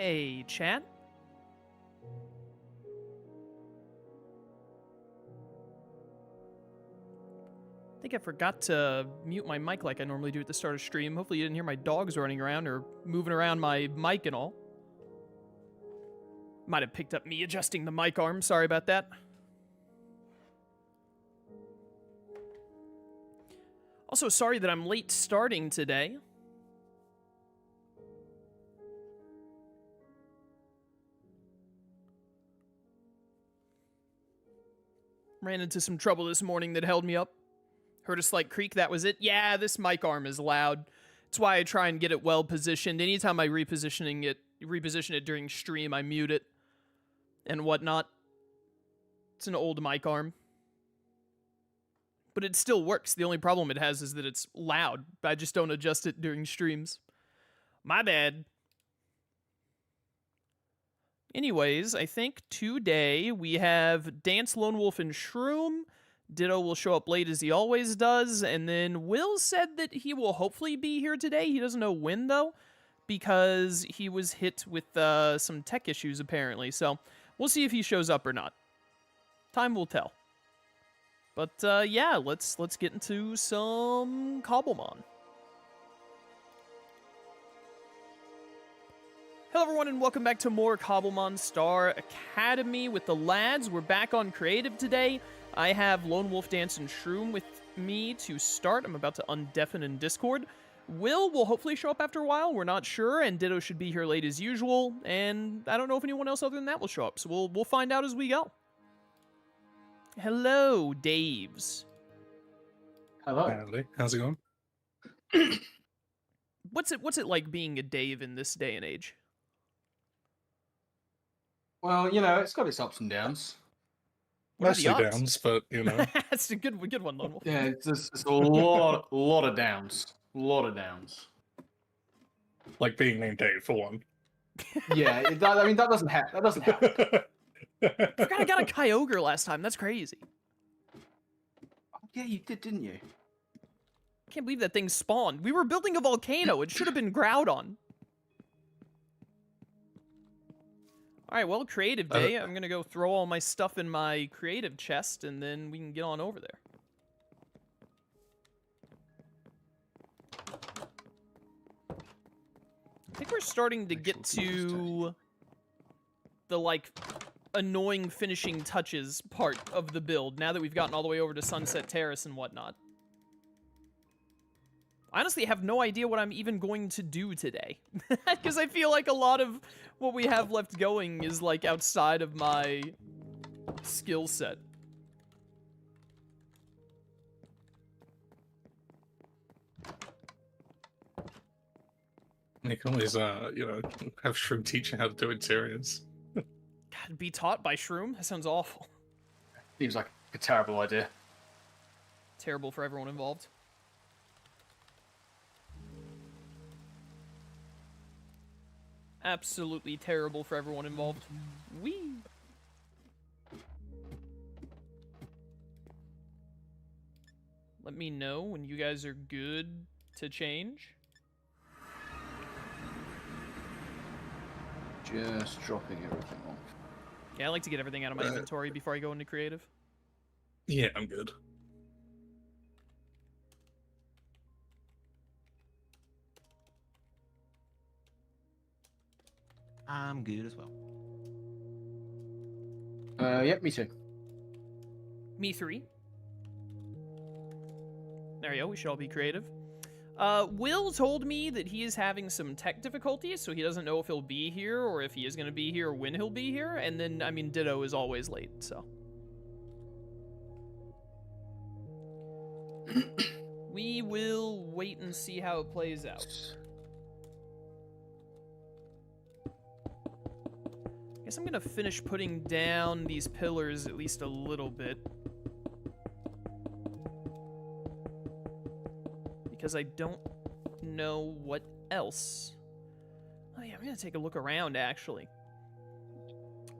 Hey, chat. I think I forgot to mute my mic like I normally do at the start of stream. Hopefully you didn't hear my dogs running around or moving around my mic and all. Might have picked up me adjusting the mic arm. Sorry about that. Also, sorry that I'm late starting today. Ran into some trouble this morning that held me up. Heard a slight creak, that was it. Yeah, this mic arm is loud. That's why I try and get it well positioned. Anytime I reposition it during stream, I mute it and whatnot. It's an old mic arm. But it still works. The only problem it has is that it's loud. I just don't adjust it during streams. My bad. Anyways, I think today we have Dance, Lone Wolf, and Shroom. Ditto will show up late as he always does, and then Will said that he will hopefully be here today. He doesn't know when, though, because he was hit with some tech issues, apparently. So we'll see if he shows up or not. Time will tell. But yeah, let's get into some Cobblemon. Hello everyone and welcome back to more Cobblemon Star Academy with the lads. We're back on creative today. I have Lone Wolf, Dance, and Shroom with me to start. I'm about to undeafen in Discord. Will hopefully show up after a while. We're not sure, and Ditto should be here late as usual. And I don't know if anyone else other than that will show up, so we'll find out as we go. Hello, Daves. Hello. Apparently. How's it going? What's it like being a Dave in this day and age? Well, you know, it's got its ups and downs. What are the Mostly odds? downs, but you know. That's a good one, Lone Wolf. Yeah, it's a lot of downs. A lot of downs. Like being named Dave for one. Yeah, that doesn't happen. That doesn't happen. I forgot I got a Kyogre last time. That's crazy. Oh, yeah, you did, didn't you? I can't believe that thing spawned. We were building a volcano. It should have been Groudon. Alright, well, creative day. I'm gonna go throw all my stuff in my creative chest, and then we can get on over there. I think we're starting to get to the, like, annoying finishing touches part of the build, now that we've gotten all the way over to Sunset Terrace and whatnot. I honestly have no idea what I'm even going to do today. Because I feel like a lot of what we have left going is, like, outside of my skill set. You can always, you know, have Shroom teach you how to do interiors. God, be taught by Shroom? That sounds awful. Seems like a terrible idea. Terrible for everyone involved. Absolutely terrible for everyone involved. Whee! Let me know when you guys are good to change. Just dropping everything off. Yeah, I like to get everything out of my inventory before I go into creative. Yeah, I'm good. I'm good as well. Yep, me too. Me 3. There you go, we should all be creative. Will told me that he is having some tech difficulties, so he doesn't know if he'll be here, or if he is going to be here, or when he'll be here. And then, I mean, Ditto is always late, so. We will wait and see how it plays out. Guess I'm gonna finish putting down these pillars at least a little bit. Because I don't know what else. Oh yeah, I'm gonna take a look around, actually.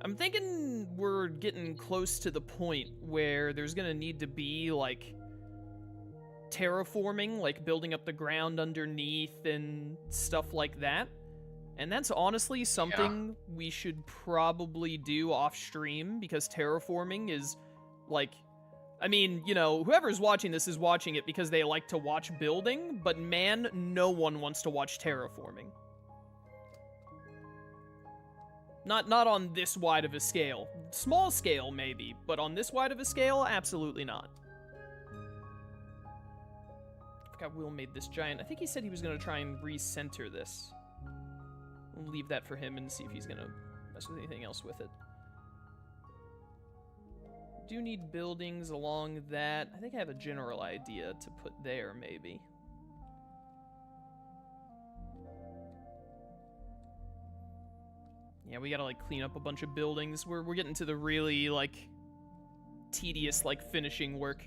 I'm thinking we're getting close to the point where there's gonna need to be, like, terraforming, like building up the ground underneath and stuff like that. And that's honestly something we should probably do off stream, because terraforming is, like, I mean, you know, whoever's watching this is watching it because they like to watch building, but man, no one wants to watch terraforming. Not on this wide of a scale. Small scale, maybe, but on this wide of a scale, absolutely not. I forgot Will made this giant. I think he said he was going to try and recenter this. We'll leave that for him and see if he's going to mess with anything else with it. Do need buildings along that. I think I have a general idea to put there, maybe. Yeah, we gotta, like, clean up a bunch of buildings. We're getting to the really, like, tedious, like, finishing work.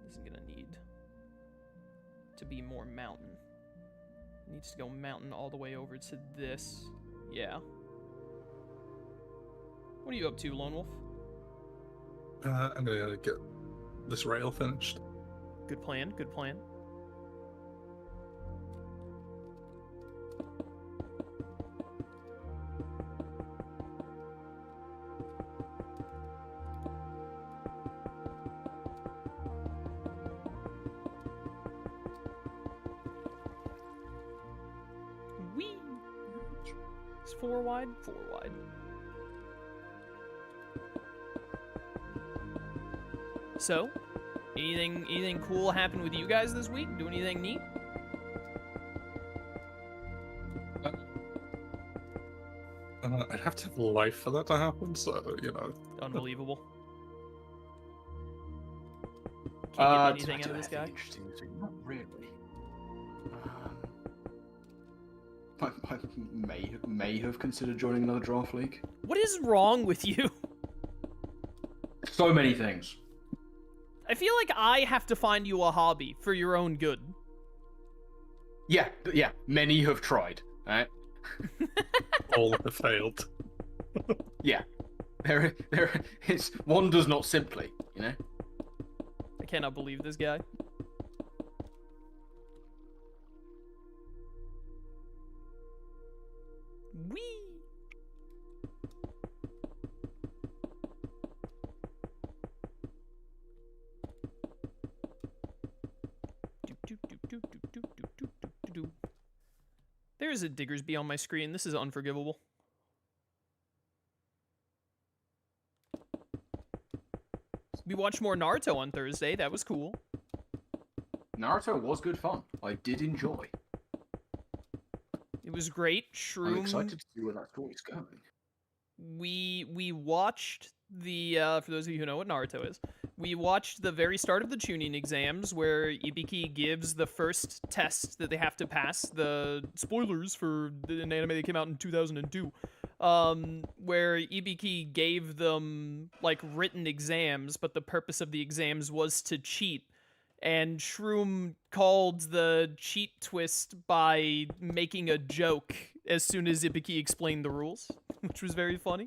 This is gonna need to be more mountain. Needs to go mountain all the way over to this. Yeah. What are you up to, Lone Wolf? I'm gonna get this rail finished. Good plan, good plan. Whee! It's 4 wide? 4 wide. So, anything cool happen with you guys this week? Do anything neat? I'd have to have life for that to happen, so, you know. Unbelievable. Can't get Do anything out of this guy. Interesting thing. Not really. I may have considered joining another draft league. What is wrong with you? So many things. I feel like I have to find you a hobby for your own good. Yeah, many have tried. Right? All have failed. Yeah, there. It's one does not simply, you know. I cannot believe this guy. Whee! There's a Diggersby on my screen. This is unforgivable. We watched more Naruto on Thursday. That was cool. Naruto was good fun. I did enjoy. It was great. I'm Shroom. excited to see where that story's going. We watched the for those of you who know what Naruto is, we watched the very start of the tuning exams where Ibiki gives the first test that they have to pass. The spoilers for an anime that came out in 2002, where Ibiki gave them like written exams, but the purpose of the exams was to cheat. And Shroom called the cheat twist by making a joke as soon as Ibiki explained the rules, which was very funny.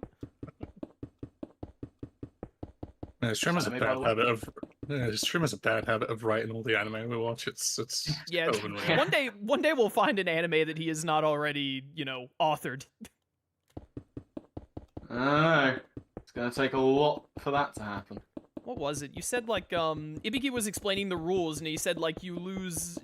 Yeah, Stream has a Anime, bad by the way. habit of. Yeah, Stream has a bad habit of writing all the anime we watch. It's Yeah, so annoying. one day we'll find an anime that he has not already, authored. I it's gonna take a lot for that to happen. What was it? You said like Ibiki was explaining the rules and he said like you lose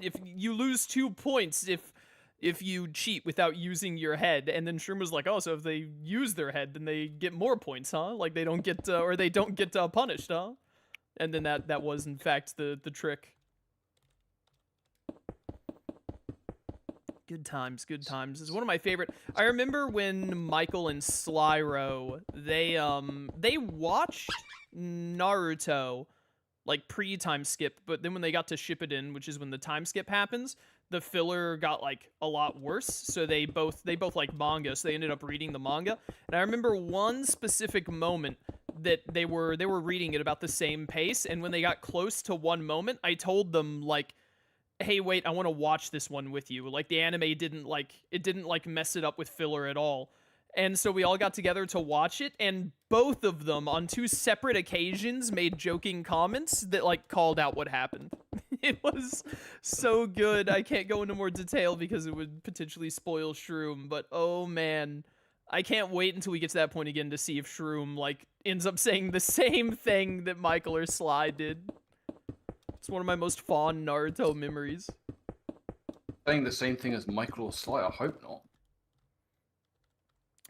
2 points if you cheat without using your head, and then Shroom was like, oh, so if they use their head then they get more points, huh? Like they don't get or they don't get punished, huh? And then that was in fact the trick. Good times, good times. It's one of my favorite. I remember when Michael and Slyro, they watched Naruto like pre-time skip, but then when they got to Shippuden, which is when the time skip happens, the filler got like a lot worse. So they both like manga, so they ended up reading the manga. And I remember one specific moment that they were reading at about the same pace, and when they got close to one moment, I told them like, hey, wait, I want to watch this one with you. Like the anime didn't mess it up with filler at all. And so we all got together to watch it, and both of them, on two separate occasions, made joking comments that, like, called out what happened. It was so good. I can't go into more detail because it would potentially spoil Shroom, but oh man, I can't wait until we get to that point again to see if Shroom, like, ends up saying the same thing that Michael or Sly did. It's one of my most fond Naruto memories. Saying the same thing as Michael or Sly, I hope not.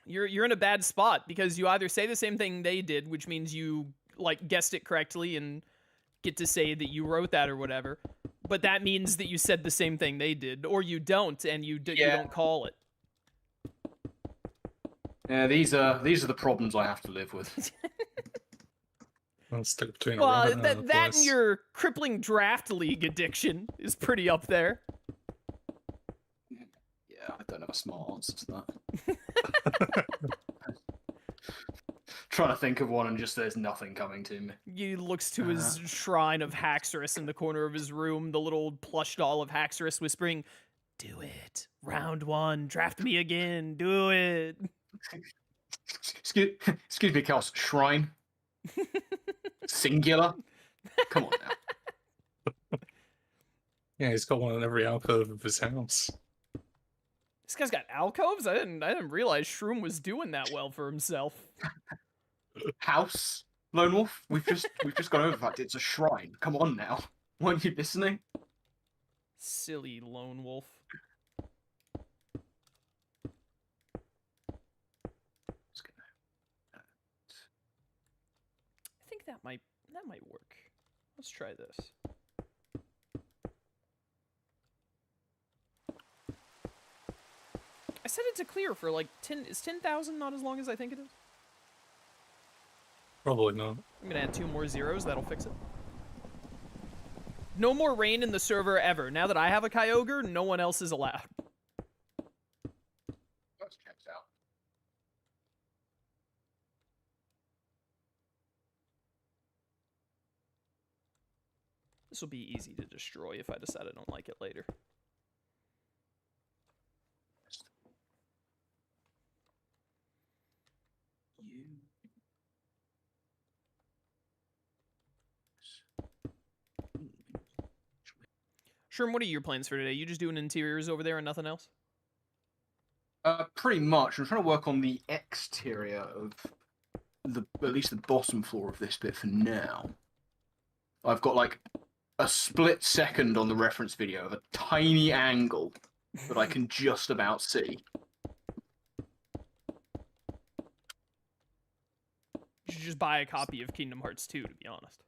You're in a bad spot because you either say the same thing they did, which means you, like, guessed it correctly and get to say that you wrote that or whatever, but that means that you said the same thing they did, or you don't and you don't call it. Yeah, these are the problems I have to live with. I'll stick between a Well, rock and a that place. and your crippling draft league addiction is pretty up there. Yeah, I don't have a smart answer to that. Trying to think of one and just there's nothing coming to me. He looks to his shrine of Haxorus in the corner of his room, the little plush doll of Haxorus whispering, "Do it. Round 1. Draft me again. Do it." Excuse me, Kels. Shrine? Singular? Come on now. Yeah, he's got one in every alcove of his house. This guy's got alcoves? I didn't realize Shroom was doing that well for himself. House? Lone Wolf? We've just gone over the fact it's a shrine. Come on now. Weren't you listening? Silly lone wolf. I think that might work. Let's try this. I set it to clear for like 10. Is 10,000 not as long as I think it is? Probably not. I'm gonna add 2 more zeros. That'll fix it. No more rain in the server ever. Now that I have a Kyogre, no one else is allowed. That checks out. This will be easy to destroy if I decide I don't like it later. Sherm, what are your plans for today? You just doing interiors over there and nothing else? Pretty much. I'm trying to work on the exterior of at least the bottom floor of this bit for now. I've got like a split second on the reference video of a tiny angle that I can just about see. You should just buy a copy of Kingdom Hearts 2, to be honest.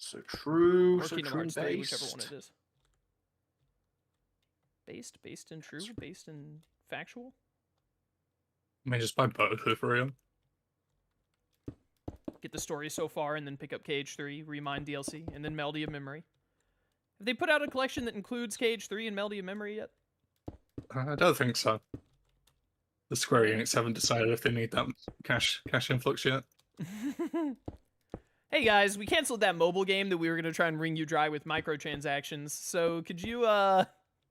So true, Or so Kingdom true Hearts 3, whichever one based. it is. Based in true? Based in factual? I may just buy both if real. Get the story so far and then pick up KH3, Remind DLC, and then Melody of Memory. Have they put out a collection that includes KH3 and Melody of Memory yet? I don't think so. The Square Enix haven't decided if they need that cash influx yet. Hey guys, we canceled that mobile game that we were going to try and wring you dry with microtransactions, so could you,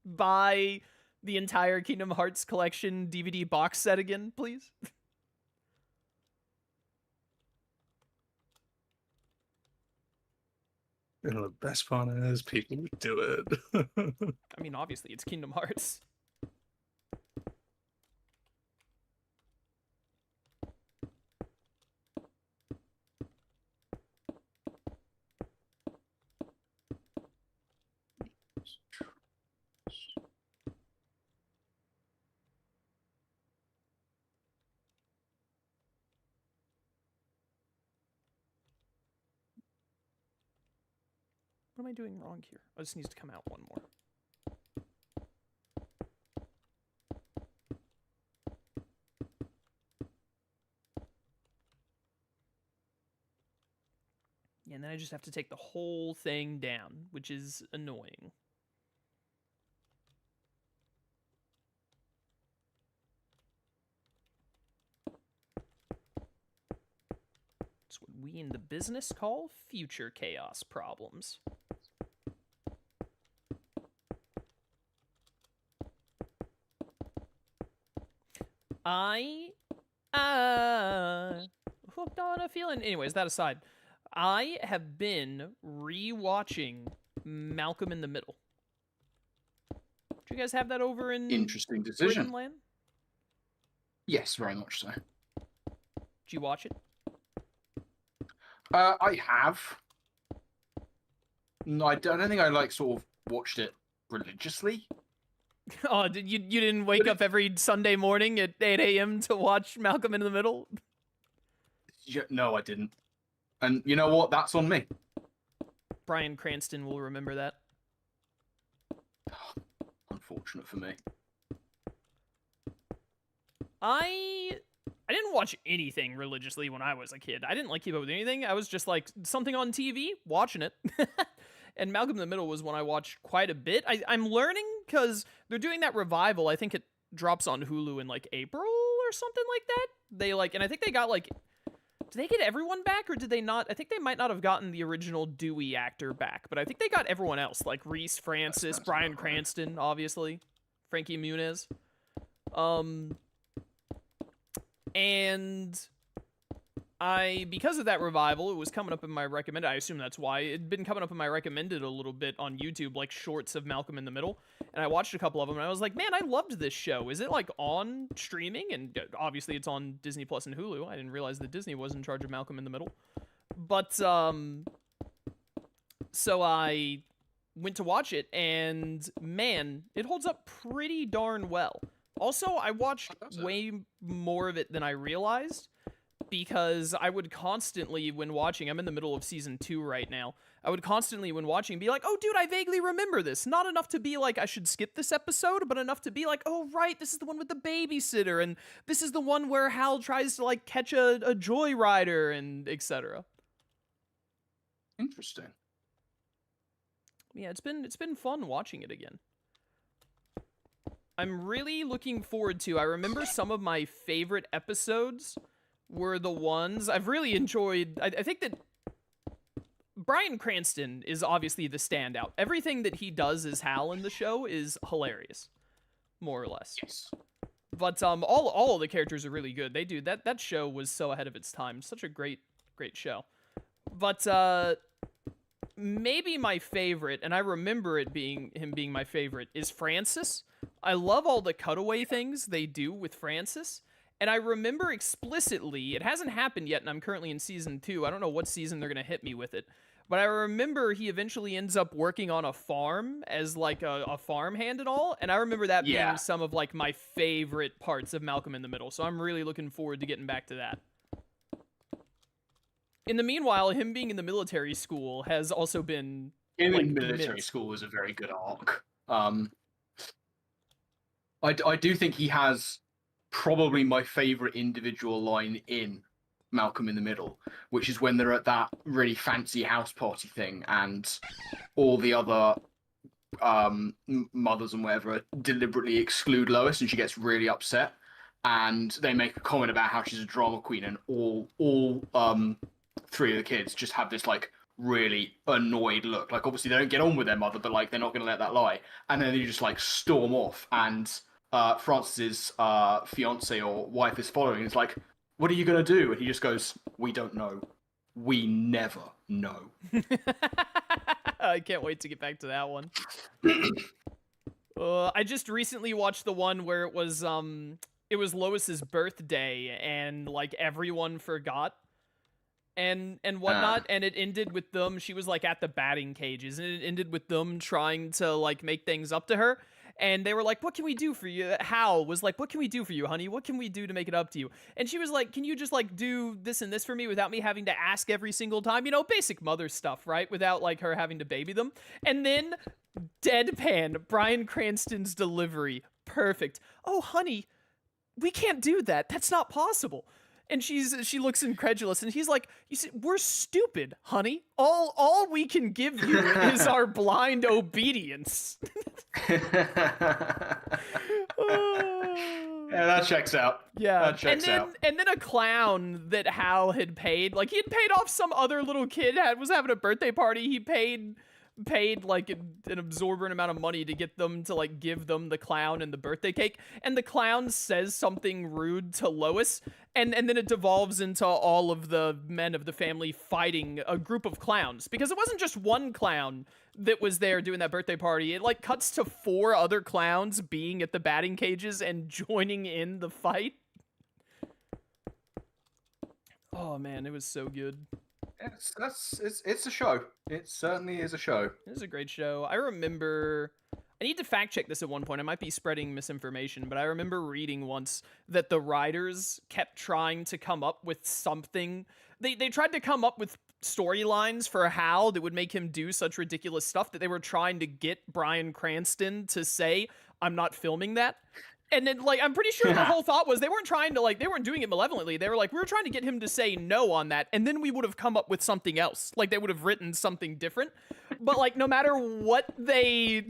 buy the entire Kingdom Hearts collection DVD box set again, please? You know, the best part is people would do it. I mean, obviously, it's Kingdom Hearts. What am I doing wrong here? Oh, this needs to come out one more. Yeah, and then I just have to take the whole thing down, which is annoying. It's what we in the business call future chaos problems. I hooked on a feeling. Anyways, that aside, I have been rewatching Malcolm in the Middle. Do you guys have that over in Interesting Britain decision. land? Yes, very much so. Did you watch it? I have. No, I don't think I like sort of watched it religiously. Oh, you didn't wake up every Sunday morning at 8 a.m. to watch Malcolm in the Middle? No, I didn't. And you know what? That's on me. Bryan Cranston will remember that. Unfortunate for me. I didn't watch anything religiously when I was a kid. I didn't like keep up with anything. I was just like something on TV, watching it. And Malcolm in the Middle was one I watched quite a bit. I'm learning because they're doing that revival. I think it drops on Hulu in like April or something like that. They like, and I think they got like, did they get everyone back or did they not? I think they might not have gotten the original Dewey actor back, but I think they got everyone else, like Reese Francis, Bryan Cranston, obviously, Frankie Muniz. And because of that revival, it was coming up in my recommended. I assume that's why it'd been coming up in my recommended a little bit on YouTube, like shorts of Malcolm in the Middle. And I watched a couple of them, and I was like, man, I loved this show. Is it like on streaming? And obviously, it's on Disney Plus and Hulu. I didn't realize that Disney was in charge of Malcolm in the Middle. But so I went to watch it, and man, it holds up pretty darn well. Also, I watched way more of it than I realized because I would constantly, when watching, I'm in the middle of season 2 right now, I would constantly, when watching, be like, oh, dude, I vaguely remember this. Not enough to be like, I should skip this episode, but enough to be like, oh, right, this is the one with the babysitter, and this is the one where Hal tries to, like, catch a joyrider, and etc. Interesting. Yeah, it's been fun watching it again. I'm really looking forward to. I remember some of my favorite episodes were the ones I've really enjoyed. I think that Bryan Cranston is obviously the standout. Everything that he does as Hal in the show is hilarious, more or less. Yes. But all of the characters are really good. They do that show was so ahead of its time. Such a great show. But maybe my favorite, and I remember him being my favorite, is Francis. I love all the cutaway things they do with Francis. And I remember explicitly, it hasn't happened yet, and I'm currently in season 2. I don't know what season they're going to hit me with it. But I remember he eventually ends up working on a farm as like a farmhand and all. And I remember that being some of like my favorite parts of Malcolm in the Middle. So I'm really looking forward to getting back to that. In the meanwhile, him being in the military school has also been In like, military immense. school was a very good arc. I do think he has probably my favorite individual line in Malcolm in the Middle, which is when they're at that really fancy house party thing and all the other mothers and whatever deliberately exclude Lois and she gets really upset and they make a comment about how she's a drama queen and all 3 of the kids just have this like really annoyed look. Like obviously they don't get on with their mother, but like they're not going to let that lie. And then they just like storm off and Francis's fiance or wife is following. It's like, what are you going to do? And he just goes, we don't know. We never know. I can't wait to get back to that one. I just recently watched the one where it was Lois's birthday and like everyone forgot and whatnot, and it ended with them. She was like at the batting cages, and it ended with them trying to like make things up to her. And they were like, what can we do for you? Hal was like, what can we do for you, honey? What can we do to make it up to you? And she was like, can you just like do this and this for me without me having to ask every single time? You know, basic mother stuff, right? Without like her having to baby them. And then deadpan, Bryan Cranston's delivery. Perfect. Oh, honey, we can't do that. That's not possible. And she looks incredulous, and he's like, "You see, we're stupid, honey. All we can give you is our blind obedience." Yeah, that checks out. Yeah, that checks out. And then a clown that Hal had paid, like he had paid off some other little kid was having a birthday party. He paid paid like an absorbent amount of money to get them to like give them the clown and the birthday cake, and the clown says something rude to Lois, and then it devolves into all of the men of the family fighting a group of clowns, because it wasn't just one clown that was there doing that birthday party. It like cuts to 4 other clowns being at the batting cages and joining in the fight. Oh man, it was so good. It's a show. It certainly is a show. It was a great show. I remember, I need to fact check this at one point. I might be spreading misinformation, but I remember reading once that the writers kept trying to come up with something. They tried to come up with storylines for Hal that would make him do such ridiculous stuff that they were trying to get Bryan Cranston to say, "I'm not filming that." And then, like, I'm pretty sure the whole thought was they weren't trying to, like, they weren't doing it malevolently. They were like, we were trying to get him to say no on that, and then we would have come up with something else. Like, they would have written something different. But, like, no matter what they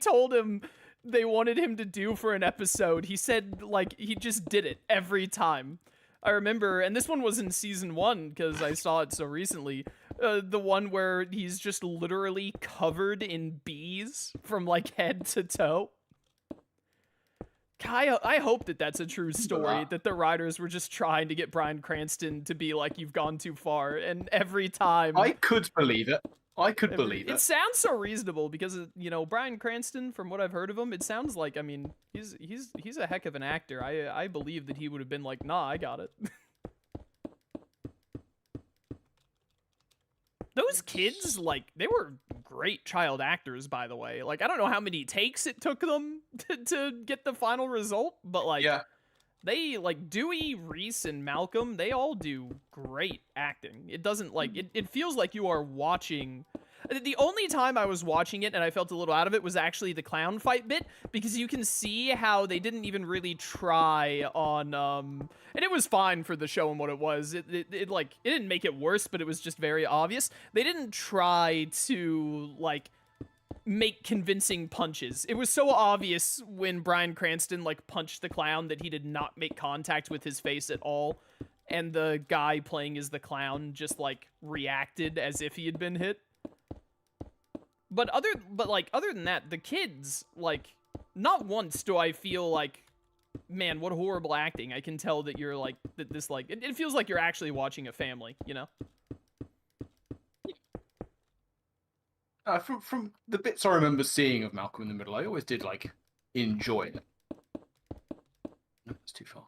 told him they wanted him to do for an episode, he said, like, he just did it every time. I remember, and this one was in season 1, because I saw it so recently, the one where he's just literally covered in bees from, like, head to toe. I hope that that's a true story, that the writers were just trying to get Bryan Cranston to be like, you've gone too far, and every time... I could believe it. It sounds so reasonable, because, you know, Bryan Cranston, from what I've heard of him, it sounds like, I mean, he's a heck of an actor. I believe that he would have been like, nah, I got it. Those kids, like, they were great child actors, by the way. Like, I don't know how many takes it took them to get the final result, but, like, yeah. They, like, Dewey, Reese, and Malcolm, they all do great acting. It doesn't, like, it feels like you are watching... The only time I was watching it and I felt a little out of it was actually the clown fight bit, because you can see how they didn't even really try on, and it was fine for the show and what it was. It didn't make it worse, but it was just very obvious. They didn't try to, like, make convincing punches. It was so obvious when Bryan Cranston, like, punched the clown that he did not make contact with his face at all, and the guy playing as the clown just, like, reacted as if he had been hit. But other than that, the kids, like, not once do I feel like, man, what horrible acting. I can tell that you're, like, that this, like, it feels like you're actually watching a family, you know? From the bits I remember seeing of Malcolm in the Middle, I always did, like, enjoy it. No, it's too far.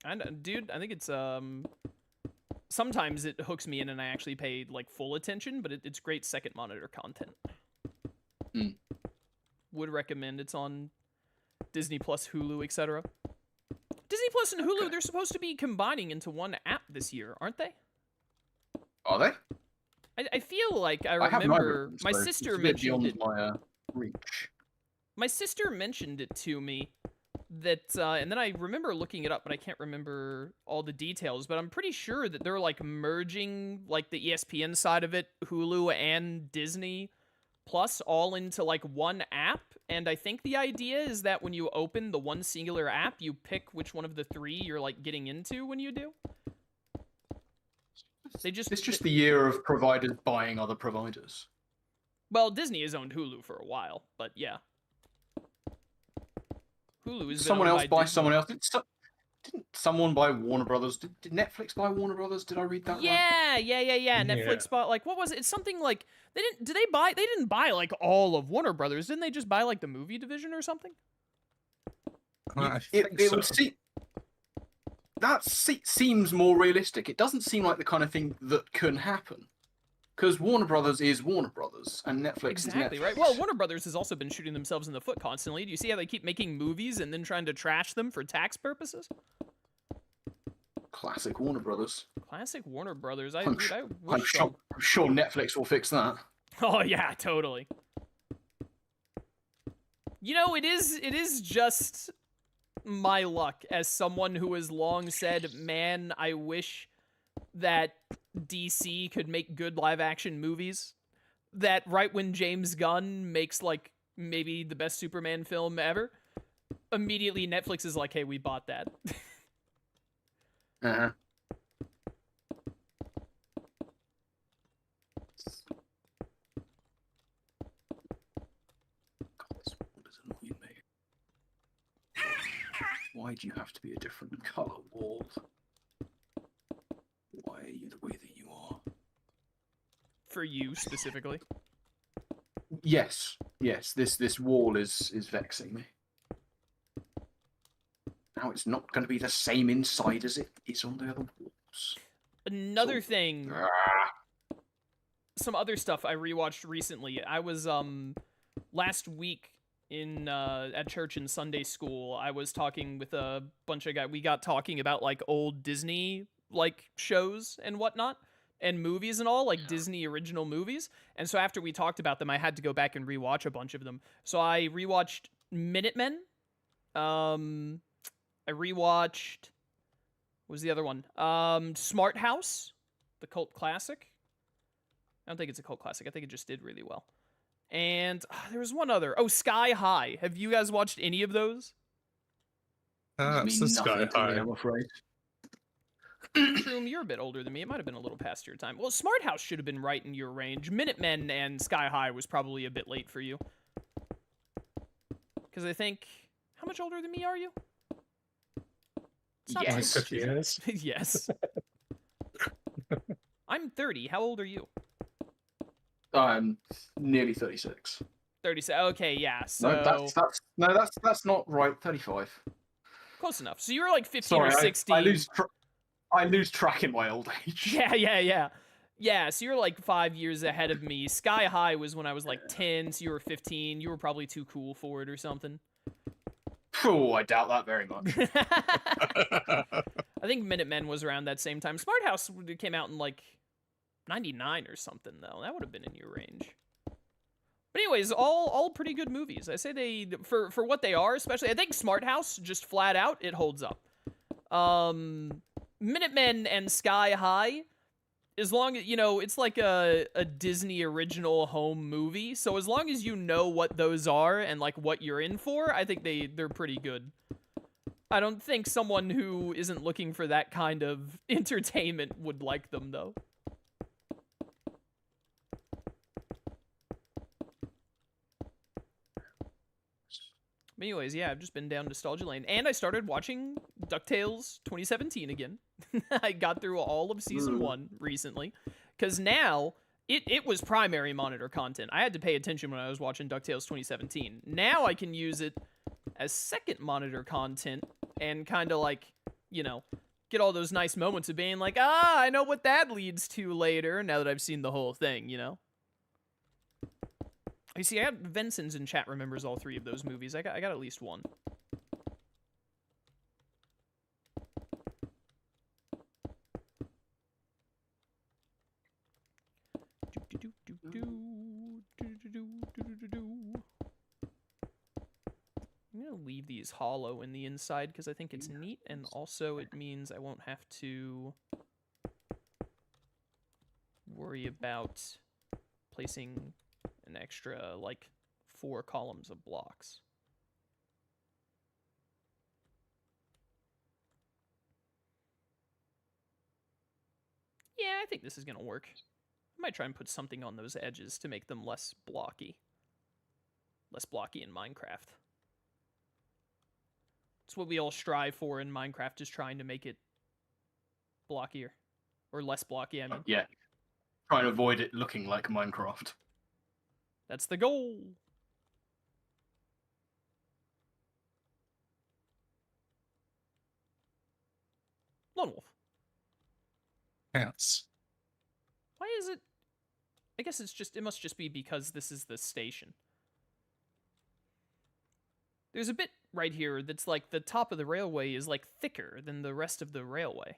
And, dude, I think it's, sometimes it hooks me in and I actually pay, like, full attention, but it's great second monitor content. Mm. Would recommend. It's on Disney Plus, Hulu, etc. Disney Plus and Hulu, they're supposed to be combining into one app this year, aren't they? Are they? I feel like I haven't remember either, my so sister it's a bit mentioned it. beyond my reach. My sister mentioned it to me. That and then I remember looking it up, but I can't remember all the details, but I'm pretty sure that they're, like, merging, like, the ESPN side of it, Hulu and Disney Plus, all into, like, one app. And I think the idea is that when you open the one singular app, you pick which one of the 3 you're, like, getting into when you do. It's just the year of providers buying other providers. Well, Disney has owned Hulu for a while, but yeah. Hulu is Someone else buy Disney. someone else. Didn't someone buy Warner Brothers? Did Netflix buy Warner Brothers? Did I read that right? Yeah. Netflix bought, like, what was it? It's something like they didn't buy like all of Warner Brothers. Didn't they just buy, like, the movie division or something? I It think so. would seem that seems more realistic. It doesn't seem like the kind of thing that can happen. Because Warner Brothers is Warner Brothers, and Netflix Exactly, is Netflix. right? Well, Warner Brothers has also been shooting themselves in the foot constantly. Do you see how they keep making movies and then trying to trash them for tax purposes? Classic Warner Brothers. Classic Warner Brothers. I'm wish sure Netflix will fix that. Oh, yeah, totally. You know, it is just my luck as someone who has long said, man, I wish that DC could make good live-action movies, that right when James Gunn makes, like, maybe the best Superman film ever, immediately Netflix is like, hey, we bought that. Uh-huh. Why do you have to be a different color wall? Why are you the way that you are? For you specifically. Yes, yes. This wall is vexing me. Now it's not going to be the same inside as it is on the other walls. Another So- thing, Ah, some other stuff I rewatched recently. I was last week in at church in Sunday school. I was talking with a bunch of guys. We got talking about like old Disney like shows and whatnot and movies and all, like Disney original movies. And so after we talked about them, I had to go back and rewatch a bunch of them. So I rewatched Minutemen. I rewatched, what was the other one? Smart House, the cult classic. I don't think it's a cult classic. I think it just did really well. And there was one other. Oh, Sky High. Have you guys watched any of those? doesn't It's mean the Sky nothing to me, High. I'm afraid. Shroom, you're a bit older than me. It might have been a little past your time. Well, Smart House should have been right in your range. Minutemen and Sky High was probably a bit late for you. Because I think... How much older than me are you? It's not Like Yes. 50 years. yes. I'm 30. How old are you? I'm nearly 36. 30. Okay, yeah. So No, that's not right. 35. close enough. So you were like 15 Sorry, or 16. I lose track in my old age. Yeah. Yeah, so you're like 5 years ahead of me. Sky High was when I was like 10, so you were 15. You were probably too cool for it or something. Oh, I doubt that very much. I think Minutemen was around that same time. Smart House came out in like 99 or something, though. That would have been in your range. But anyways, all pretty good movies. I say they, for what they are, especially, I think Smart House, just flat out, it holds up. Minutemen and Sky High, as long as, you know, it's like a Disney original home movie, so as long as you know what those are and, like, what you're in for, I think they're pretty good. I don't think someone who isn't looking for that kind of entertainment would like them, though. But anyways, yeah, I've just been down nostalgia lane. And I started watching DuckTales 2017 again. I got through all of season 1 recently. Because now, it was primary monitor content. I had to pay attention when I was watching DuckTales 2017. Now I can use it as second monitor content and kind of like, you know, get all those nice moments of being like, I know what that leads to later, now that I've seen the whole thing, you know? You see, I got Vincent's in chat remembers all 3 of those movies. I got at least one. I'm gonna leave these hollow in the inside because I think it's neat, and also it means I won't have to worry about placing an extra, like, 4 columns of blocks. Yeah, I think this is gonna work. I might try and put something on those edges to make them less blocky. Less blocky in Minecraft. It's what we all strive for in Minecraft, is trying to make it blockier. Or less blocky, I mean. Yeah. Trying to avoid it looking like Minecraft. That's the goal. Lone Wolf. Yes. Why is it? I guess it must just be because this is the station. There's a bit right here that's like the top of the railway is like thicker than the rest of the railway.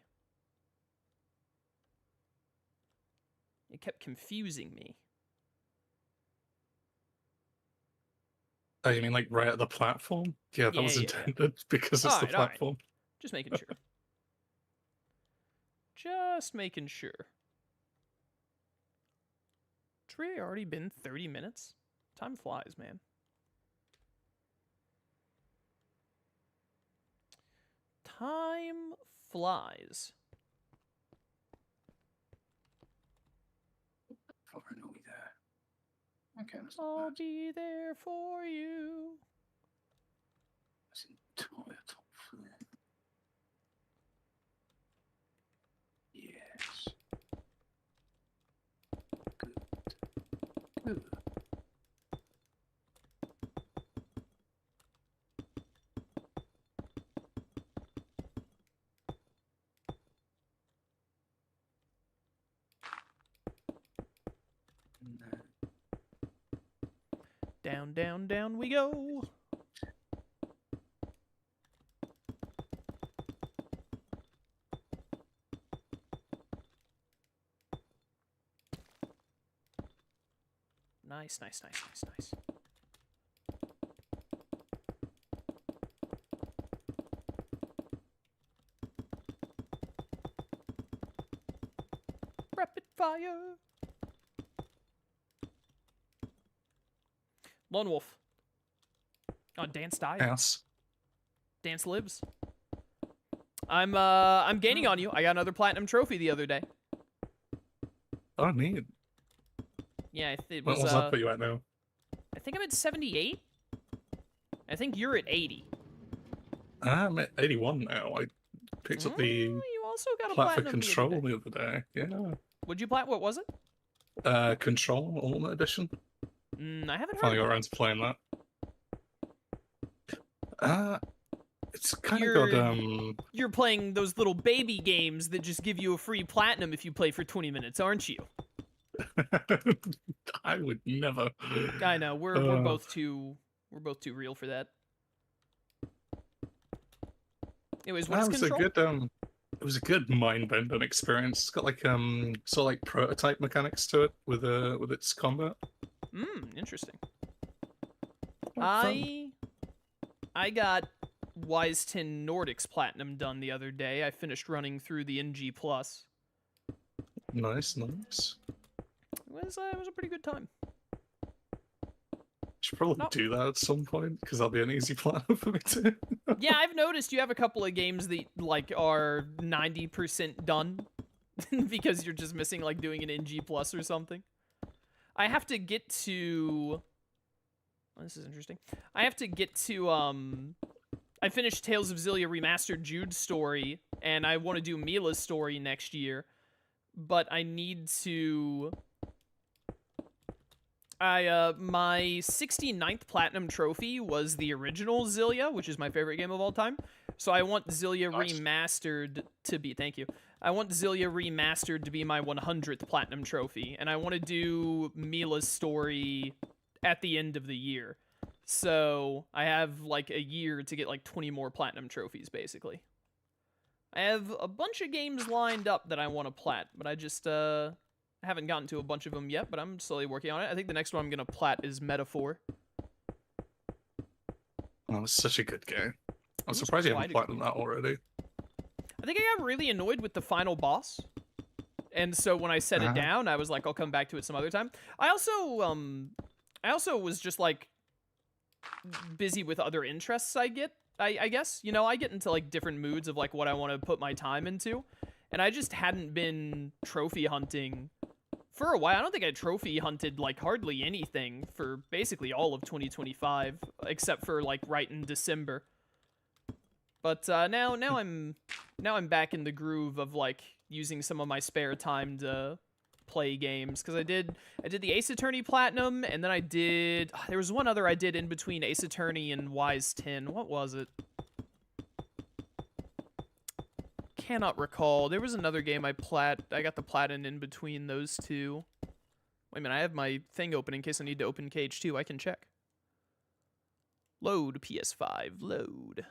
It kept confusing me. Oh, you mean like right at the platform? Yeah, that was Yeah. intended because it's the Alright, alright. platform. Just making sure. Just making sure. It's really already been 30 minutes. Time flies, man. Time flies. Oh, I know we there. Okay, that's not I'll bad. be there for you. That's entire top floor. Down, down, down we go. Nice, nice, nice, nice, nice. Rapid fire. Lone Wolf. Oh, Dance died. House. Dance lives. I'm gaining on you. I got another platinum trophy the other day. Oh, neat. Yeah, it What was. was that put you at now? I think I'm at 78. I think you're at 80. I'm at 81 now. I picked up the You also got a plat for platinum Control the other day. the other day. Yeah. Would you plat? What was it? Control Ultimate Edition. I haven't heard. Finally of got it. around to playing that. It's kind of You're- got You're playing those little baby games that just give you a free platinum if you play for 20 minutes, aren't you? I would never. I know we're both too real for that. Anyways, what is That was Control? a good it was a good mind-bending experience. It's got like sort of like prototype mechanics to it with its combat. Interesting. Quite fun. I got Wise 10 Nordics Platinum done the other day. I finished running through the NG Plus. Nice, nice. It was a pretty good time. Should probably No. do that at some point because that'll be an easy plan for me too. Yeah, I've noticed you have a couple of games that like are 90% done because you're just missing like doing an NG Plus or something. I have to get to. Oh, this is interesting. I have to get to. I finished Tales of Xillia Remastered Jude's story, and I want to do Mila's story next year, but I need to. My 69th platinum trophy was the original Xillia, which is my favorite game of all time. So I want Xillia Nice. Remastered to be, thank you. I want Xillia Remastered to be my 100th platinum trophy, and I want to do Mila's story at the end of the year. So I have like a year to get like 20 more platinum trophies, basically. I have a bunch of games lined up that I want to plat, but I just haven't gotten to a bunch of them yet, but I'm slowly working on it. I think the next one I'm going to plat is Metaphor. Oh, it's such a good game. I'm was surprised you quite haven't a good platinum that already. I think I got really annoyed with the final boss. And so when I set it Uh-huh. down, I was like, I'll come back to it some other time. I also was just like busy with other interests I guess. You know, I get into like different moods of like what I want to put my time into. And I just hadn't been trophy hunting for a while. I don't think I trophy hunted like hardly anything for basically all of 2025, except for like right in December. But now I'm back in the groove of like using some of my spare time to play games, because I did the Ace Attorney Platinum, and then there was one other I did in between Ace Attorney and Wise 10. What was it? Cannot recall. There was another game I got the platinum in between those two. Wait a minute, I have my thing open in case I need to open KH2. I can check. Load PS5, load.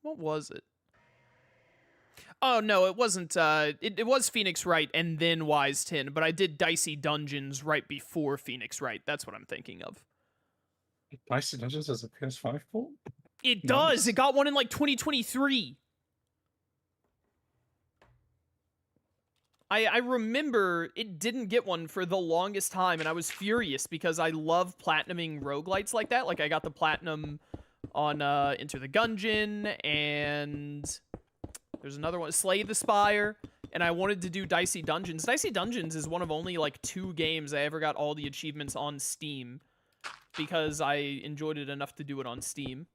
What was it? Oh, no, it wasn't. It was Phoenix Wright and then Wise 10, but I did Dicey Dungeons right before Phoenix Wright. That's what I'm thinking of. Dicey Dungeons as a PS5 port? It does. Nice. It got one in like 2023. I remember it didn't get one for the longest time, and I was furious because I love platinuming roguelites like that. Like, I got the platinum on Enter the Gungeon, and there's another one, Slay the Spire, and I wanted to do Dicey Dungeons. Dicey Dungeons is one of only like 2 games I ever got all the achievements on Steam, because I enjoyed it enough to do it on Steam.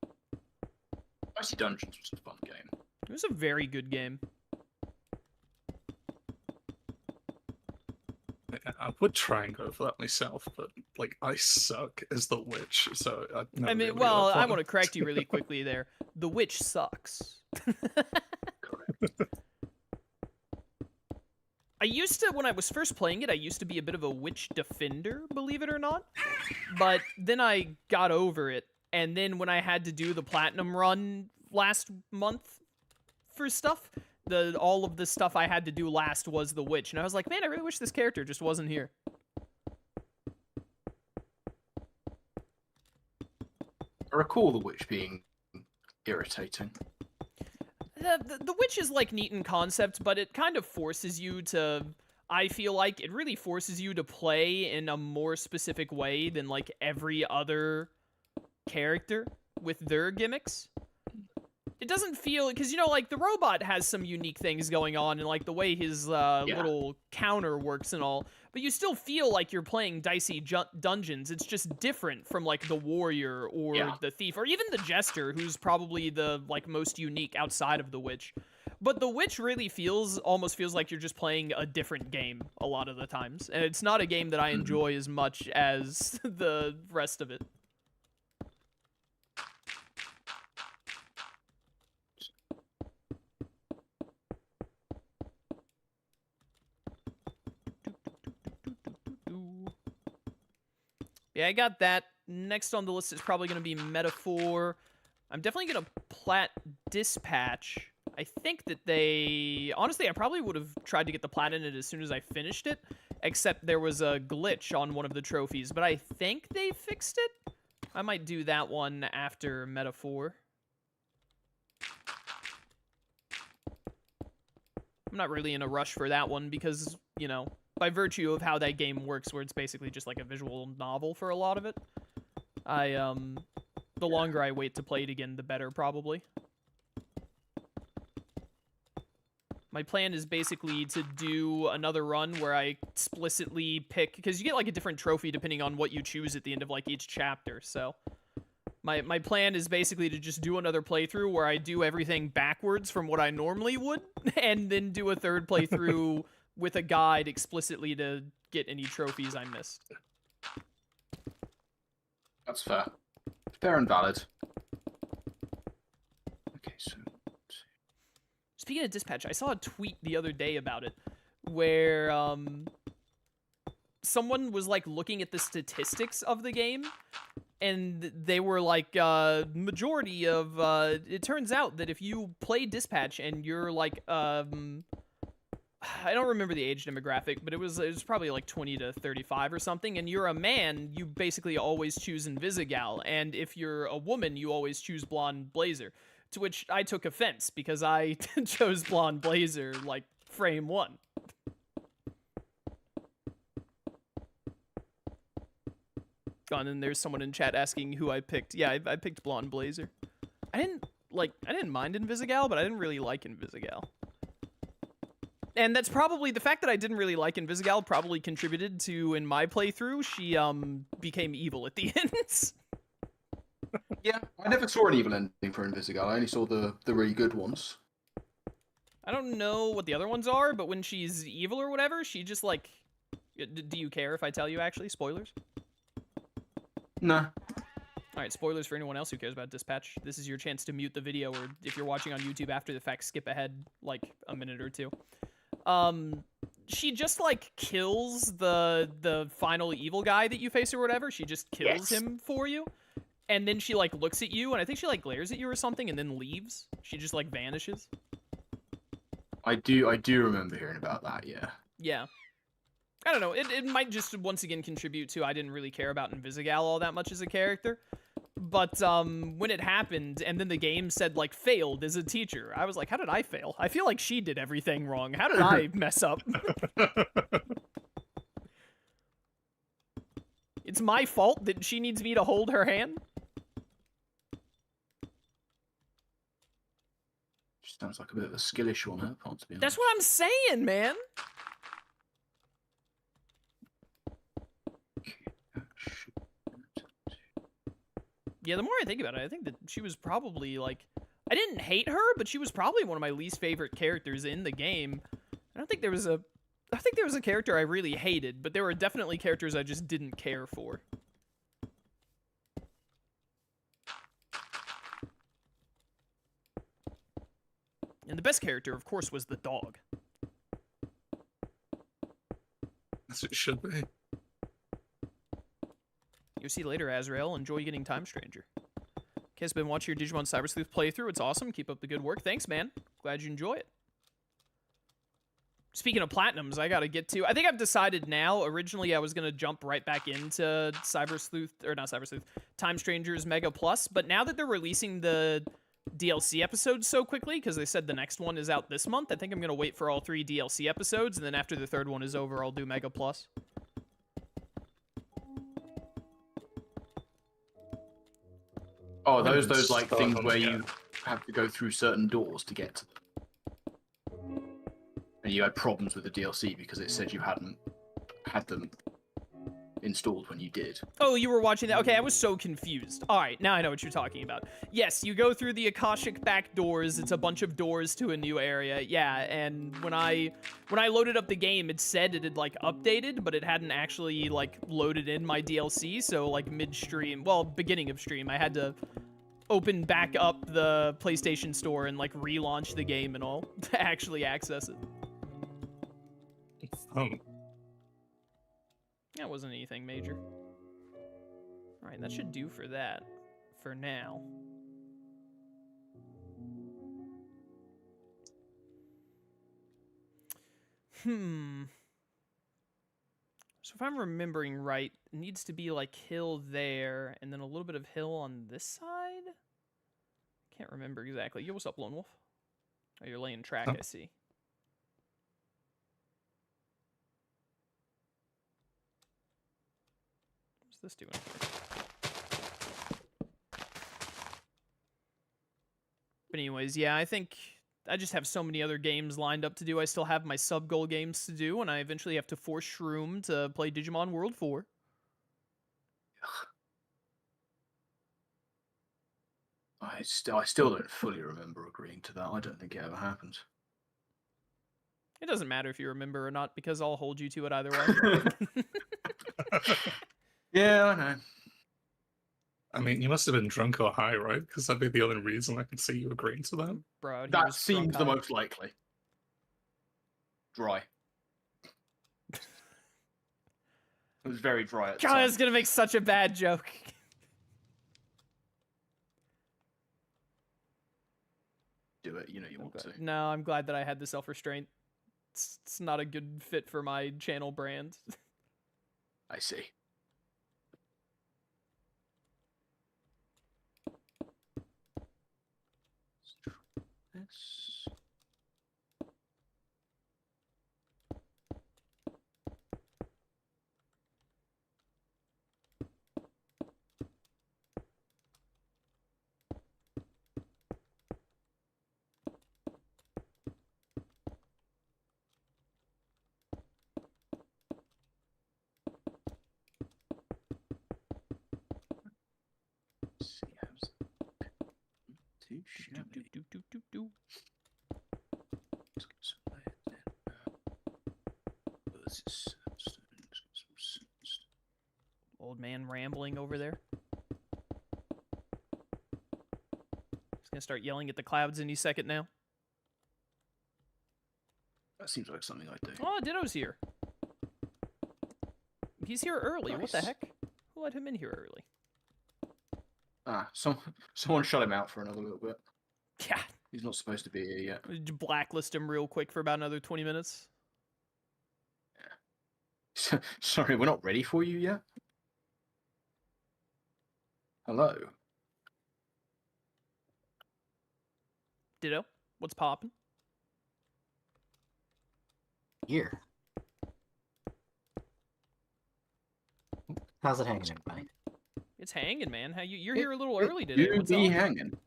Icy Dungeons was a fun game. It was a very good game. I would try and go for that myself, but like I suck as the witch, so I'd never I be mean, able to get well, that I far. want to correct you really quickly there. The witch sucks. Correct. I used to, when I was first playing it, I used to be a bit of a witch defender, believe it or not. But then I got over it, and then when I had to do the platinum run last month for stuff, all of the stuff I had to do last was the witch, and I was like, man, I really wish this character just wasn't here. I recall the witch being irritating. The witch is like neat in concept, but it kind of forces you to, I feel like it really forces you to play in a more specific way than like every other character with their gimmicks. It doesn't feel, because, you know, like, the robot has some unique things going on, and, like, the way his little counter works and all, but you still feel like you're playing dicey dungeons. It's just different from, like, the warrior or the thief, or even the jester, who's probably the, like, most unique outside of the witch. But the witch really almost feels like you're just playing a different game a lot of the times, and it's not a game that I enjoy as much as the rest of it. Yeah, I got that. Next on the list is probably going to be Metaphor. I'm definitely going to plat Dispatch. I think that honestly, I probably would have tried to get the plat in it as soon as I finished it, except there was a glitch on one of the trophies, but I think they fixed it. I might do that one after Metaphor. I'm not really in a rush for that one because, you know, by virtue of how that game works, where it's basically just like a visual novel for a lot of it, the longer I wait to play it again, the better, probably. My plan is basically to do another run where I explicitly pick, because you get like a different trophy depending on what you choose at the end of like each chapter, so my plan is basically to just do another playthrough where I do everything backwards from what I normally would, and then do a third playthrough with a guide explicitly to get any trophies I missed. That's fair. Fair and valid. Okay, so... Speaking of Dispatch, I saw a tweet the other day about it, where someone was like looking at the statistics of the game, and they were like, majority of, it turns out that if you play Dispatch and you're like, I don't remember the age demographic, but it was probably like 20 to 35 or something, and you're a man, you basically always choose Invisigal, and if you're a woman, you always choose Blonde Blazer. To which I took offense, because I chose Blonde Blazer, like, frame one. Oh, and then there's someone in chat asking who I picked. Yeah, I picked Blonde Blazer. I didn't mind Invisigal, but I didn't really like Invisigal. And that's probably, the fact that I didn't really like Invisigal probably contributed to, in my playthrough, she, became evil at the end. Yeah, I never saw an evil ending for Invisigal. I only saw the really good ones. I don't know what the other ones are, but when she's evil or whatever, she just, like... Do you care if I tell you, actually? Spoilers? Nah. Alright, spoilers for anyone else who cares about Dispatch. This is your chance to mute the video, or if you're watching on YouTube after the fact, skip ahead, like, a minute or two. She just, like, kills the final evil guy that you face or whatever. She just kills him for you. And then she, like, looks at you, and I think she, like, glares at you or something, and then leaves. She just, like, vanishes. I do remember hearing about that, yeah. Yeah. I don't know. It might just, once again, contribute to I didn't really care about Invisigal all that much as a character. But, when it happened, and then the game said, like, failed as a teacher, I was like, how did I fail? I feel like she did everything wrong. How did I mess up? It's my fault that she needs me to hold her hand? Sounds like a bit of a skill issue on her part, to be honest. That's what I'm saying, man. Yeah, the more I think about it, I think that she was probably, like... I didn't hate her, but she was probably one of my least favorite characters in the game. I don't think there was a I think there was a character I really hated, but there were definitely characters I just didn't care for. And the best character, of course, was the dog. As it should be. You'll see you later, Azrael. Enjoy getting Time Stranger. Okay, I've been watching your Digimon Cyber Sleuth playthrough. It's awesome. Keep up the good work. Thanks, man. Glad you enjoy it. Speaking of platinums, I gotta get to... I think I've decided now. Originally, I was gonna jump right back into Cyber Sleuth... Or not Cyber Sleuth. Time Strangers Mega Plus. But now that they're releasing the DLC episodes so quickly, because they said the next one is out this month, I think I'm gonna wait for all 3 DLC episodes, and then after the 3rd one is over, I'll do Mega Plus. Oh, those like Start things on where the you have to go through certain doors to get to them. And you had problems with the DLC because it said you hadn't had them installed when you did. Oh, you were watching that? Okay, I was so confused. All right, now I know what you're talking about. Yes, you go through the Akashic back doors. It's a bunch of doors to a new area. Yeah, and when I loaded up the game, it said it had like updated, but it hadn't actually like loaded in my DLC. So like midstream, well, beginning of stream, I had to open back up the PlayStation Store and like relaunch the game and all to actually access it. That wasn't anything major. Alright, that should do for that. For now. So if I'm remembering right, it needs to be like hill there, and then a little bit of hill on this side? Can't remember exactly. Yo, what's up, Lone Wolf? Oh, you're laying track, I see. What's this doing here? But anyways, yeah, I think I just have so many other games lined up to do. I still have my sub-goal games to do, and I eventually have to force Shroom to play Digimon World 4. I still don't fully remember agreeing to that. I don't think it ever happened. It doesn't matter if you remember or not, because I'll hold you to it either way. Yeah, I know. I mean, you must have been drunk or high, right? Because that'd be the only reason I can see you agreeing to that. Bro, he That was seems drunk the high. most likely. Dry. It was very dry at the God, time. it's gonna make such a bad joke. Do it, you know you want to. No, I'm glad that I had the self-restraint. It's not a good fit for my channel brand. I see. This. See how's too shabby. Do. Let's get some lead then. This is Old man rambling over there. He's gonna start yelling at the clouds any second now. that seems like something I'd do. Oh, Ditto's here. He's here early. What the Nice. heck? Who let him in here early? Someone shut him out for another little bit. Yeah. He's not supposed to be here yet. Blacklist him real quick for about another 20 minutes. Sorry, we're not ready for you yet? Hello? Ditto, what's poppin'? Here. How's it hanging, everybody? It's hanging, man. How you're here a little early Do today. What's be up? hanging.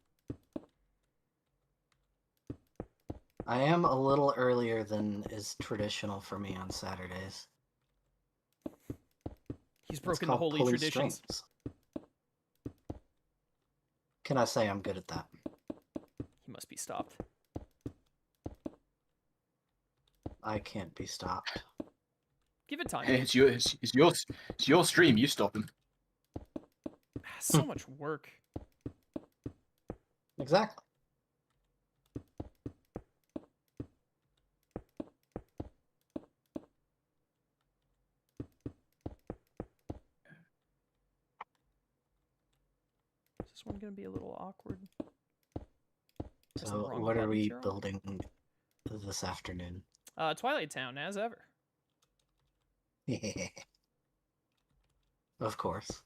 I am a little earlier than is traditional for me on Saturdays. He's It's broken the called holy pulling traditions. strings. Can I say I'm good at that? He must be stopped. I can't be stopped. Give it time. Hey, it's your stream. You stop him. So much work. Exactly. Is this one gonna be a little awkward? Press the So, wrong what are button, we Gerald. building this afternoon? Twilight Town, as ever. Of course.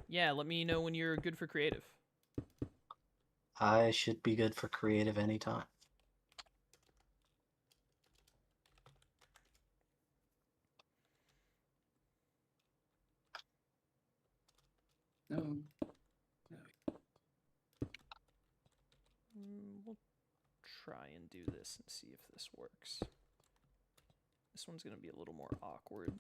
Yeah, let me know when you're good for creative. I should be good for creative anytime. No. We'll try and do this and see if this works. This one's gonna be a little more awkward.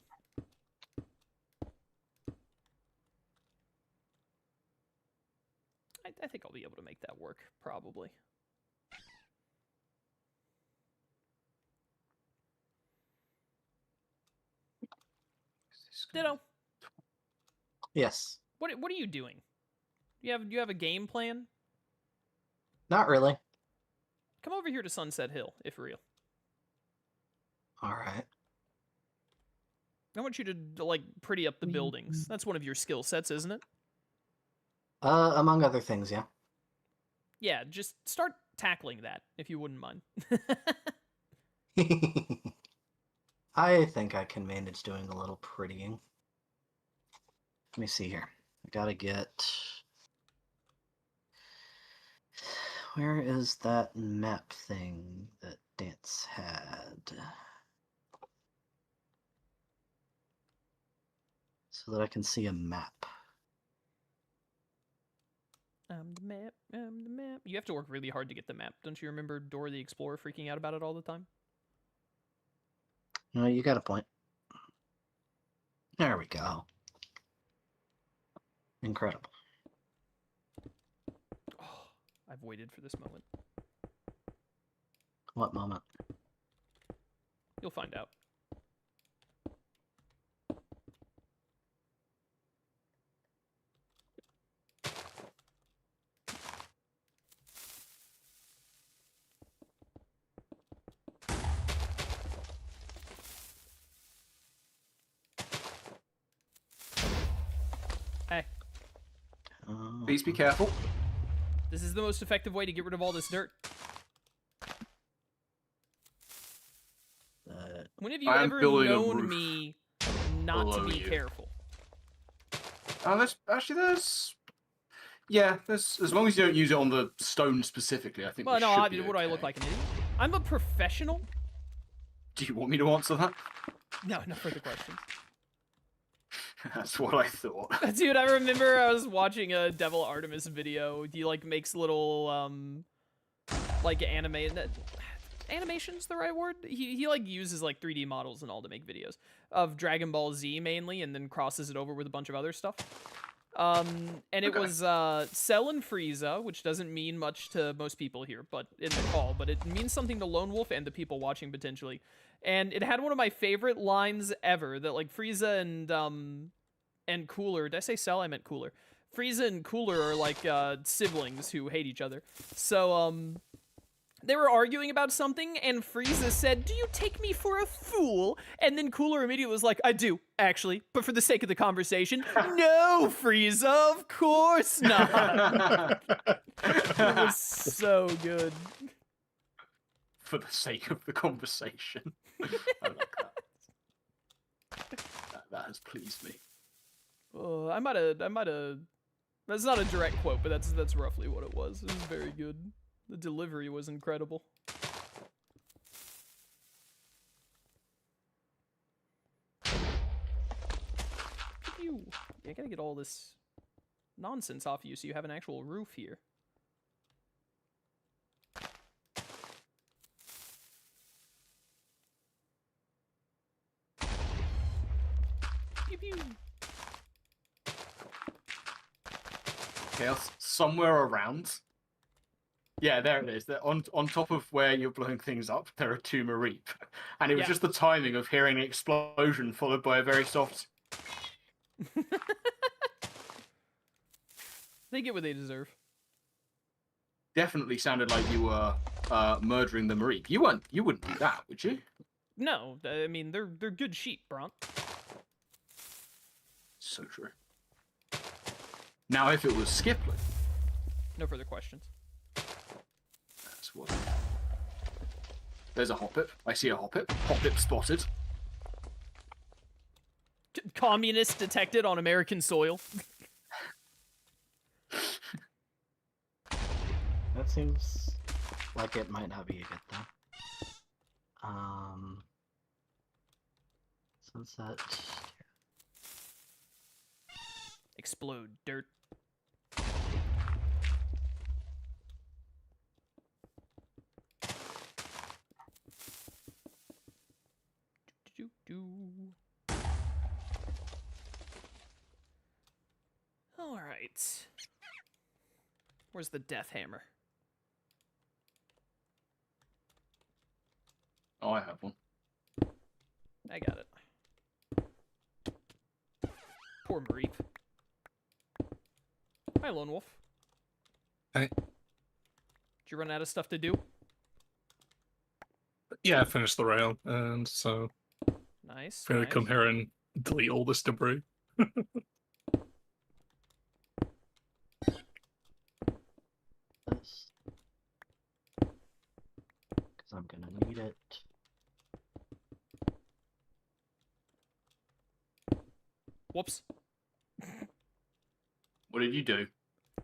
I think I'll be able to make that work, probably. Ditto. Yes. What are you doing? Do you have a game plan? Not really. Come over here to Sunset Hill, if real. Alright. I want you to like pretty up the buildings. That's one of your skill sets, isn't it? Among other things, yeah. Yeah, just start tackling that, if you wouldn't mind. I think I can manage doing a little prettying. Let me see here. I gotta get... Where is that map thing that Dance had? So that I can see a map. The map, the map. You have to work really hard to get the map. Don't you remember Dora the Explorer freaking out about it all the time? No, you got a point. There we go. Incredible. Oh, I've waited for this moment. What moment? You'll find out. Hey, Please be careful. this is the most effective way to get rid of all this dirt. When have you I am ever building a known roof me not to below be you. careful? There's yeah, there's as long as you don't use it on the stone specifically, I think. Well, we no, should I be mean, what do I look okay. like, an idiot? I'm a professional. Do you want me to answer that? No, no further questions. That's what I thought. Dude, I remember I was watching a Devil Artemis video. He like makes little like animation's the right word? He like uses like 3D models and all to make videos of Dragon Ball Z mainly, and then crosses it over with a bunch of other stuff. And it Okay. was Cell and Frieza, which doesn't mean much to most people here, but in the call, but it means something to Lone Wolf and the people watching potentially. And it had one of my favorite lines ever that like Frieza and Cooler. Did I say Cell? I meant Cooler. Frieza and Cooler are like siblings who hate each other. So they were arguing about something, and Frieza said, "Do you take me for a fool?" And then Cooler immediately was like, "I do, actually, but for the sake of the conversation, no, Frieza, of course not." It was so good. For the sake of the conversation. I like that. That has pleased me. Oh, I might have. That's not a direct quote, but that's roughly what it was. It was very good. The delivery was incredible. Yeah, I gotta get all this nonsense off you so you have an actual roof here. Pew pew. Chaos somewhere around. Yeah, there it is. On top of where you're blowing things up, there are two Mareep. And it was Yeah. just the timing of hearing an explosion followed by a very soft. They get what they deserve. Definitely sounded like you were murdering the Mareep. You wouldn't do that, would you? No, I mean they're good sheep, Bront. So true. Now, if it was Skiplet, No further questions. that's what. There's a Hoppip. I see a Hoppip. Hoppip spotted. Communist detected on American soil. That seems like it might not be a good thing. Sunset. Explode dirt. All right. Where's the death hammer? Oh, I have one. I got it. Poor Mareep. Hi, Lone Wolf. Hey. Did you run out of stuff to do? Yeah, I finished the rail, and so Nice. I'm gonna nice. come here and delete all this debris. This. Because I'm gonna need it. Whoops. What did you do?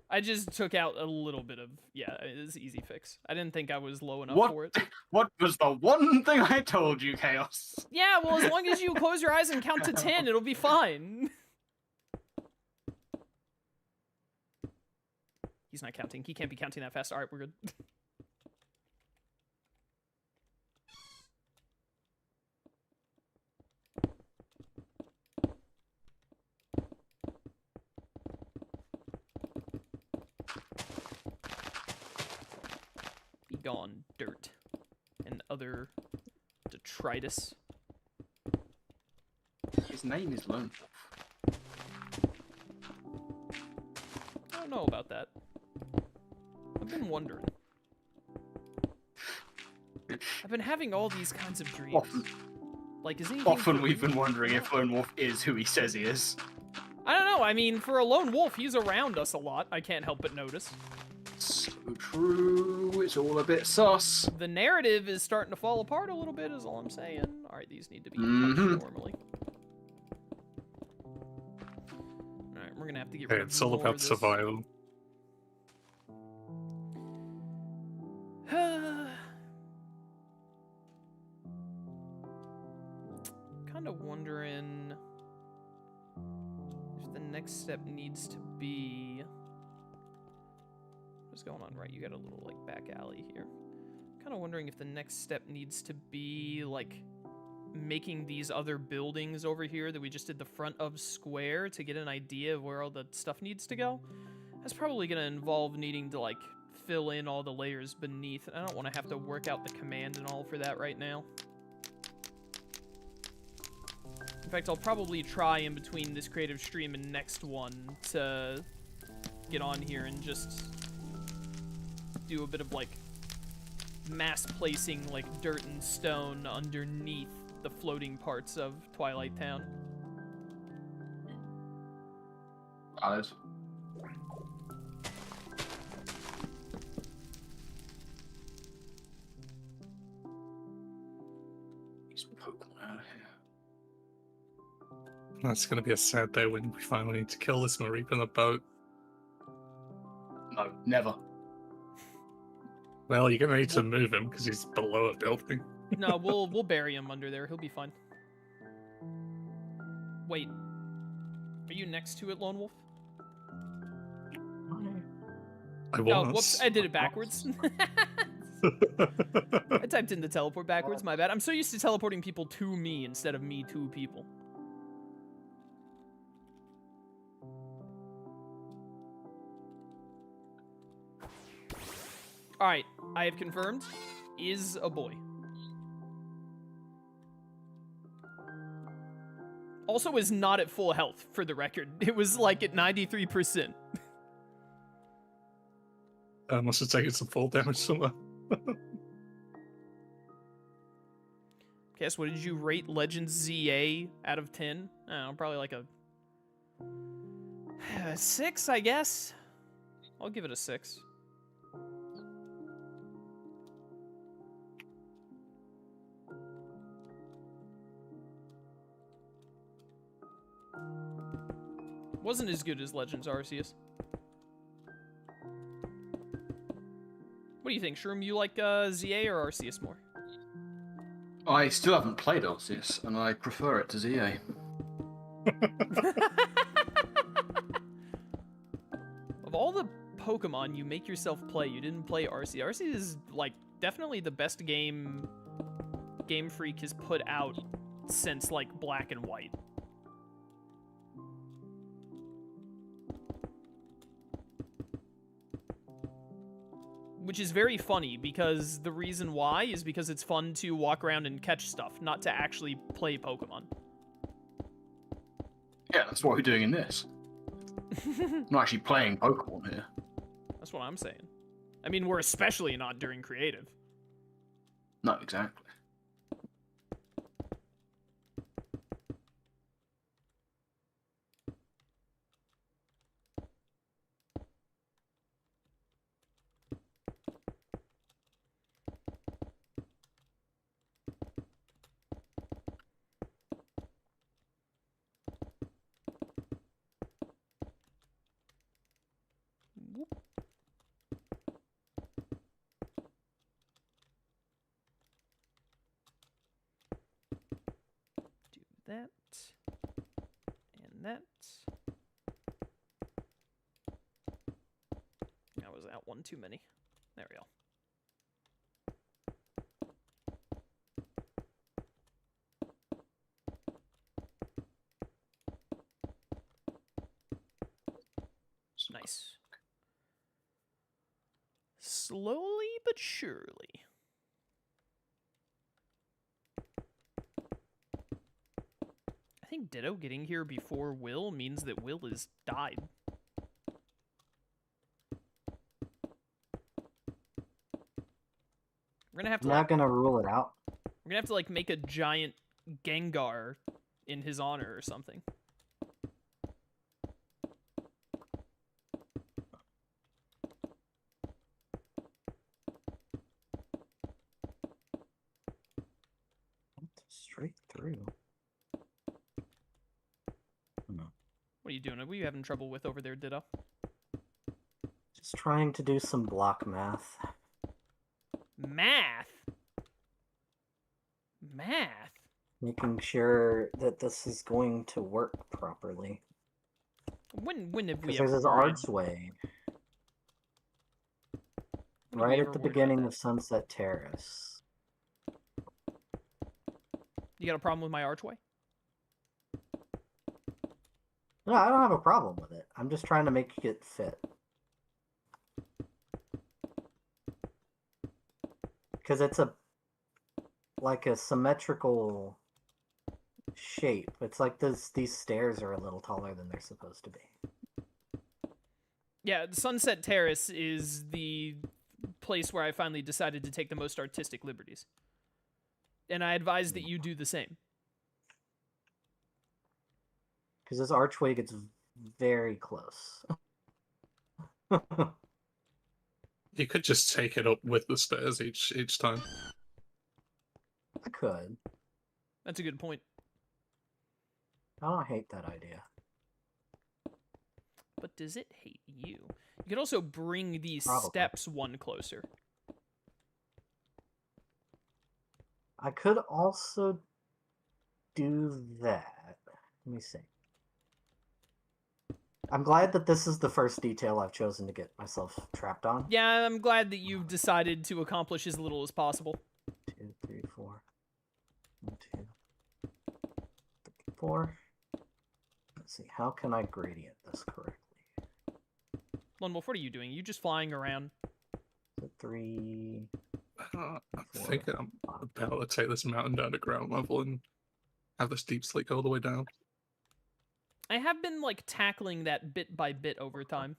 I just took out a little bit of... Yeah, it's an easy fix. I didn't think I was low enough What? for it. What was the one thing I told you, Chaos? Yeah, well, as long as you close your eyes and count to 10, it'll be fine. He's not counting. He can't be counting that fast. All right, we're good. Be gone, dirt. And other detritus. His name is Lone Wolf. I don't know about that. I've been wondering. I've been having all these kinds of dreams. Like, is anything Often for we've real? been wondering if Lone Wolf is who he says he is. I don't know. I mean, for a lone wolf, he's around us a lot. I can't help but notice. So true. It's all a bit sus. The narrative is starting to fall apart a little bit, is all I'm saying. All right, these need to be Mhm. touched normally. All right, we're gonna have to get rid Hey, of it's all more of about this. survival. Kind of wondering if the next step needs to be... What's going on? Right, you got a little, like, back alley here. Kind of wondering if the next step needs to be, like, making these other buildings over here that we just did the front of square to get an idea of where all the stuff needs to go. That's probably going to involve needing to, like, fill in all the layers beneath. And I don't want to have to work out the command and all for that right now. In fact, I'll probably try in between this creative stream and next one to get on here and just do a bit of, like, mass placing, like, dirt and stone underneath the floating parts of Twilight Town. Alice. These Pokemon out of here. That's gonna be a sad day when we finally need to kill this Mareep in a boat. No, never. Well, you're gonna need to move him because he's below a building. No, we'll bury him under there. He'll be fine. Wait. Are you next to it, Lone Wolf? I Oh, was. whoops. I did it backwards. I typed in the teleport backwards. My bad. I'm so used to teleporting people to me instead of me to people. Alright, I have confirmed. Is a boy. Also is not at full health, for the record. It was like at 93%. Must have taken some fall damage somewhere. Guess, what did you rate Legends ZA out of 10? I don't know, probably like a 6, I guess. I'll give it a 6. Wasn't as good as Legends Arceus. What do you think, Shroom? You like ZA or Arceus more? I still haven't played Arceus, and I prefer it to ZA. Of all the Pokemon you make yourself play, you didn't play Arceus. Arceus is, like, definitely the best game Game Freak has put out since, like, Black and White. Which is very funny, because the reason why is because it's fun to walk around and catch stuff, not to actually play Pokemon. Yeah, that's what we're doing in this. I'm not actually playing Pokemon here. That's what I'm saying. I mean, we're especially not during creative. No, exactly. Whoop. Do that. And that. That was that one too many. There we go. Nice. Slowly but surely. I think Ditto getting here before Will means that Will has died. We're gonna have to I'm not gonna rule it out. we're gonna have to like make a giant Gengar in his honor or something. Straight through. What are you doing? What are you having trouble with over there, Ditto? Just trying to do some block math. Math? Math? Making sure that this is going to work properly. When have we Because ever there's this worried? archway When have we right ever at the worried about beginning that? of Sunset Terrace. You got a problem with my archway? No, I don't have a problem with it. I'm just trying to make it fit. Because it's like a symmetrical shape. It's like these stairs are a little taller than they're supposed to be. Yeah, Sunset Terrace is the place where I finally decided to take the most artistic liberties. And I advise that you do the same. Because this archway gets very close. You could just take it up with the stairs each time. I could. That's a good point. I don't hate that idea. But does it hate you? You could also bring these Probably. steps one closer. I could also do that. Let me see. I'm glad that this is the first detail I've chosen to get myself trapped on. Yeah, I'm glad that you've decided to accomplish as little as possible. 2, 3, 4. 1, 2, 3, 4. Let's see. How can I gradient this correctly? Lone Wolf, what are you doing? You just flying around? 3. I Four, think I'm about to take this mountain down to ground level and have this deep sleep all the way down. I have been like tackling that bit by bit over time.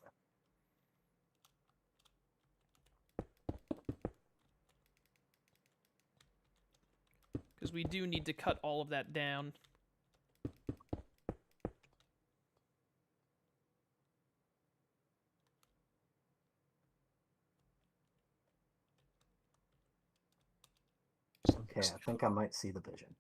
Because we do need to cut all of that down. Okay, I think I might see the vision.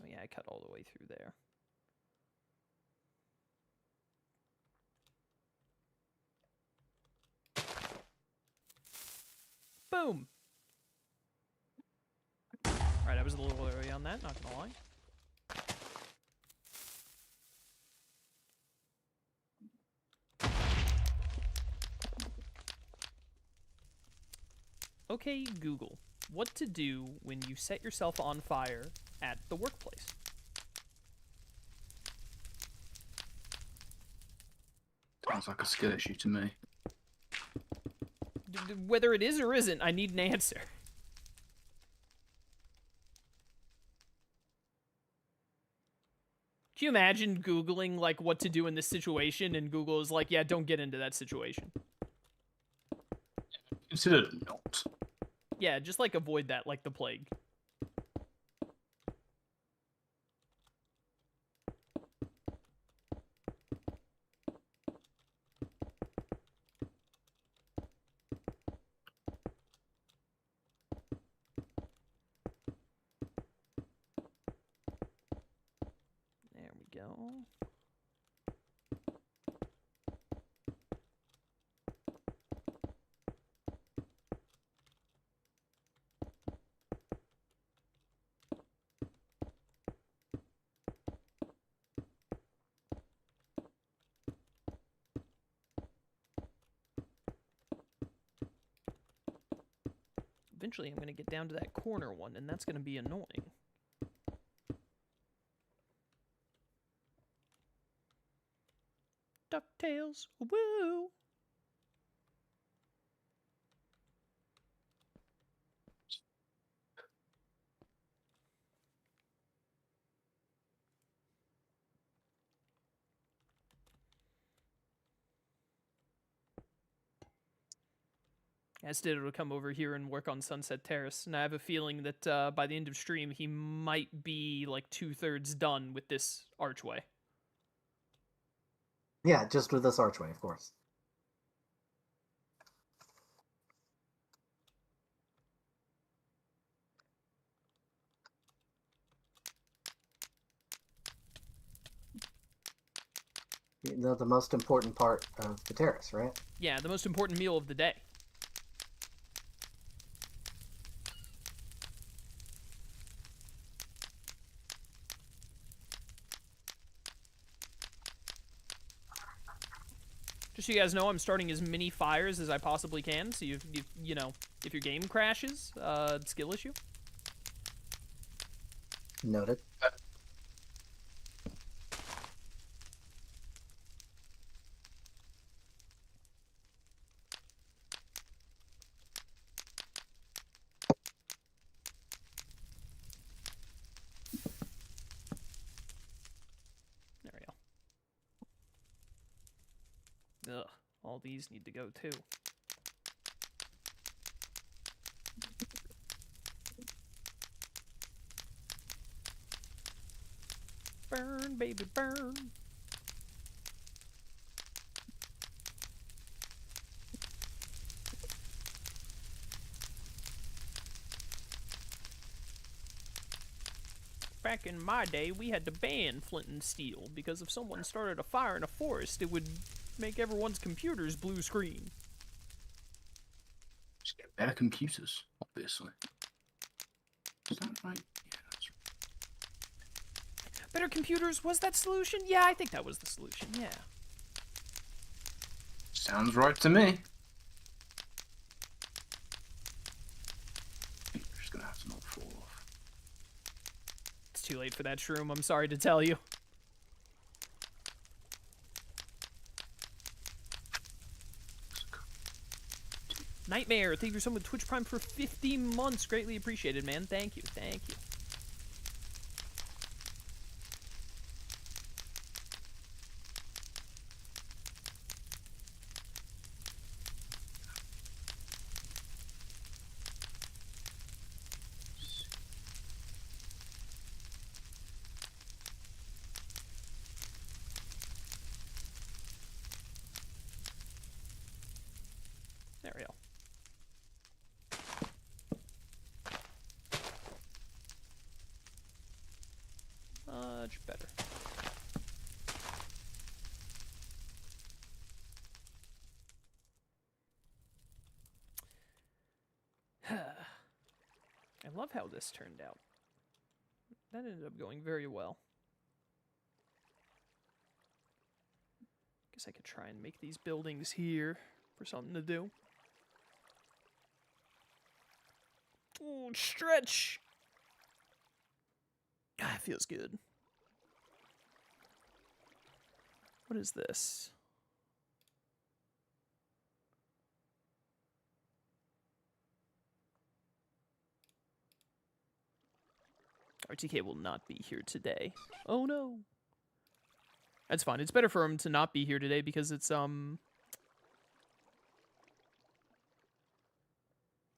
Oh yeah, I cut all the way through there. Boom! Alright, I was a little early on that, not gonna lie. Okay, Google, what to do when you set yourself on fire at the workplace? Sounds like a skill issue to me. Whether it is or isn't, I need an answer. Can you imagine Googling, like, what to do in this situation, and Google is like, yeah, don't get into that situation. Consider it not. Yeah, just, like, avoid that like the plague. There we go. Eventually I'm going to get down to that corner one, and that's going to be annoying. DuckTales, woo! Astid will come over here and work on Sunset Terrace, and I have a feeling that by the end of stream, he might be like 2/3 done with this archway. Yeah, just with this archway, of course. You know, the most important part of the terrace, right? Yeah, the most important meal of the day. Just so you guys know, I'm starting as many fires as I possibly can, so you know, if your game crashes, skill issue. Noted. There we go. Ugh, all these need to go too. Burn, baby, burn. Back in my day, we had to ban flint and steel because if someone started a fire in a forest, it would make everyone's computers blue screen. Just get better computers, obviously. Is that right? Yeah, that's right. Better computers was that solution? Yeah, I think that was the solution. Yeah. Sounds right to me. You're just gonna have to not fall off. It's too late for that shroom, I'm sorry to tell you. Nightmare, thank you so much, Twitch Prime for 50 months. Greatly appreciated, man. Thank you, thank you. There we go. Much better. I love how this turned out. That ended up going very well. Guess I could try and make these buildings here for something to do. Ooh, stretch! Ah, it feels good. What is this? RTK will not be here today. Oh no. That's fine. It's better for him to not be here today because it's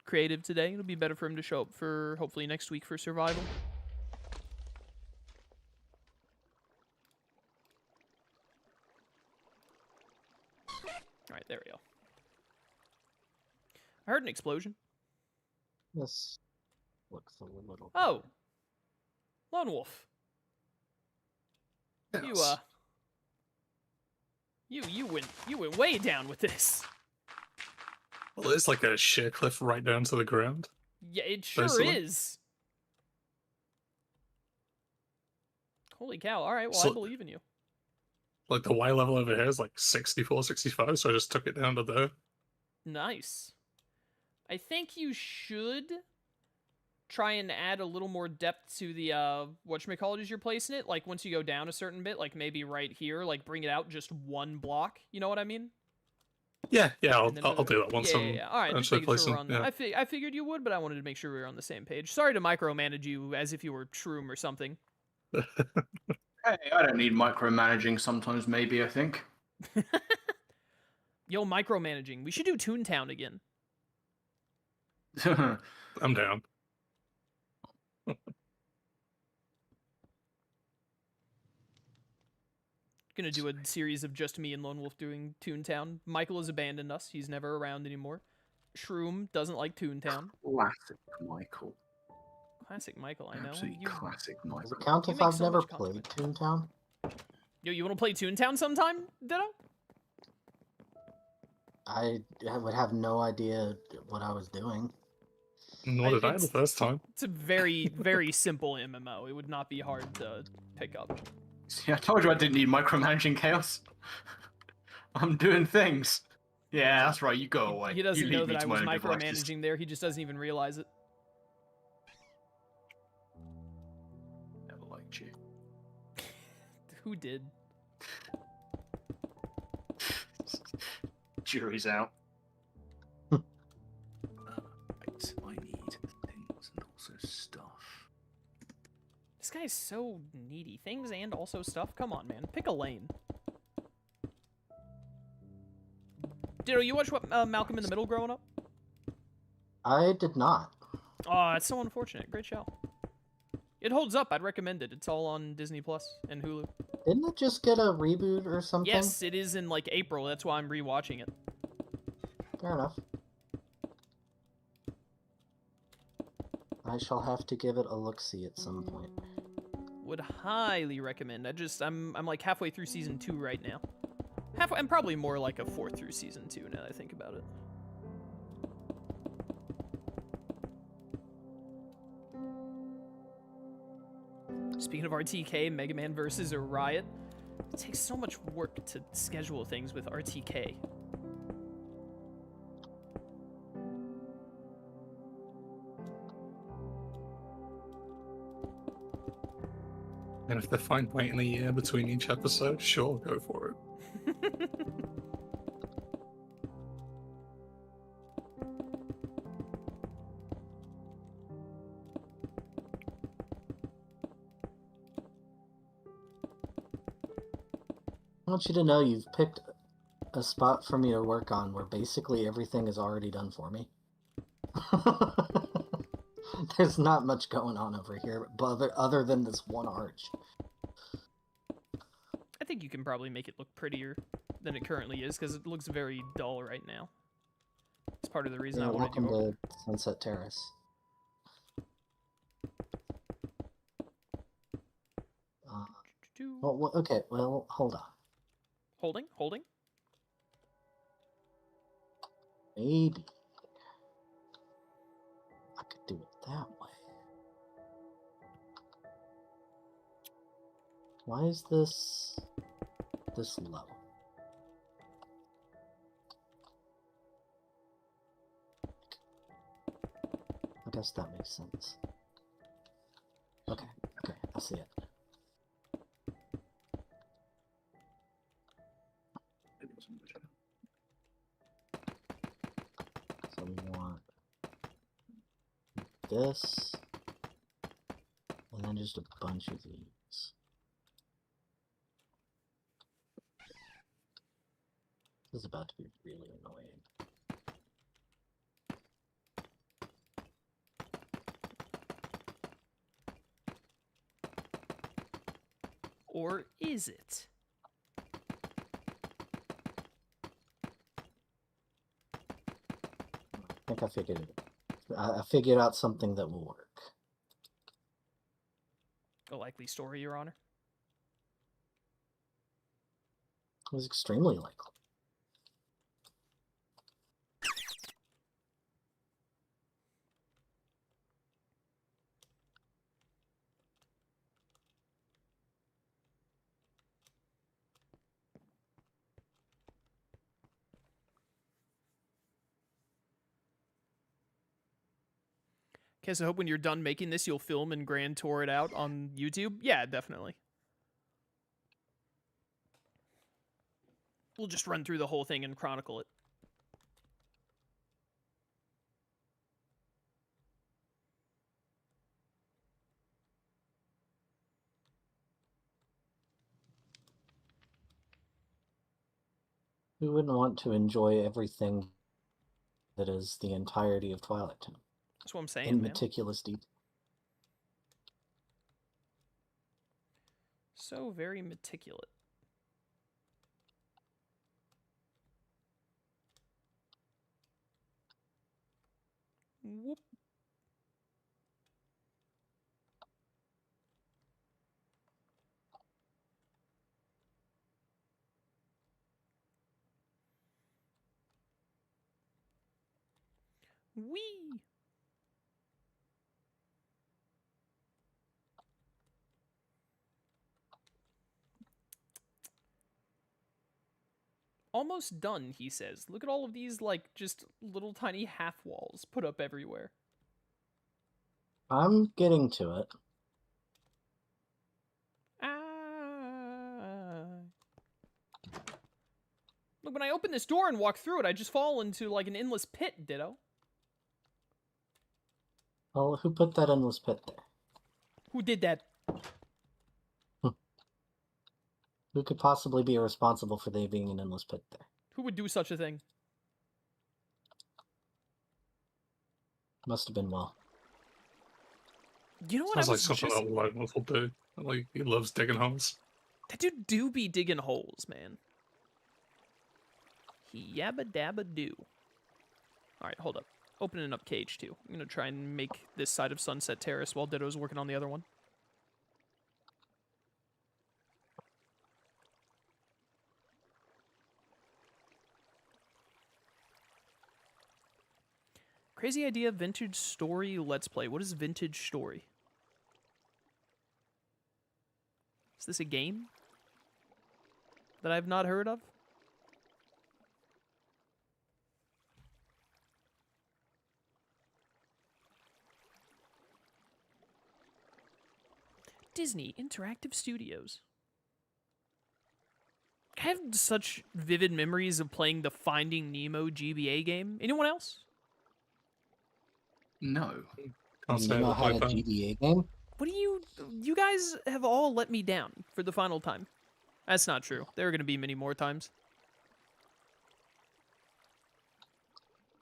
creative today. It'll be better for him to show up for hopefully next week for survival. Alright, there we go. I heard an explosion. This looks a little. Oh! Lone Wolf. Yes. You went way down with this. Well, it's like a sheer cliff right down to the ground. Yeah, it sure Basically. is. Holy cow. Alright, well, So- I believe in you. Like the Y level over here is like 64, 65, so I just took it down to there. Nice. I think you should try and add a little more depth to the, whatchamacallit you're placing it. Like, once you go down a certain bit, like maybe right here, like bring it out just one block. You know what I mean? Yeah, I'll And then do that once I'm All right, just actually making sure placing. we're on Yeah. I figured you would, but I wanted to make sure we were on the same page. Sorry to micromanage you as if you were Shroom or something. Hey, I don't need micromanaging sometimes, maybe, I think. Yo, micromanaging. We should do Toontown again. I'm down. Gonna do a series of just me and Lone Wolf doing Toontown. Michael has abandoned us. He's never around anymore. Shroom doesn't like Toontown. Classic Michael. Classic Michael, I know. Absolutely classic Does Michael. it count You if make I've so never much played content. Toontown? Yo, you want to play Toontown sometime, Ditto? I would have no idea what I was doing. Nor did I the it's- first time. It's a very, very simple MMO. It would not be hard to pick up. See, I told you I didn't need micromanaging, Chaos. I'm doing things. Yeah, that's right, you go away. He doesn't You know leave me that I to was my own devices. micromanaging there. He just doesn't even realize it. Never liked you. Who did? Jury's out. Right, I need things and also stuff. This guy's so needy. Things and also stuff? Come on, man. Pick a lane. Ditto, you watch what Malcolm in the Middle growing up? I did not. Oh, it's so unfortunate. Great show. It holds up. I'd recommend it. It's all on Disney Plus and Hulu. Didn't it just get a reboot or something? Yes, it is in like April. That's why I'm rewatching it. Fair enough. I shall have to give it a look-see at some point. Would highly recommend. I'm like halfway through season 2 right now. I'm probably more like a fourth through season 2 now that I think about it. Speaking of RTK, Mega Man versus Riot. It takes so much work to schedule things with RTK. And if they find waiting a year between each episode, sure, go for it. I want you to know you've picked a spot for me to work on where basically everything is already done for me. There's not much going on over here, but other than this one arch. I think you can probably make it look prettier than it currently is, because it looks very dull right now. It's part of the reason Yeah, I wanted welcome you. to Sunset Terrace. Well, okay, well, hold on. Holding. Maybe I could do it that way. Why is this low? I guess that makes sense. Okay, I see it. So we want this, and then just a bunch of these. This is about to be really annoying. Or is it? I think I figured it. I figured out something that will work. A likely story, Your Honor. It was extremely likely. Okay, so I hope when you're done making this, you'll film and grand tour it out on YouTube. Yeah, definitely. We'll just run through the whole thing and chronicle it. Who wouldn't want to enjoy everything that is the entirety of Twilight Town? That's what I'm saying, In man. meticulous detail. So very meticulous. Whoop. Wee. Almost done, he says. Look at all of these, like, just little tiny half walls put up everywhere. I'm getting to it. Look, when I open this door and walk through it, I just fall into, like, an endless pit, ditto. Well, who put that endless pit there? Who did that? Who could possibly be responsible for there being an endless pit there? Who would do such a thing? Must have been Will. You know what Sounds I like was something just... that Loveless will do. Like, he loves digging holes. That dude do be digging holes, man. He yabba dabba do. Alright, hold up. Opening up cage 2. I'm gonna try and make this side of Sunset Terrace while Ditto's working on the other one. Crazy idea, vintage story let's play. What is vintage story? Is this a game that I've not heard of? Disney Interactive Studios. I have such vivid memories of playing the Finding Nemo GBA game. Anyone else? No. Can't say I Nemo ever had a played them. GBA game. What do you guys have all let me down for the final time. That's not true. There are going to be many more times.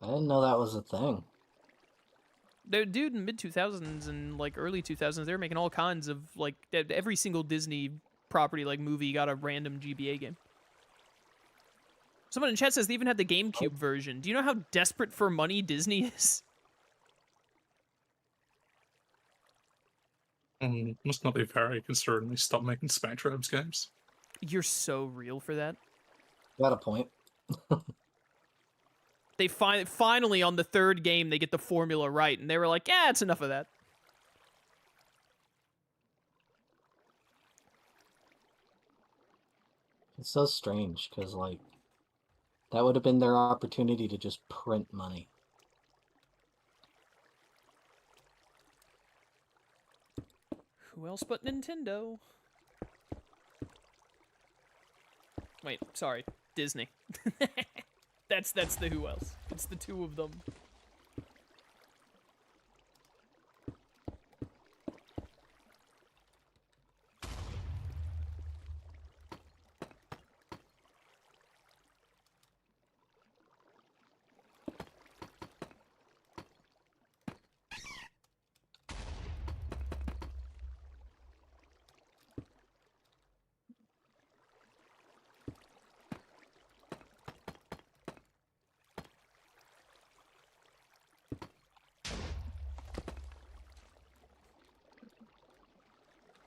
I didn't know that was a thing. Dude, in mid 2000s and like early 2000s, they were making all kinds of like every single Disney property like movie got a random GBA game. Someone in chat says they even had the GameCube version. Do you know how desperate for money Disney is? Must not be very, considering they stopped making Spectrobes games. You're so real for that. Got a point. They finally on the third game they get the formula right, and they were like, "Yeah, it's enough of that." It's so strange because like that would have been their opportunity to just print money. Who else but Nintendo? Wait, sorry, Disney. That's the who else. It's the two of them.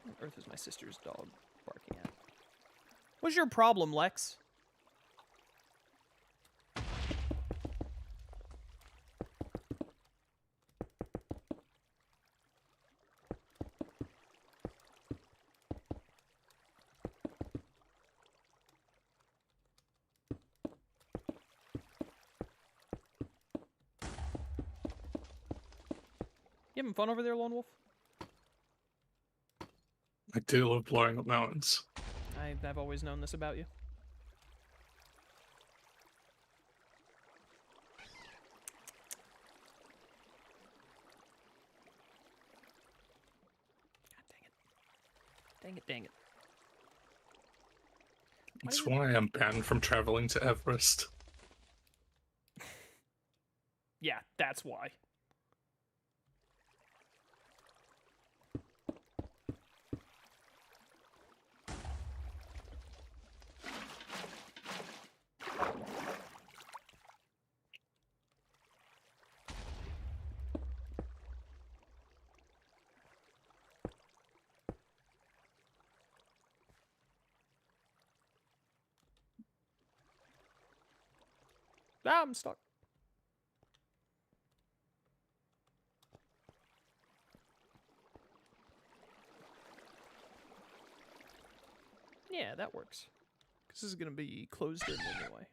What on earth is my sister's dog barking at? What's your problem, Lex? You having fun over there, Lone Wolf? I do love blowing up mountains. I've always known this about you. God dang it. Dang it, dang it. That's why I'm banned from traveling to Everest. Yeah, that's why. Ah, I'm stuck. Yeah, that works. Because this is going to be closed in anyway.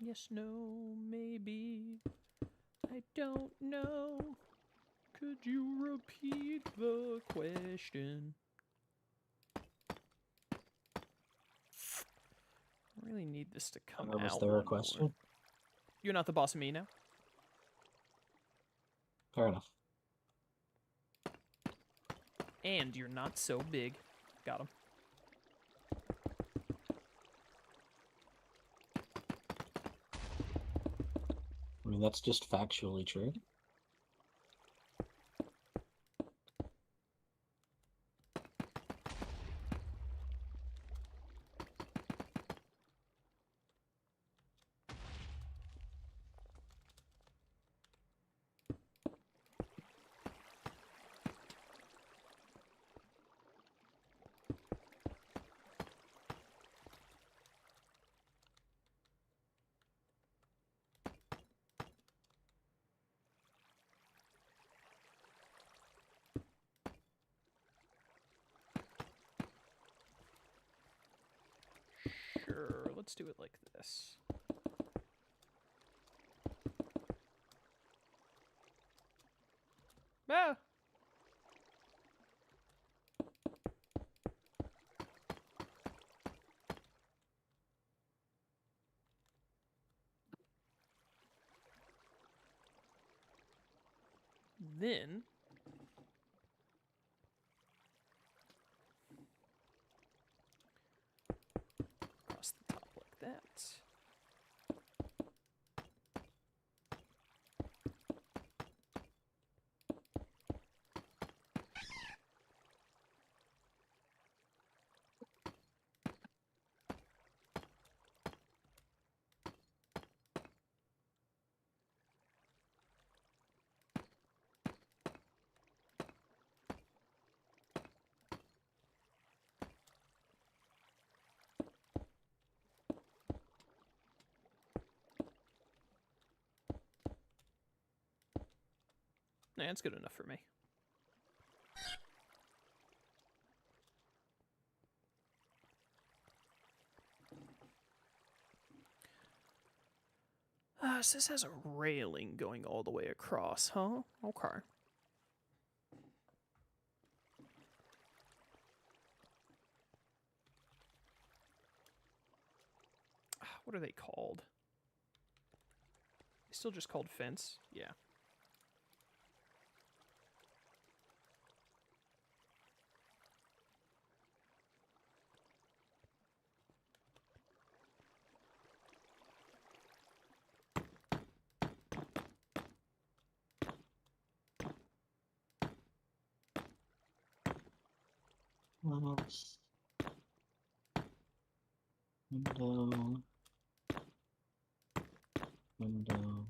Yes, no, maybe. I don't know. Could you repeat the question? I really need this to come out. Was there a one question? more. You're not the boss of me now? Fair enough. And you're not so big. Got him. I mean, that's just factually true. let's do it like this. Ah! Then across the top like that. Nah, that's good enough for me. So this has a railing going all the way across, huh? Okay. What are they called? Still just called fence? Yeah. Mouse. Window. Window.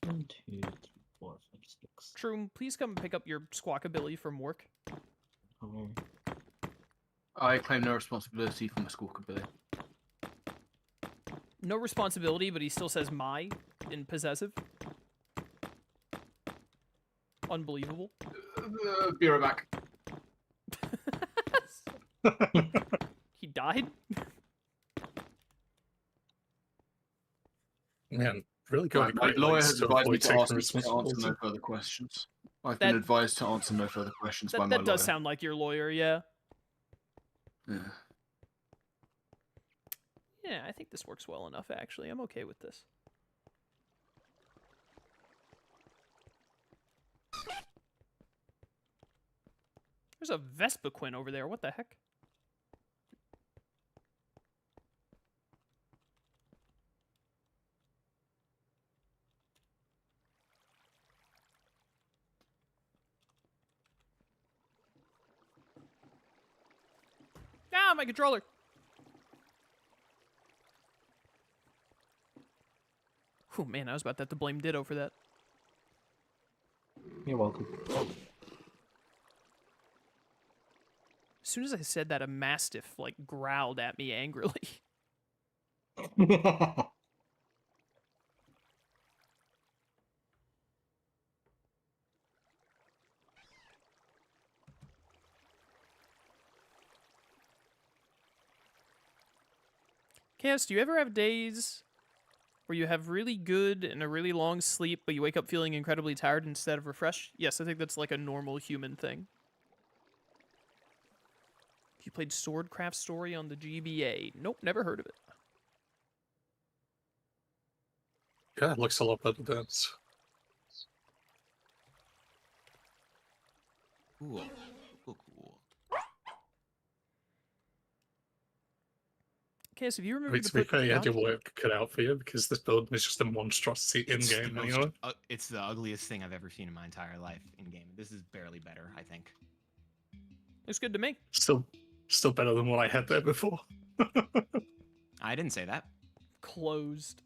One, two, three, four, five, six. Shroom, please come pick up your squawkabilly from work. Oh, I claim no responsibility for my squawkabilly. No responsibility, but he still says my in possessive. Unbelievable. Be right back. He died? Man, really going My great lawyer lengths has to advised me avoid to taking ask to answer responsibility. no further questions. I've That- been advised to answer no further questions by That, my that lawyer. does sound like your lawyer, yeah. Yeah. Yeah, I think this works well enough, actually. I'm okay with this. There's a Vespaquin over there. What the heck? Ah, my controller! Oh man, I was about to have to blame Ditto for that. you're welcome. As soon as I said that, a Mastiff, like, growled at me angrily. Cass, do you ever have days where you have really good and a really long sleep, but you wake up feeling incredibly tired instead of refreshed? Yes, I think that's like a normal human thing. You played Swordcraft Story on the GBA. Nope, never heard of it. Yeah, it looks a lot better than it's. Cool. Cool, cool. Cass, if you I remember mean, to to be put... fair, you had Huh? your work cut out for you because this building is just a monstrosity in It's the game most anyway. It's the ugliest thing I've ever seen in my entire life in game. This is barely better, I think. Looks good to me. Still better than what I had there before. I didn't say that. Closed.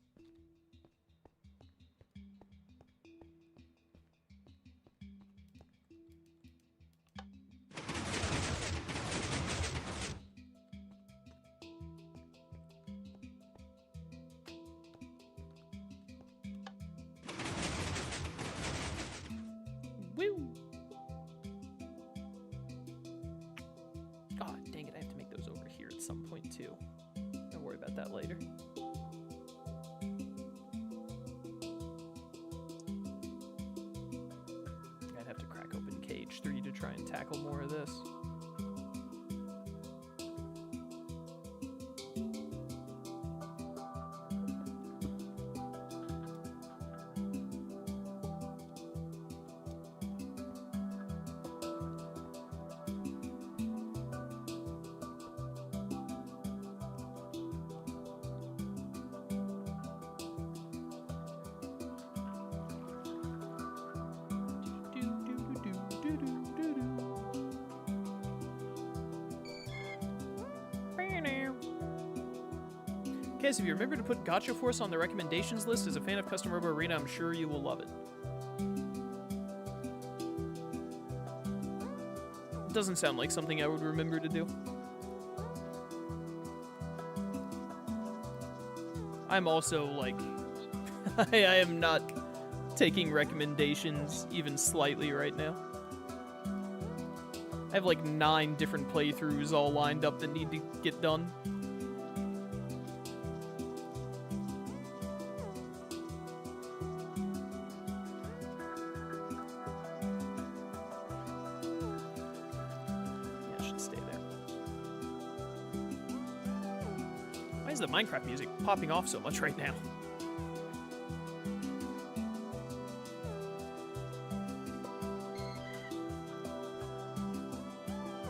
some point too. Don't worry about that later. I'd have to crack open Cage 3 to try and tackle more of this. Case, if you remember to put Gotcha Force on the recommendations list as a fan of Custom Robo Arena, I'm sure you will love it. Doesn't sound like something I would remember to do. I'm also, like, I am not taking recommendations even slightly right now. I have like 9 different playthroughs all lined up that need to get done. Yeah, I should stay there. Why is the Minecraft music popping off so much right now?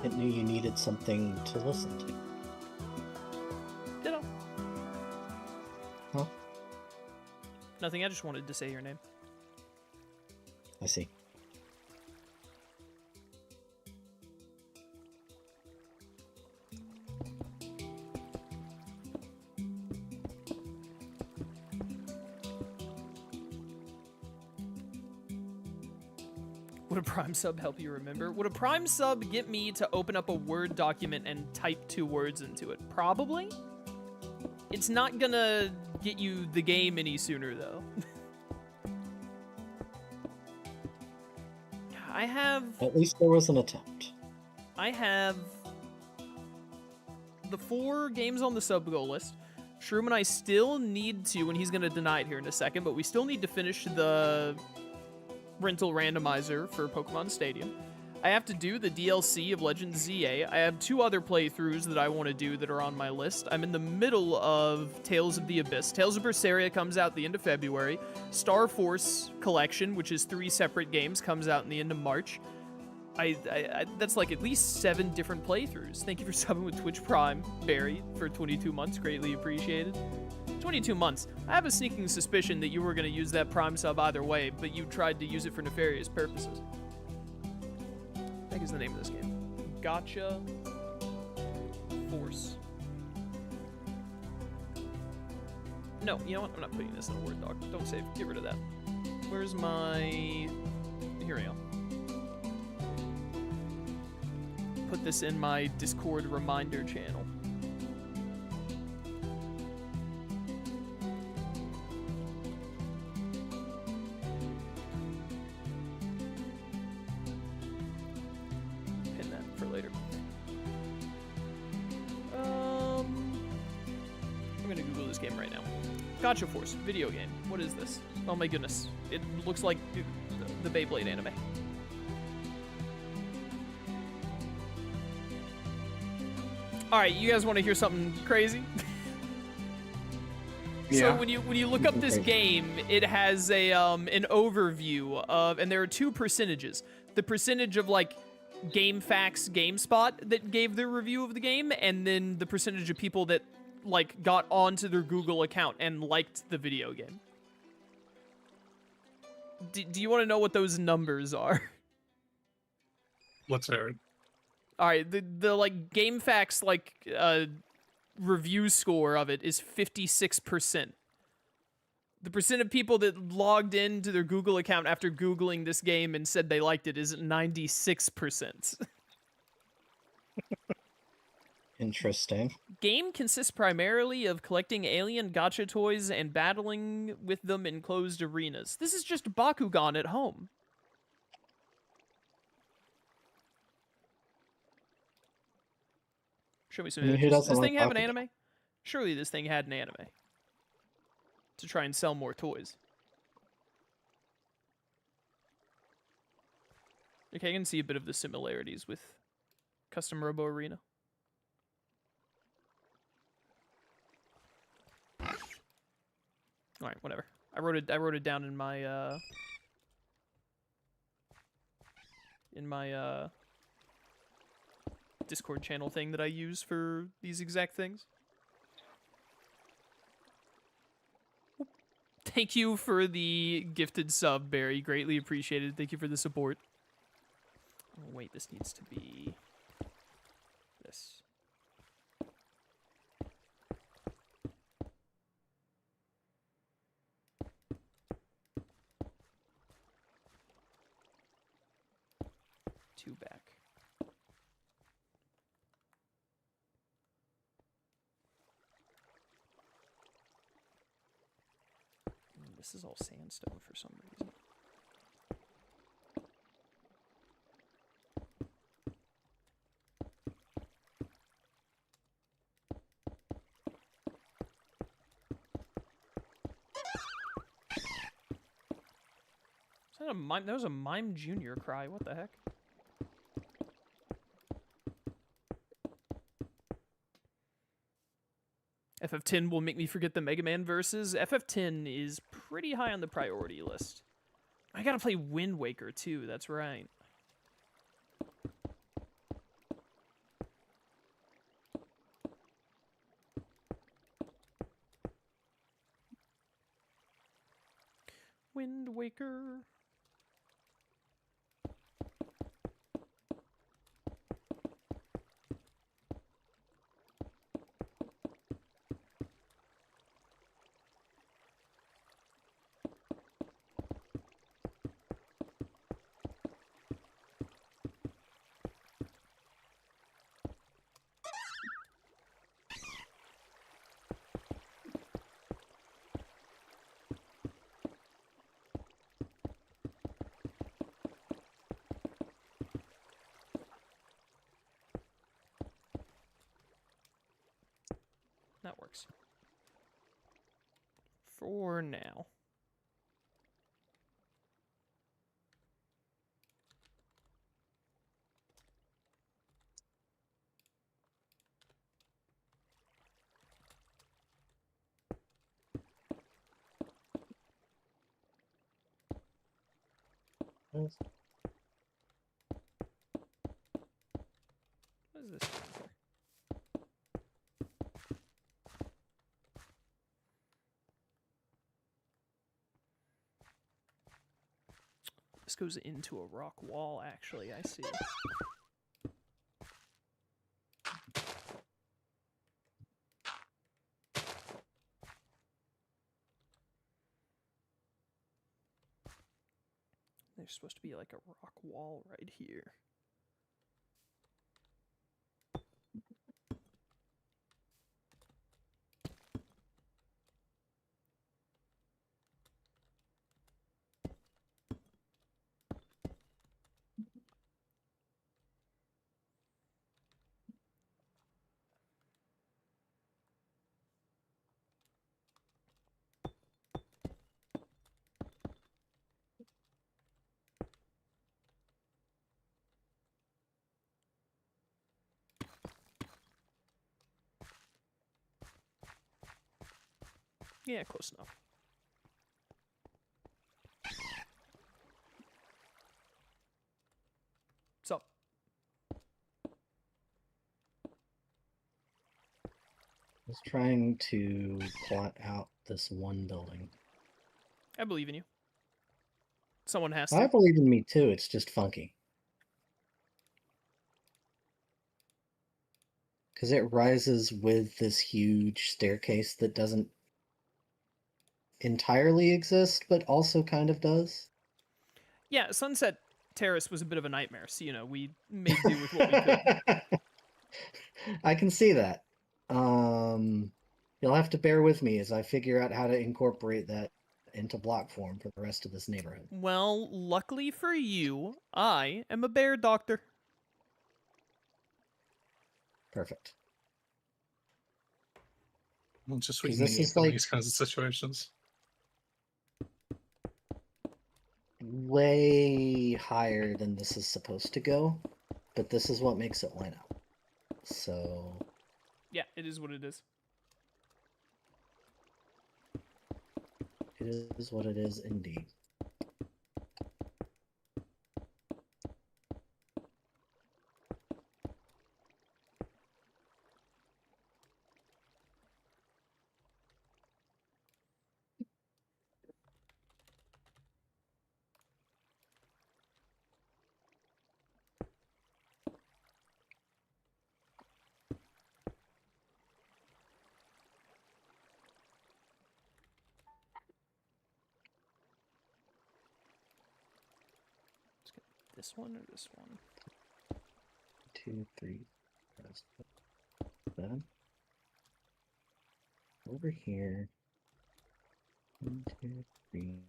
It knew you needed something to listen to. Ditto. Huh? Nothing, I just wanted to say your name. I see. Would a Prime sub help you remember? Would a Prime sub get me to open up a Word document and type 2 words into it? Probably. It's not gonna get you the game any sooner, though. I have... At least there was an attempt. I have the 4 games on the sub goal list. Shroom and I still need to, and he's gonna deny it here in a second, but we still need to finish the rental randomizer for Pokemon Stadium. I have to do the DLC of Legends ZA. I have 2 other playthroughs that I want to do that are on my list. I'm in the middle of Tales of the Abyss. Tales of Berseria comes out the end of February. Star Force Collection, which is 3 separate games, comes out in the end of March. That's like at least 7 different playthroughs. Thank you for subbing with Twitch Prime, Barry, for 22 months. Greatly appreciated. 22 months. I have a sneaking suspicion that you were going to use that Prime sub either way, but you tried to use it for nefarious purposes. I think is the name of this game. Gotcha Force. No, you know what? I'm not putting this in a Word doc. Don't save. Get rid of that. Where's my... Here we go. Put this in my Discord reminder channel. Pin that for later. I'm gonna Google this game right now. Gotcha Force, video game. What is this? Oh my goodness. It looks like the Beyblade anime. Alright, you guys want to hear something crazy? Yeah. So when you look up this game, it has a an overview of, and there are 2 percentages. The percentage of like GameFAQs, GameSpot that gave their review of the game, and then the percentage of people that like got onto their Google account and liked the video game. Do you want to know what those numbers are? Let's hear it. All right, the like GameFAQs like review score of it is 56%. The percent of people that logged into their Google account after Googling this game and said they liked it is 96%. Interesting. Game consists primarily of collecting alien gacha toys and battling with them in closed arenas. This is just Bakugan at home. Show me some I mean, who images. doesn't Does this like thing have an Bakugan? anime? Surely this thing had an anime. To try and sell more toys. Okay, I can see a bit of the similarities with Custom Robo Arena. All right, whatever. I wrote it down in my Discord channel thing that I use for these exact things. Thank you for the gifted sub, Barry. Greatly appreciated. Thank you for the support. Oh, wait, this needs to be this. Two back. This is all sandstone for some reason. Is that a mime? That was a Mime Junior cry. What the heck? FF10 will make me forget the Mega Man verses. FF10 is pretty high on the priority list. I gotta play Wind Waker too, that's right. Wind Waker. That works. For now. Yes. What is this doing here? This goes into a rock wall, actually. I see. There's supposed to be like a rock wall right here. Yeah, close enough. So, I was trying to plot out this one building. I believe in you. Someone has I to. believe in me too, it's just funky. Because it rises with this huge staircase that doesn't entirely exist, but also kind of does. Yeah, Sunset Terrace was a bit of a nightmare, so, you know, we made do with what we could. I can see that. You'll have to bear with me as I figure out how to incorporate that into block form for the rest of this neighborhood. Well, luckily for you, I am a bear doctor. Perfect. Just what 'Cause you this need is in like- these kinds of situations. way higher than this is supposed to go, but this is what makes it line up. So Yeah, it is what it is. it is what it is indeed. This one or this one? 2, 3, press that. Over here. 1, 2, 3.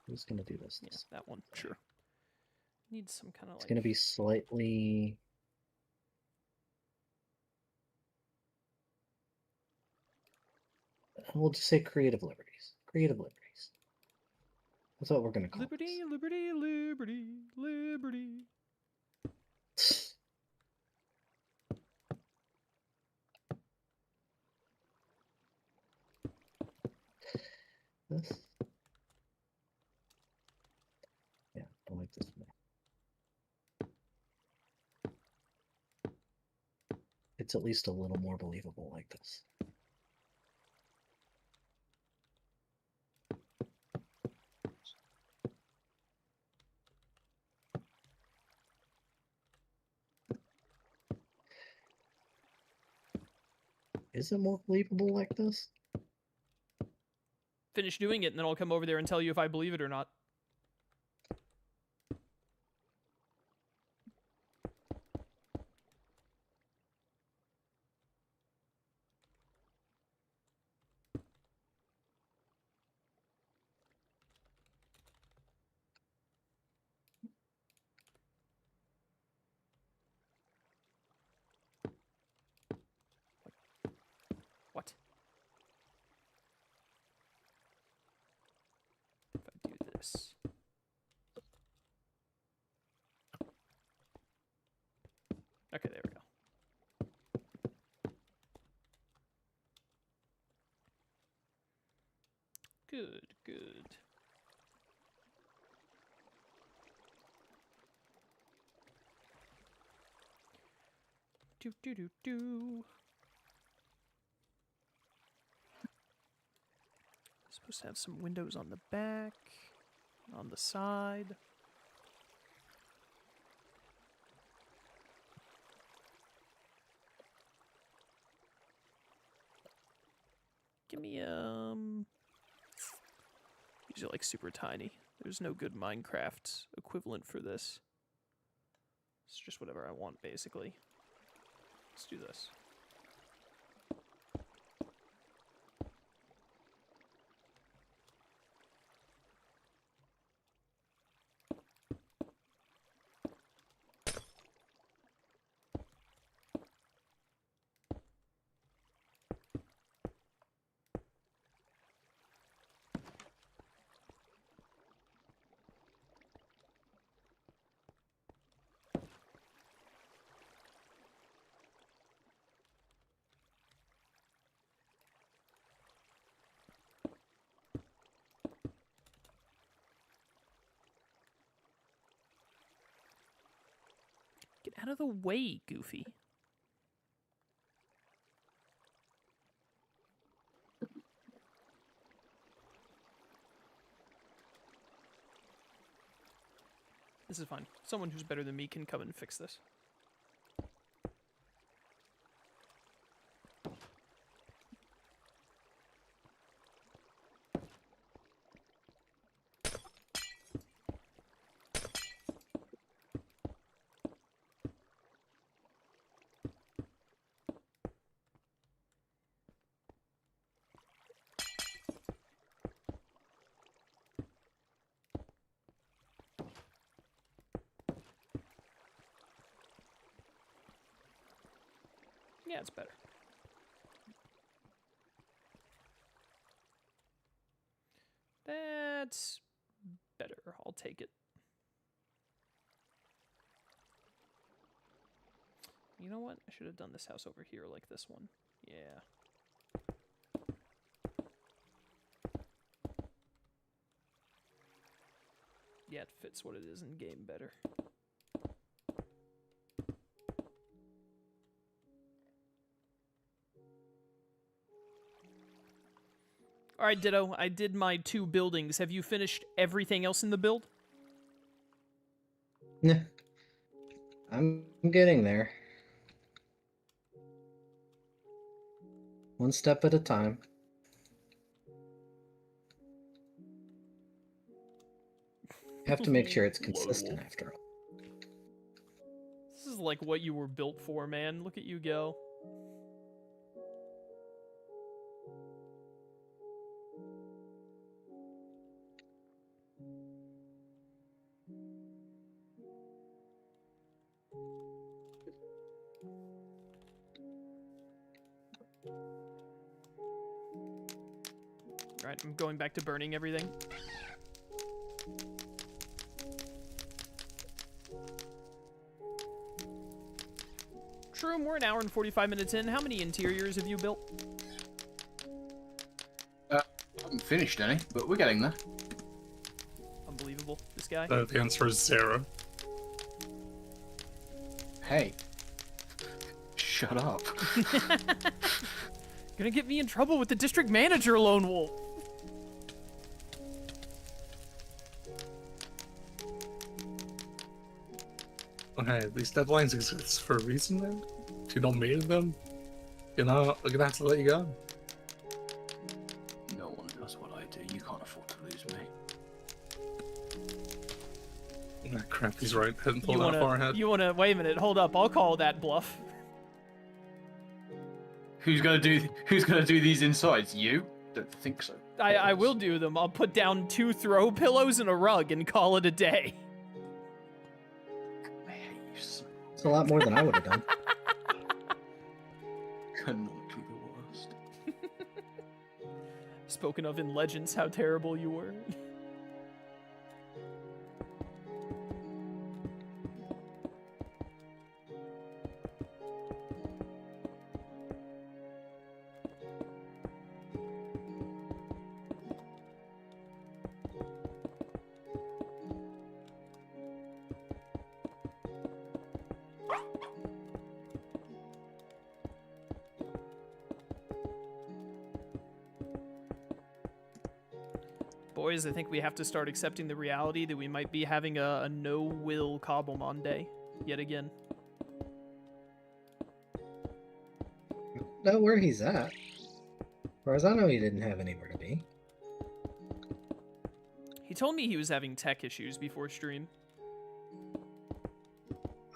Who's gonna do this? Yeah, that one. Sure. Needs some kind of It's like. gonna be slightly. We'll just say creative liberties. Creative liberties. That's what we're gonna call Liberty, liberty, liberty, liberty. this. This. Yeah, I like this more. It's at least a little more believable like this. Is it more believable like this? Finish doing it, and then I'll come over there and tell you if I believe it or not. What? If I do this. Okay, there we go. Good, good. Do do do do. Supposed to have some windows on the back, on the side. Give me these are like super tiny. There's no good Minecraft equivalent for this. It's just whatever I want, basically. Let's do this. Get out of the way, Goofy. This is fine. Someone who's better than me can come and fix this. Yeah, it's better. That's better. I'll take it. You know what? I should have done this house over here like this one. Yeah. Yeah, it fits what it is in game better. All right, Ditto, I did my 2 buildings. Have you finished everything else in the build? Yeah. I'm getting there. One step at a time. You have to make sure it's Lone consistent wolf. after all. This is like what you were built for, man. Look at you go. Right, I'm going back to burning everything. Shroom, we're an hour and 45 minutes in. How many interiors have you built? I haven't finished any, but we're getting there. Unbelievable, this guy. The answer is 0. Hey. Shut up. Gonna get me in trouble with the district manager, Lone Wolf. Okay, these deadlines exist for a reason then? If you don't meet them, you know, we're gonna have to let you go. No one does what I do. You can't afford to lose me. Ah, crap, he's right. Hadn't pulled that far ahead. You wanna, wait a minute, hold up, I'll call that bluff. Who's gonna do these insides? You? Don't think so. I will do them. I'll put down 2 throw pillows and a rug and call it a day. I hate you so much. It's a lot more than I would have done. Canonically the worst. Spoken of in Legends, how terrible you were. Boys, I think we have to start accepting the reality that we might be having a no-will Cobblemon day yet again. Know where he's at. As far as I know, he didn't have anywhere to be. He told me he was having tech issues before stream.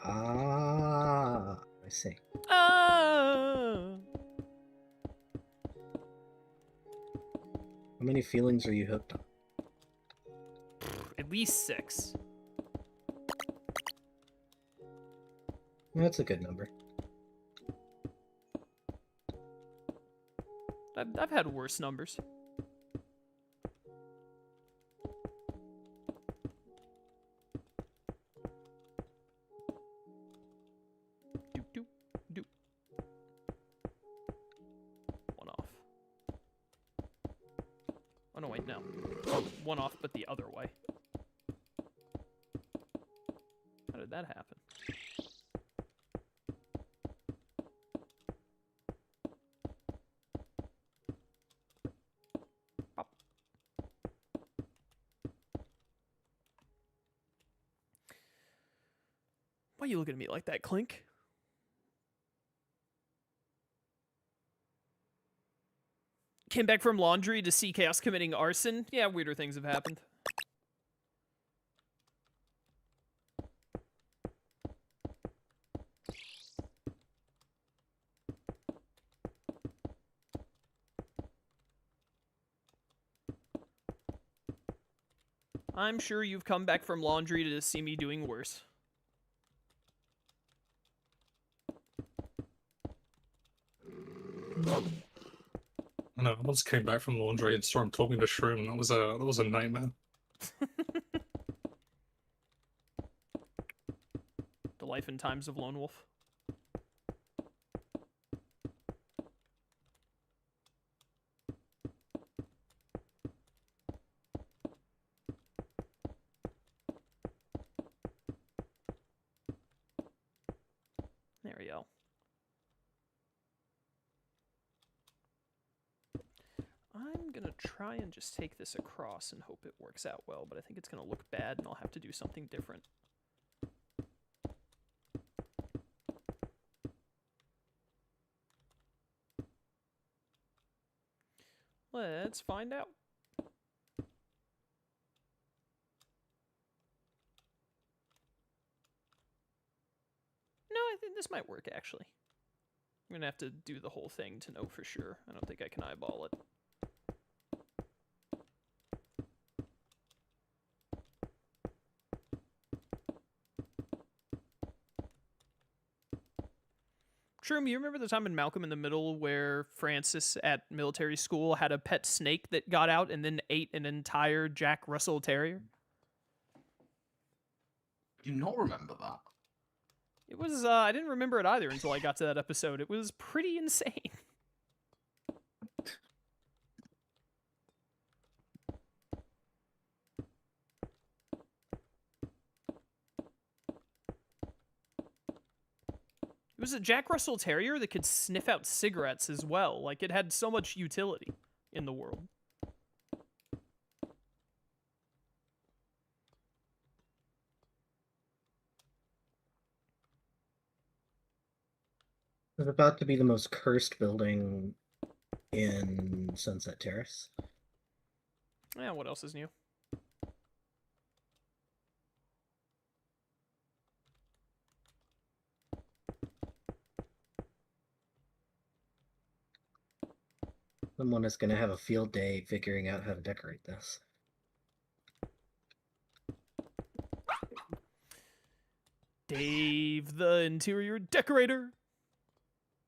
Ah, I see. Ah! How many feelings are you hooked on? At least 6. That's a good number. I've had worse numbers. Doop, doop, doop. 1 off. Oh, no, wait, no. Oh, 1 off, but the other way. How did that happen? Pop. Why are you looking at me like that, Clink? Came back from laundry to see Chaos committing arson. Yeah, weirder things have happened. I'm sure you've come back from laundry to see me doing worse. I know, I once came back from laundry and saw him talking to Shroom. That was a nightmare. The Life and Times of Lone Wolf. There we go. I'm gonna try and just take this across and hope it works out well, but I think it's gonna look bad and I'll have to do something different. Let's find out. No, I think this might work, actually. I'm gonna have to do the whole thing to know for sure. I don't think I can eyeball it. Shroom, you remember the time in Malcolm in the Middle where Francis at military school had a pet snake that got out and then ate an entire Jack Russell Terrier? Do you not remember that? It was, I didn't remember it either until I got to that episode. It was pretty insane. It was a Jack Russell Terrier that could sniff out cigarettes as well. Like, it had so much utility in the world. It's about to be the most cursed building in Sunset Terrace. Yeah, what else is new? Someone is going to have a field day figuring out how to decorate this. Dave, the interior decorator.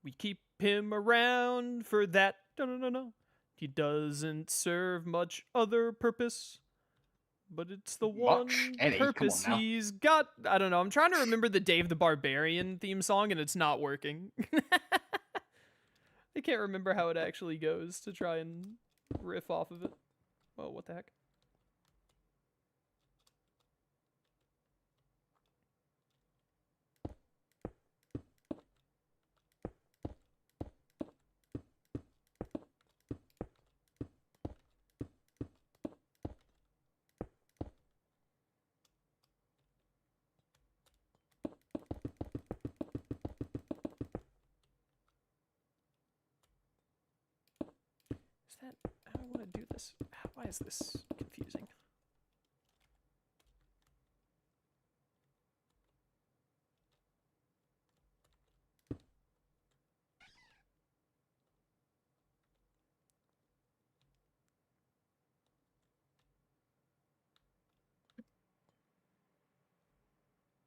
We keep him around for that. No. He doesn't serve much other purpose, but it's the one Any, come on purpose now. he's got. I don't know. I'm trying to remember the Dave the Barbarian theme song, and it's not working. I can't remember how it actually goes to try and riff off of it. Oh, what the heck? Is that... I don't want to do this. Why is this confusing?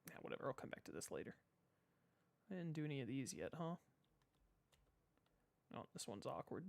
Yeah, whatever. I'll come back to this later. I didn't do any of these yet, huh? Oh, this one's awkward.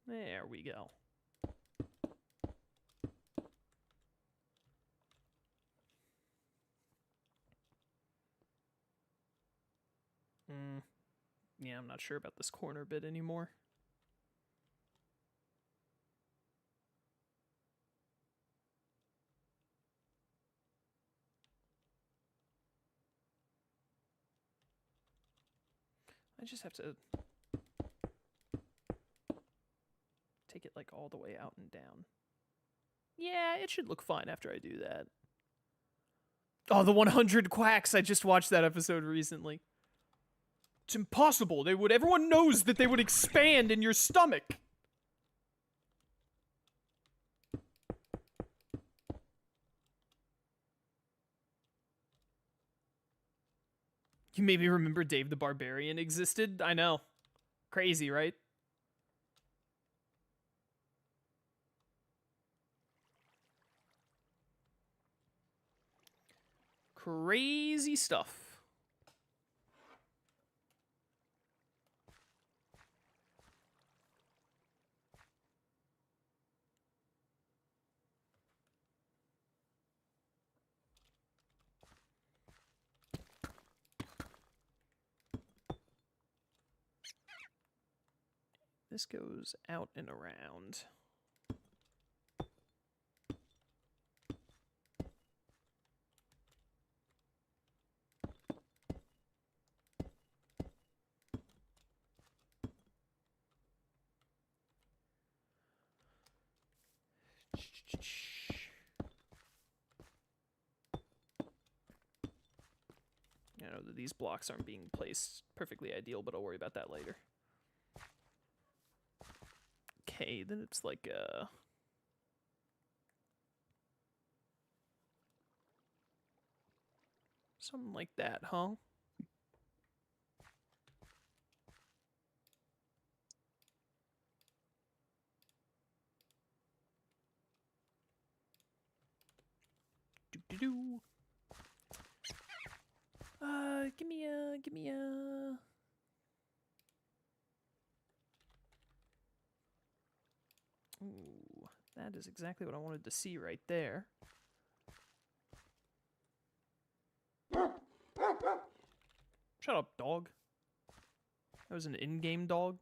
There we go. Yeah, I'm not sure about this corner bit anymore. I just have to take it like all the way out and down. Yeah, it should look fine after I do that. Oh, the 100 Quacks! I just watched that episode recently. It's impossible. Everyone knows that they would expand in your stomach. You made me remember Dave the Barbarian existed. I know. Crazy, right? Crazy stuff. This goes out and around. I know that these blocks aren't being placed perfectly ideal, but I'll worry about that later. Okay, then it's like something like that, huh? Do. Give me a. Ooh, that is exactly what I wanted to see right there. Shut up, dog. That was an in-game dog.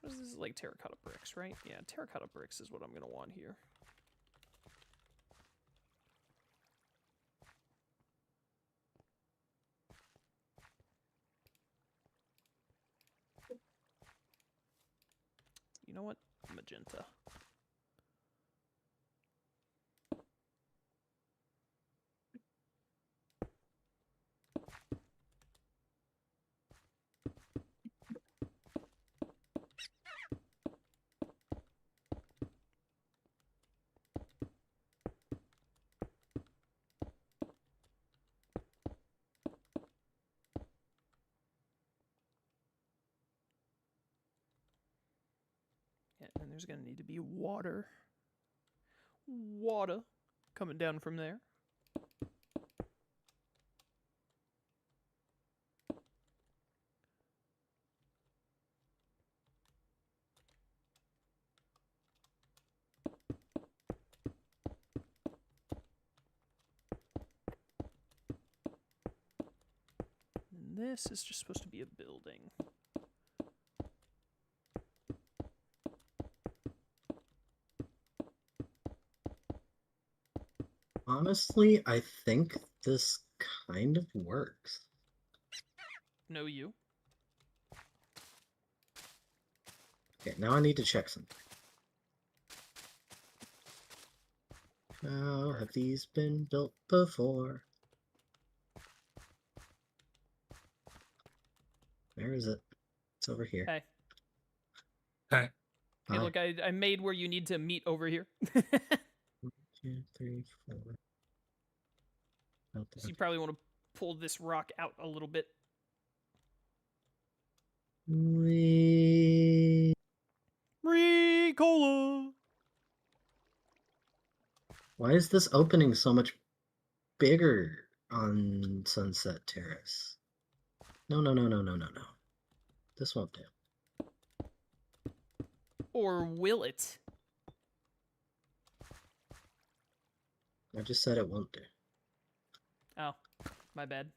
What is this? Like terracotta bricks, right? Yeah, terracotta bricks is what I'm gonna want here. You know what? Magenta. Yeah, and there's gonna need to be water. Water coming down from there. And this is just supposed to be a building. Honestly, I think this kind of works. No, you. Okay, now I need to check something. How have these been built before? Where is it? It's over here. Hey. Hey, Hey, Hi. look, I made where you need to meet over here. 1, 2, 3, 4. Out So there. you probably want to pull this rock out a little bit. Ricola! Why is this opening so much bigger on Sunset Terrace? No, no, no, no, no, no, no. This won't do. Or will it? I just said it won't do. Oh, my bad.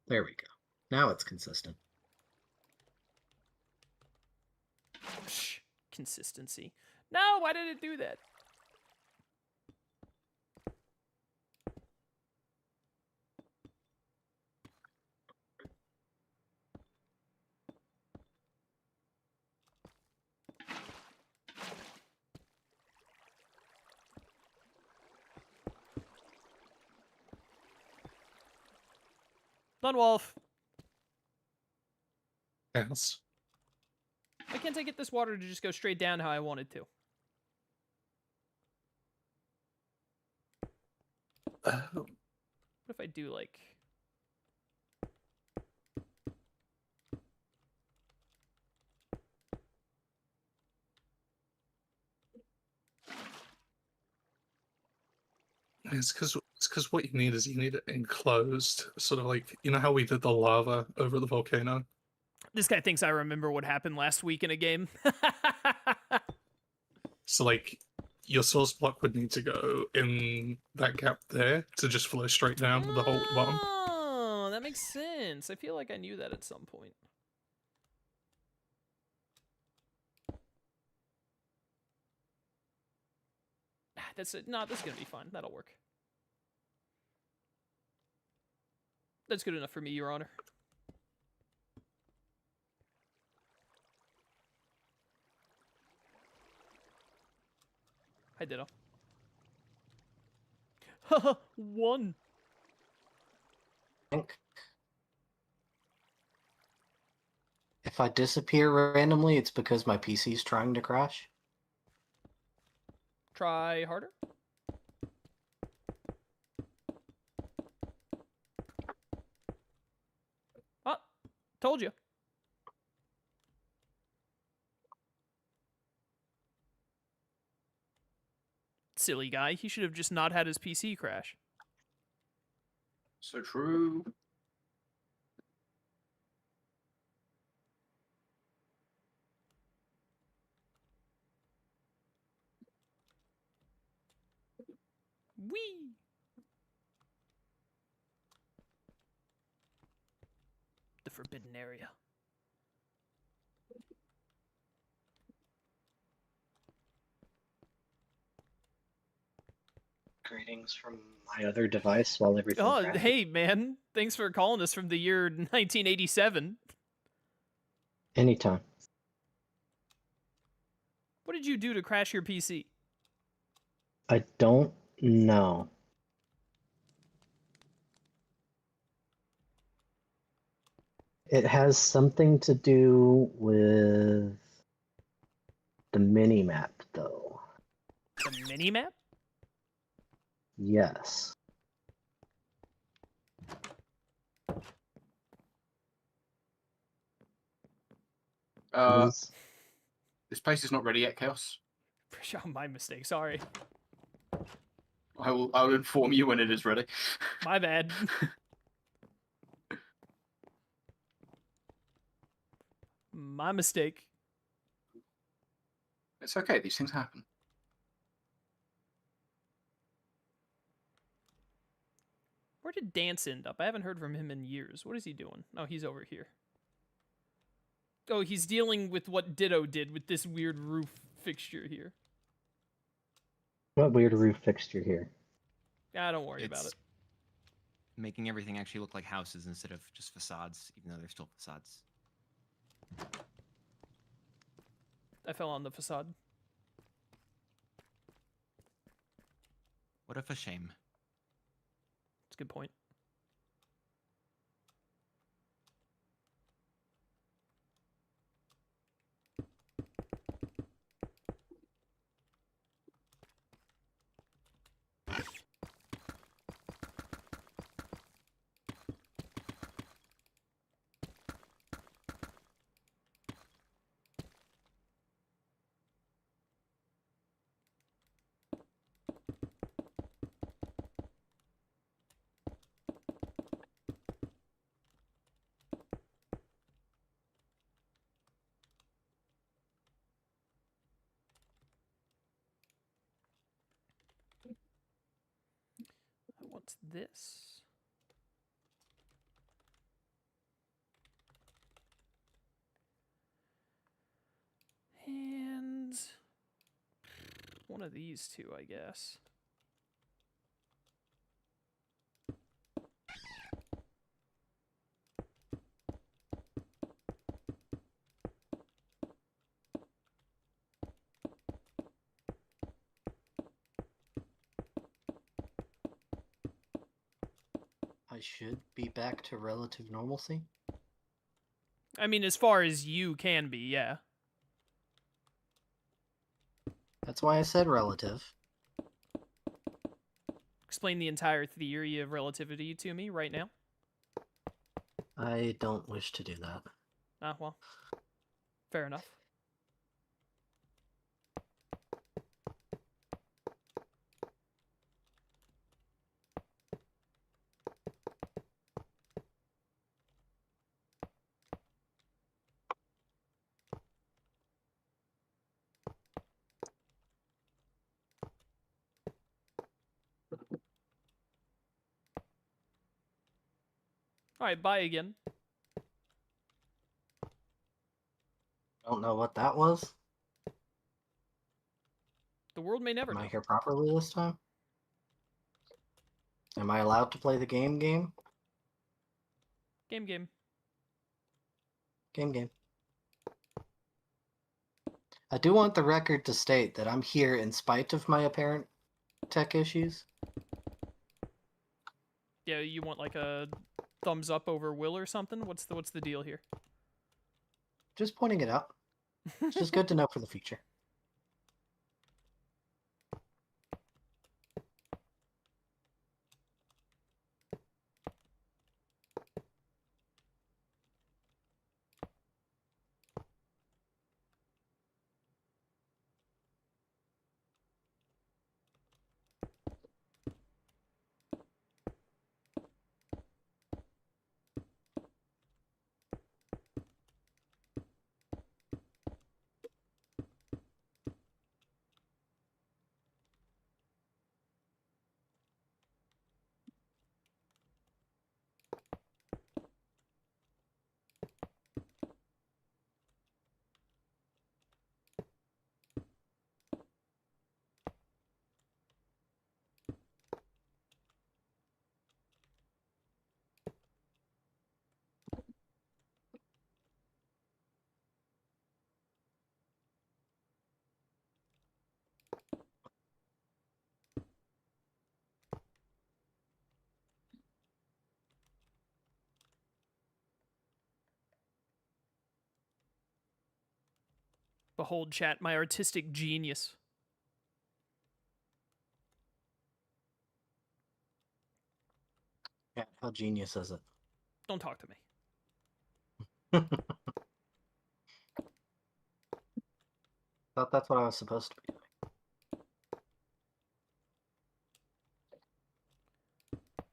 There we go. Now it's consistent. Shh. Consistency. No, why did it do that? Dunwolf. yes. can't I get this water to just go straight down how I wanted to? What if I do, like... It's because what you need is you need it enclosed, sort of like you know how we did the lava over at the volcano. This guy thinks I remember what happened last week in a game. So like your source block would need to go in that gap there to just flow straight down to the hole at the bottom. Oh, that makes sense. I feel like I knew that at some point. That's it. No, this is gonna be fine. That'll work. That's good enough for me, Your Honor. Hi, Ditto. Haha, 1. Think. If I disappear randomly, it's because my PC's trying to crash. Try harder. Ah, told you. Silly guy. He should have just not had his PC crash. So true. Whee! The forbidden area. Greetings from my other device while everything. Oh, crashes. hey, man. Thanks for calling us from the year 1987. Anytime. What did you do to crash your PC? I don't know. It has something to do with the mini map, though. The minimap? Yes. Yes. This place is not ready yet, Chaos. For sure, my mistake. Sorry. I will inform you when it is ready. My bad. My mistake. It's okay, these things happen. Where did Dance end up? I haven't heard from him in years. What is he doing? Oh, he's over here. Oh, he's dealing with what Ditto did with this weird roof fixture here. What weird roof fixture here? Ah, don't worry about it. Making everything actually look like houses instead of just facades, even though they're still facades. I fell on the facade. What if a shame? That's a good point. What's this? And one of these two, I guess. I should be back to relative normalcy. I mean, as far as you can be, yeah. That's why I said relative. Explain the entire theory of relativity to me right now. I don't wish to do that. Ah, well. Fair enough. Alright, bye again. Don't know what that was. The world may never Am know. I here properly this time? Am I allowed to play the game? Game. Game. I do want the record to state that I'm here in spite of my apparent tech issues. Yeah, you want like a thumbs up over Will or something? What's the deal here? Just pointing it out. It's just good to know for the future. Behold, chat, my artistic genius. Yeah, how genius is it? Don't talk to me. Thought that's what I was supposed to be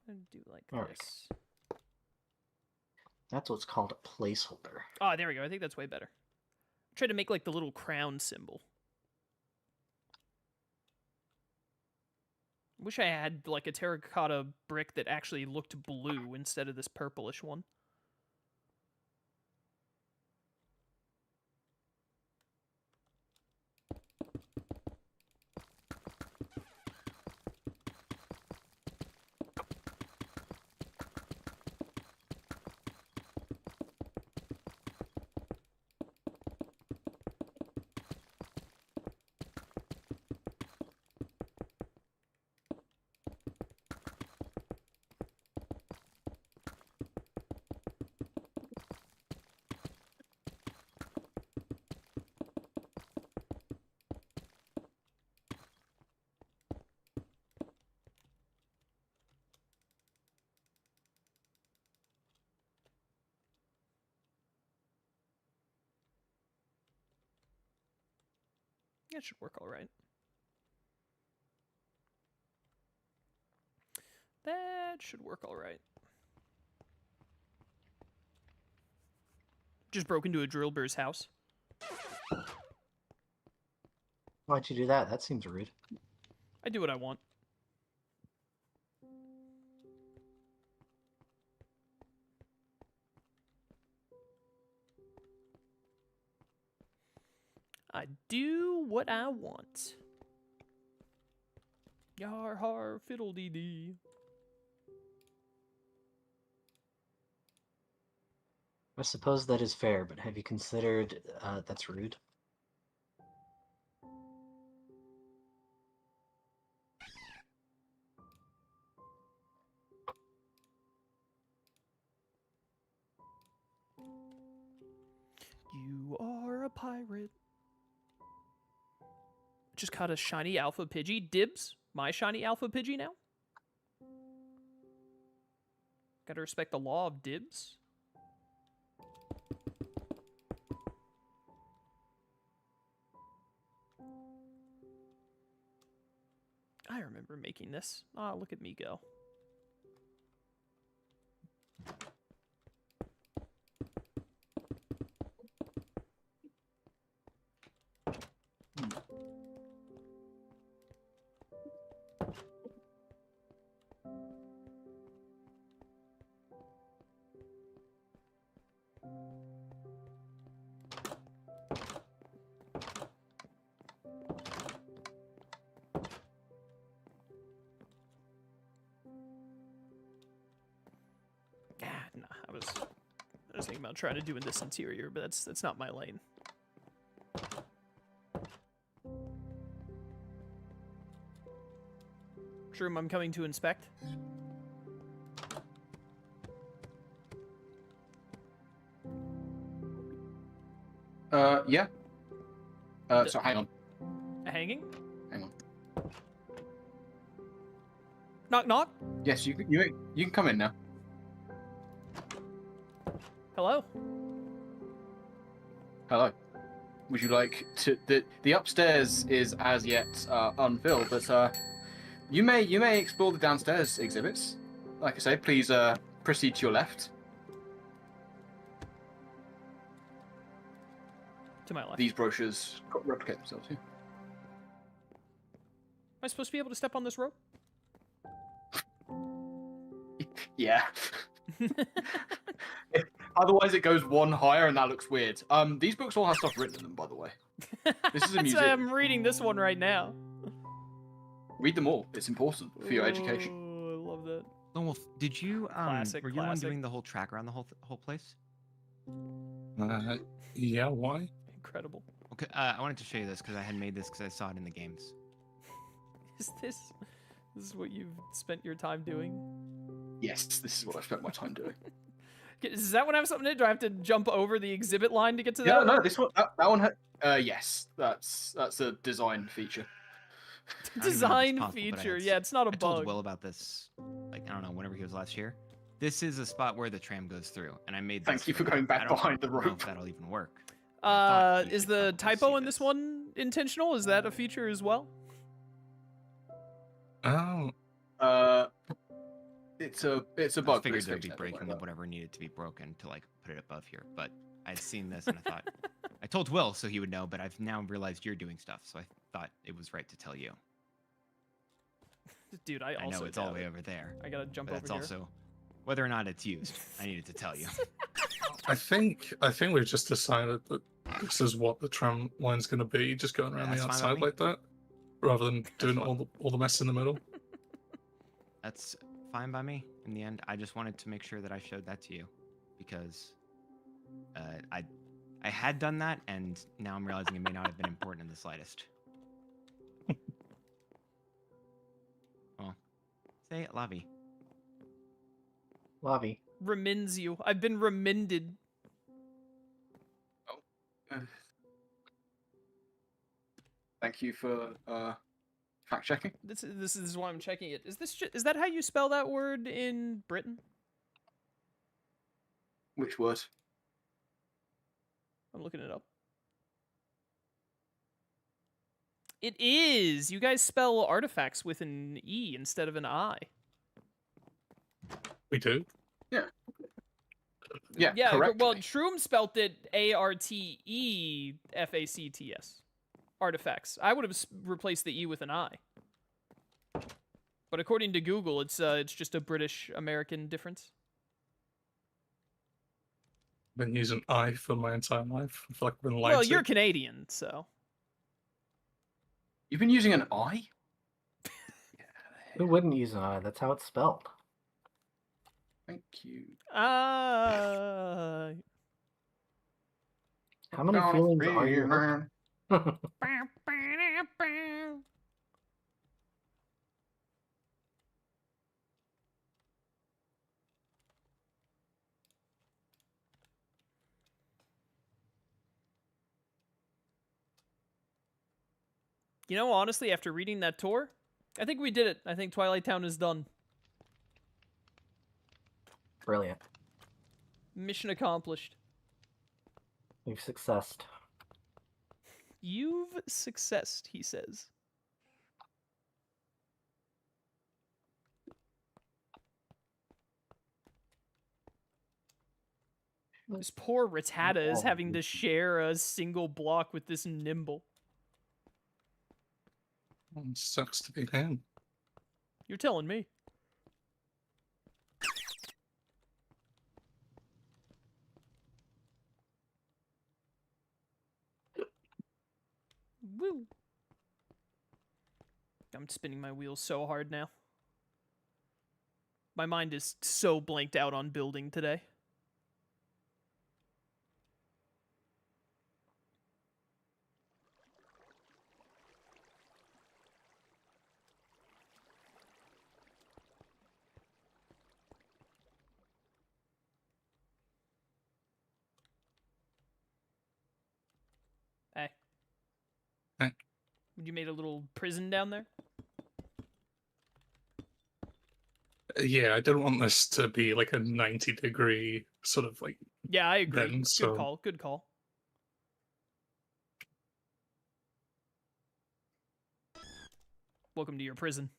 doing. Do like There we this. That's what's called a placeholder. Ah, there we go. I think that's way better. Try to make like the little crown symbol. Wish I had like a terracotta brick that actually looked blue instead of this purplish one. That should work all right. That should work all right. Just broke into a drill bear's house. Why'd you do that? That seems rude. I do what I want. I do what I want. Yar har fiddle dee dee. I suppose that is fair, but have you considered that's rude? You are a pirate. Just caught a shiny alpha Pidgey. Dibs, my shiny alpha Pidgey now. Gotta respect the law of dibs. I remember making this. Ah, look at me go. Nah, I was thinking about trying to do in this interior, but that's not my lane. Shroom, I'm coming to inspect. Yeah. So hang on. Hanging? Hang on. Knock knock. Yes, you can come in now. Hello. Hello. Would you like to? The upstairs is as yet unfilled, but you may explore the downstairs exhibits. Like I say, please proceed to your left. To my left. These brochures replicate themselves here. Am I supposed to be able to step on this rope? Yeah. Otherwise, it goes one higher, and that looks weird. These books all have stuff written in them, by the way. This is a That's why museum. I'm reading this one right now. Read them all. It's important for your education. Oh, I love that. Lone Wolf, did you Classic, were you the one classic. doing the whole track around the whole place? Yeah, why? Incredible. Okay, I wanted to show you this because I had made this because I saw it in the games. Is this is what you've spent your time doing? Yes, this is what I spent my time doing. Does that one have something to do? Do I have to jump over the exhibit line to get to Yeah, that? no, one? this one, that one had. Yes, that's a design feature. I don't even know if it's Design possible, but I feature. had Yeah, it's not a I told bug. Will about this, like I don't know, whenever he was last year. This is a spot where the tram goes through, and I made. Thank this you for him. going back I don't behind the know rope. if that'll even work. but I thought he Is should the probably typo see in this this. one intentional? Is that a feature as well? Oh, It's a I just bug. but figured it's there'd be fixed now, don't worry breaking about whatever needed to be broken to like put it above here. But I'd seen this and I thought I told Will so he would know, but I've now realized you're doing stuff, so I thought it was right to tell you. Dude, I I also know it's all the doubt way it. over there, I gotta jump but over that's here. also whether or not it's used. I needed to tell you. I think we've just decided that this is what the tram line's going to be, just going around the That's fine outside by me. like that, rather than doing fine. all the mess in the middle. That's fine by me. In the end, I just wanted to make sure that I showed that to you, because I had done that, and now I'm realizing it may not have been important in the slightest. Well, say it, Lavi. Lavi. Remins you. I've been reminded. it. Thank you for fact checking. This is why I'm checking it. Is that how you spell that word in Britain? Which word? I'm looking it up. It is. You guys spell artifacts with an E instead of an I. We do. Yeah, Yeah, correctly. well, Shroom spelt it ARTEFACTS. Artifacts. I would have replaced the E with an I. But according to Google, it's just a British American difference. Been using I for my entire life. I feel like I've been lied Well, to. you're Canadian, so You've been using an I? Who wouldn't use an I? That's how it's spelled. Thank you. How many Gonna feelings be are you man. hurt? You know, honestly, after reading that tour, I think we did it. I think Twilight Town is done. Brilliant. Mission accomplished. You've successed. You've successed, he says. This poor Rattata is having to share a single block with this Nimble. Sucks to be him. You're telling me. Woo. I'm spinning my wheels so hard now. My mind is so blanked out on building today. Hey. Hey. You made a little prison down there? Yeah, I don't want this to be like a 90-degree sort of like. Yeah, I agree. Then, Good so- call. Good call. Welcome to your prison.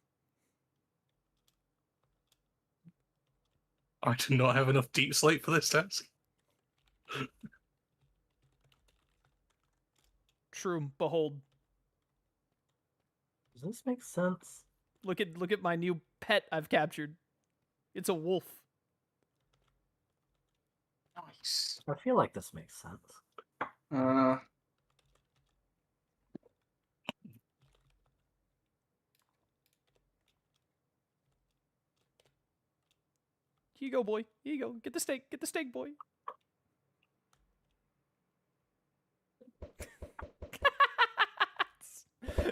I do not have enough deep slate for this task. True. Behold. Does this make sense? Look at my new pet I've captured. It's a wolf. Nice. I feel like this makes sense. Here you go, boy. Here you go. Get the steak. Get the steak, boy.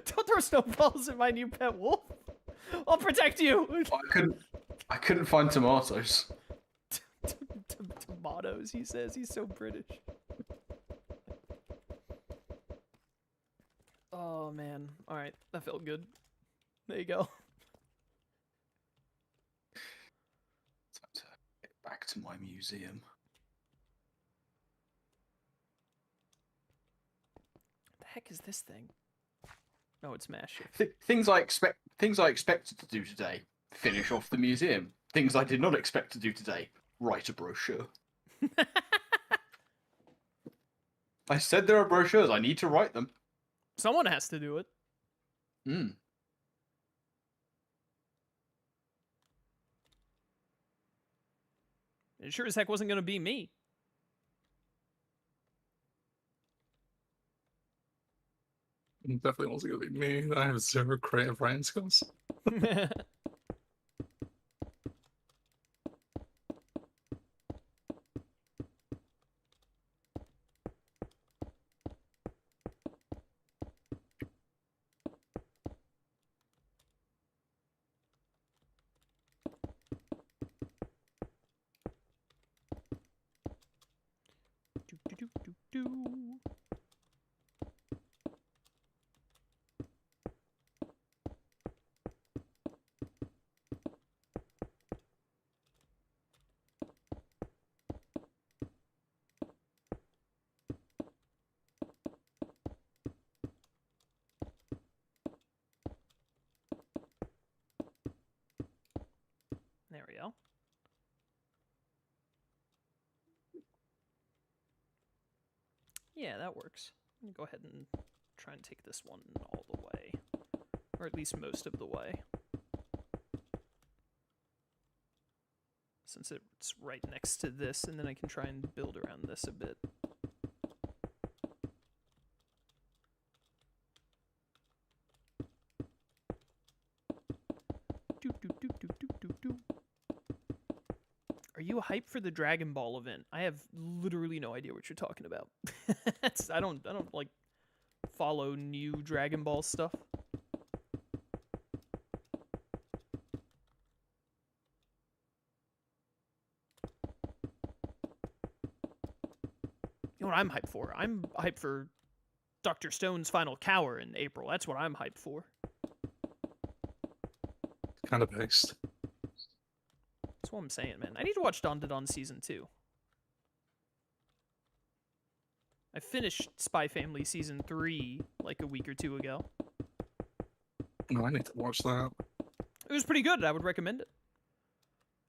Don't throw snowballs at my new pet wolf. I'll protect you. I couldn't find tomatoes. Tomatoes, he says. He's so British. Oh, man. All right. That felt good. There you go. Time to get back to my museum. What the heck is this thing? Oh, it's mash. Things I expected to do today: finish off the museum. Things I did not expect to do today: write a brochure. I said there are brochures. I need to write them. Someone has to do it. Hmm. It sure as heck wasn't going to be me. It definitely wasn't going to be me. I have 0 creative writing skills. Do, do, do, do, do. There we go. Yeah, that works. I'm gonna go ahead and try and take this one all the way. Or at least most of the way. Since it's right next to this, and then I can try and build around this a bit. Do, do, do, do, do, do, do. Are you hyped for the Dragon Ball event? I have literally no idea what you're talking about. I don't like follow new Dragon Ball stuff. You know what I'm hyped for? I'm hyped for Dr. Stone's Final Cower in April. That's what I'm hyped for. Kind of based. That's what I'm saying, man. I need to watch Dawn to Dawn Season 2. I finished Spy Family Season 3 like a week or two ago. No, I need to watch that. It was pretty good. I would recommend it.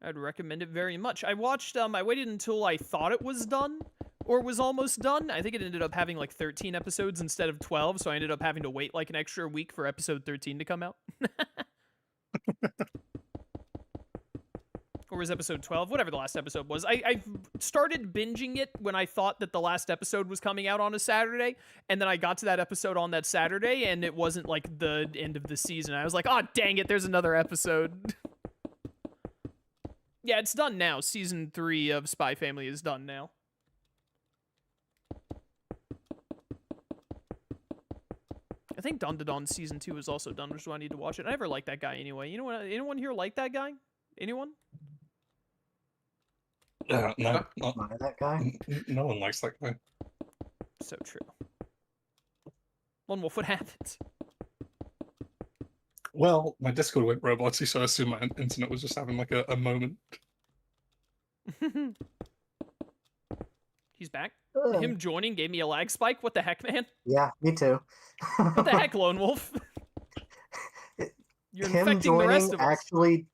I'd recommend it very much. I watched, I waited until I thought it was done, or was almost done. I think it ended up having like 13 episodes instead of 12, so I ended up having to wait like an extra week for episode 13 to come out. Or was episode 12? Whatever the last episode was. I started binging it when I thought that the last episode was coming out on a Saturday, and then I got to that episode on that Saturday, and it wasn't like the end of the season. I was like, oh, dang it, there's another episode. Yeah, it's done now. Season 3 of Spy Family is done now. I think Dawn to Dawn Season 2 is also done, which is why I need to watch it. I never liked that guy anyway. You know what? Anyone here like that guy? Anyone? No, not, Am I that guy? no one likes that guy. So true. Lone Wolf, what happened? Well, my Discord went roboty, so I assume my internet was just having like a moment. He's back. Ugh. Him joining gave me a lag spike. What the heck, man? Yeah, me too. What the heck, Lone Wolf? You're Him infecting the rest joining of us. actually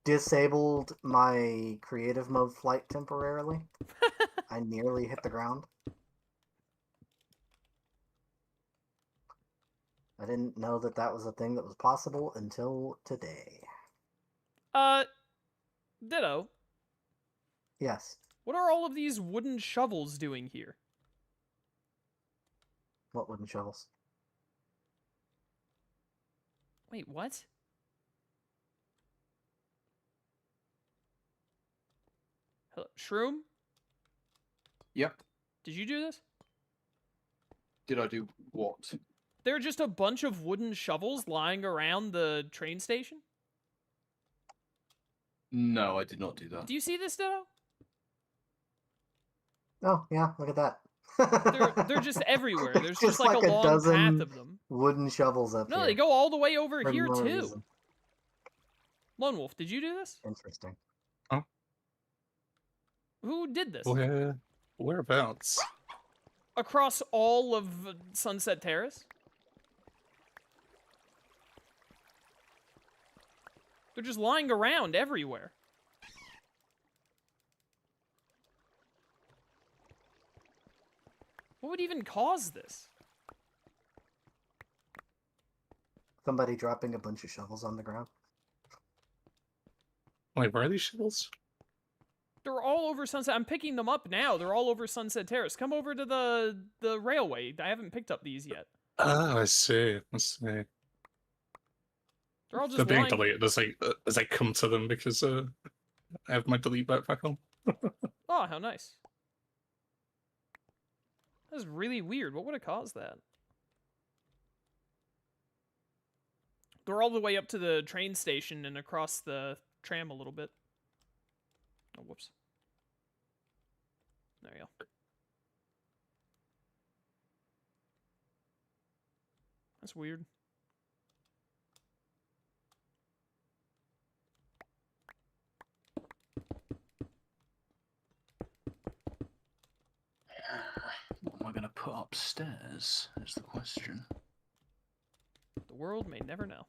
disabled my creative mode flight temporarily. I nearly hit the ground. I didn't know that that was a thing that was possible until today. Ditto. Yes. What are all of these wooden shovels doing here? What wooden shovels? Wait, what? Hello? Shroom? Yep. Did you do this? Did I do what? There are just a bunch of wooden shovels lying around the train station? No, I did not do that. Do you see this, Ditto? Oh, yeah, look at that. They're just everywhere. There's just Just like, like a a long dozen path of them. Wooden shovels up No, here. they go all the way over for here, no too. reason. Lone Wolf, did you do this? Interesting. Who did this? Whereabouts? Across all of Sunset Terrace? They're just lying around everywhere. What would even cause this? Somebody dropping a bunch of shovels on the ground. Wait, where are these shovels? They're all over Sunset. I'm picking them up now. They're all over Sunset Terrace. Come over to the railway. I haven't picked up these yet. Oh, I see. I see. They're all just They're being lying. deleted as I come to them because I have my delete backpack on. Oh, how nice. That's really weird. What would have caused that? They're all the way up to the train station and across the tram a little bit. Oh, whoops. There you go. That's weird. What am I going to put upstairs? Is the question. The world may never know.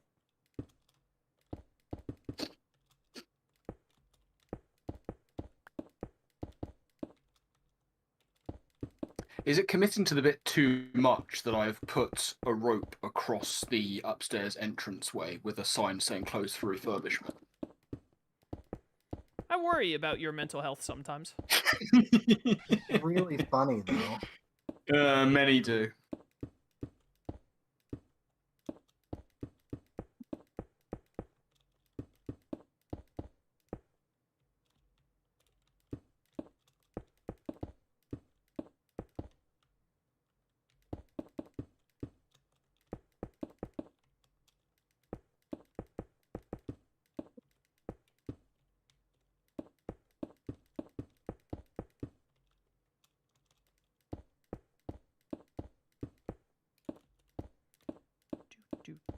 Is it committing to the bit too much that I've put a rope across the upstairs entranceway with a sign saying closed for refurbishment? I worry about your mental health sometimes. It's really funny, though. Many do.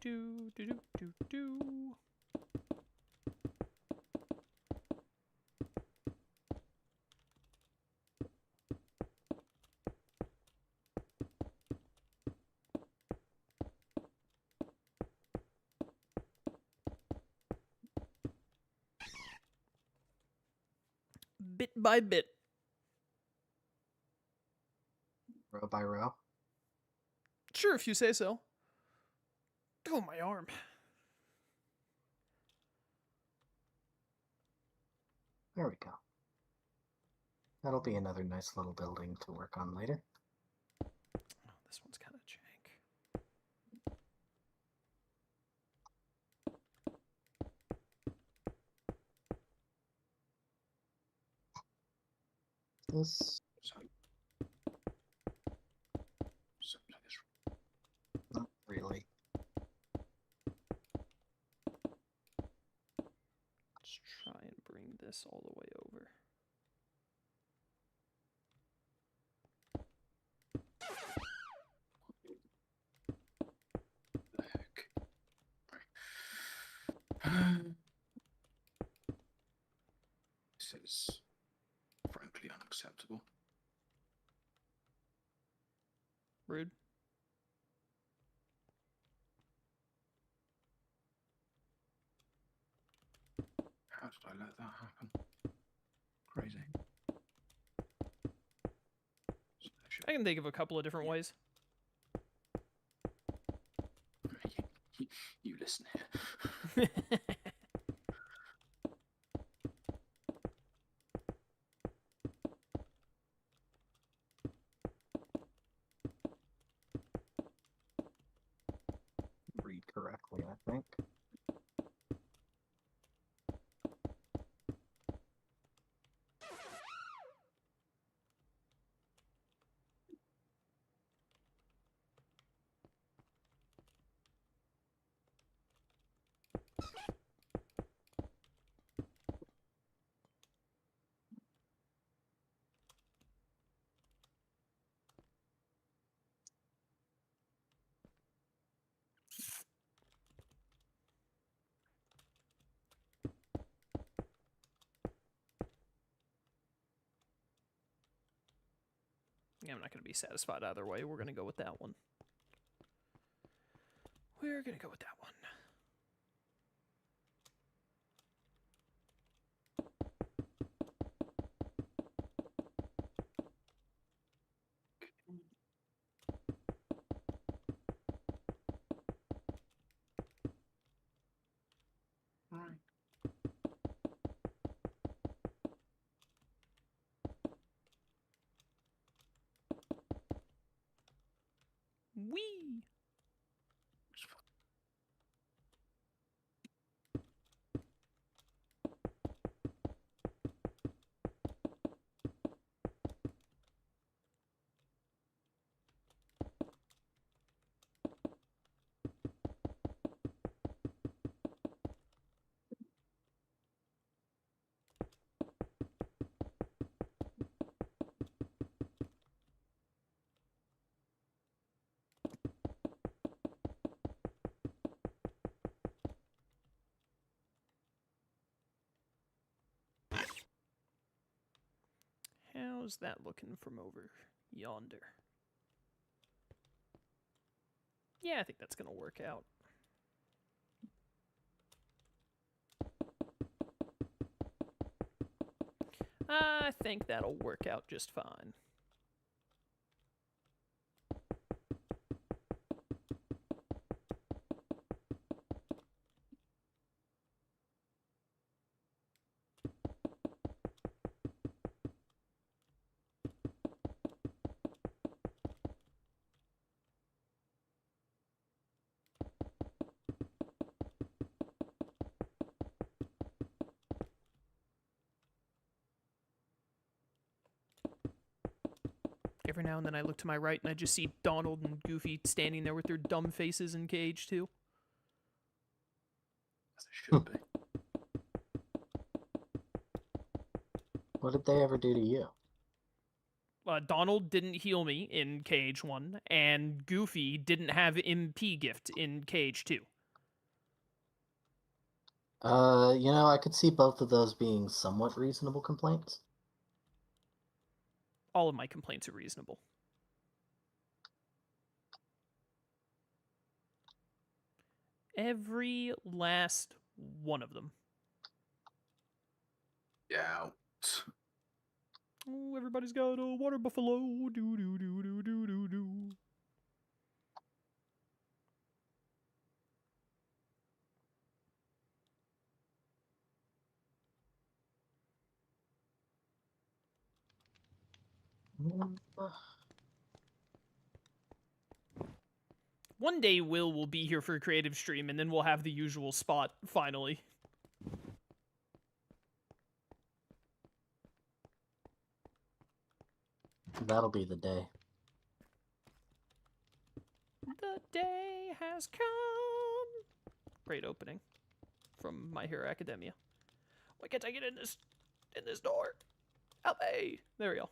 do do do do do. Bit by bit. Row by row. Sure, if you say so. Oh, my arm. There we go. That'll be another nice little building to work on later. Oh, this one's kind of jank. This, Something like this. not really. Let's try and bring this all the way over. The heck? Right. This is frankly unacceptable. Rude. How did I let that happen? Crazy. So there should- I can think of a couple of different ways. you listen here. Read correctly, I think. Yeah, I'm not going to be satisfied either way. We're going to go with that one. We're going to go with that one. Right. Wee! It's fine. How's that looking from over yonder? Yeah, I think that's going to work out. I think that'll work out just fine. Every now and then I look to my right and I just see Donald and Goofy standing there with their dumb faces in Cage 2. As it should be. What did they ever do to you? Donald didn't heal me in Cage 1, and Goofy didn't have MP gift in Cage 2. I could see both of those being somewhat reasonable complaints. All of my complaints are reasonable. Every last one of them. Yeah. Oh, everybody's got a water buffalo. Do do do do do do do. One day Will be here for a creative stream, and then we'll have the usual spot finally. That'll be the day. The day has come. Great opening from My Hero Academia. Why can't I get in this door? Help me! There we go.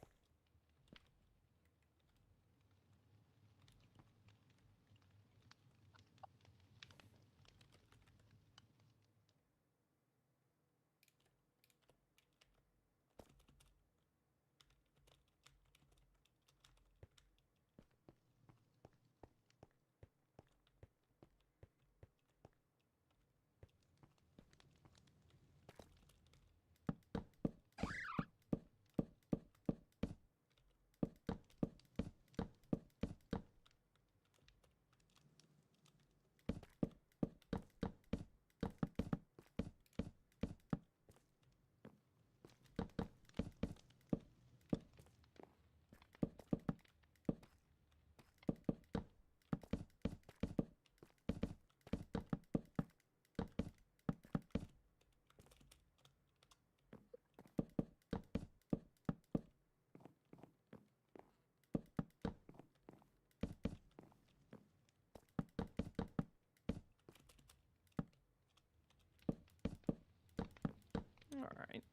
Alright.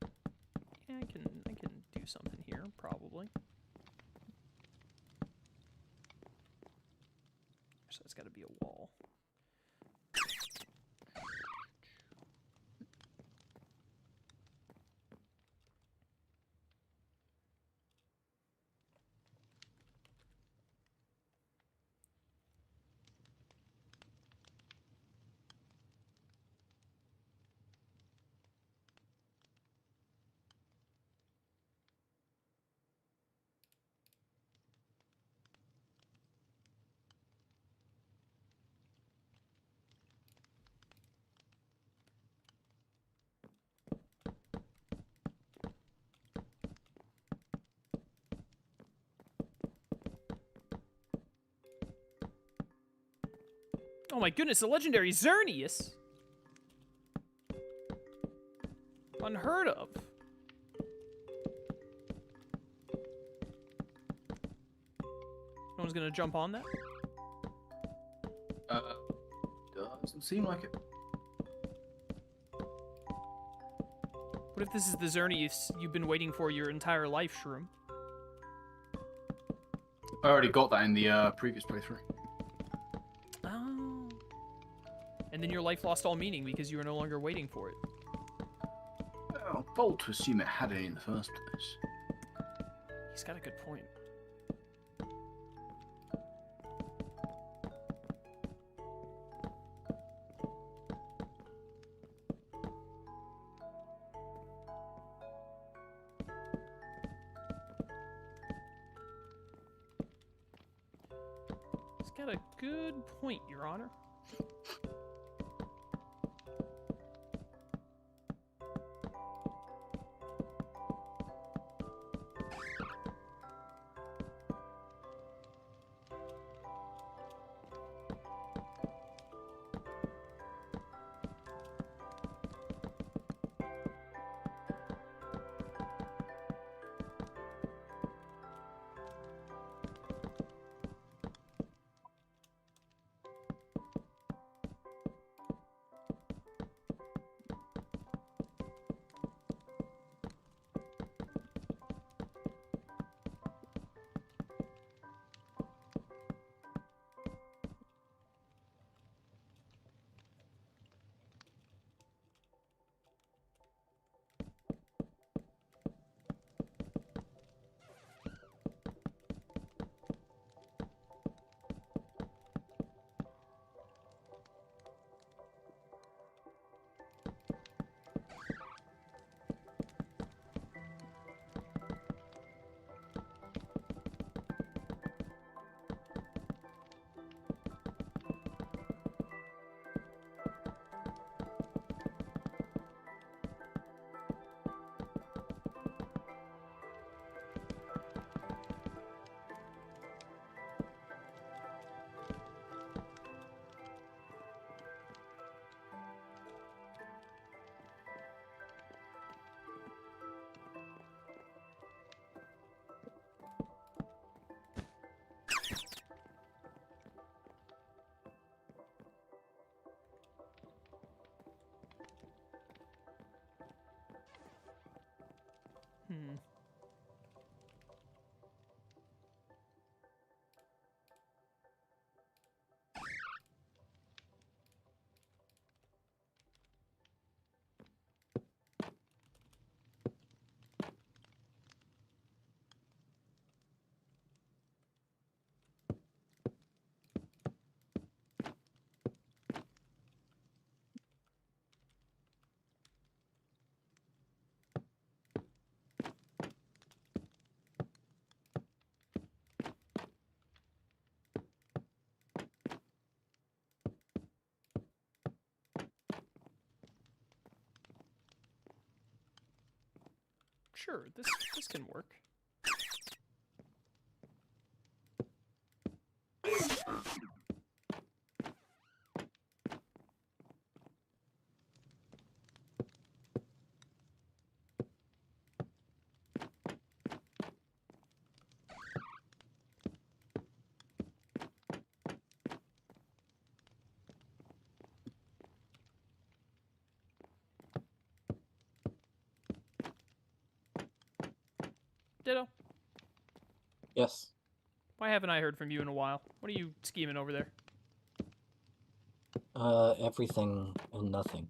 Yeah, I can do something here, probably. So it's gotta be a wall. Oh my goodness, the legendary Xerneas! Unheard of. No one's gonna jump on that? Doesn't seem like it. What if this is the Xerneas you've been waiting for your entire life, Shroom? I already got that in the previous playthrough. Oh. And then your life lost all meaning because you were no longer waiting for it. Well, bold to assume it had any in the first place. He's got a good point. He's got a good point, Your Honor. Hmm. Sure, this can work. Ditto. Yes. Why haven't I heard from you in a while? What are you scheming over there? Everything and nothing.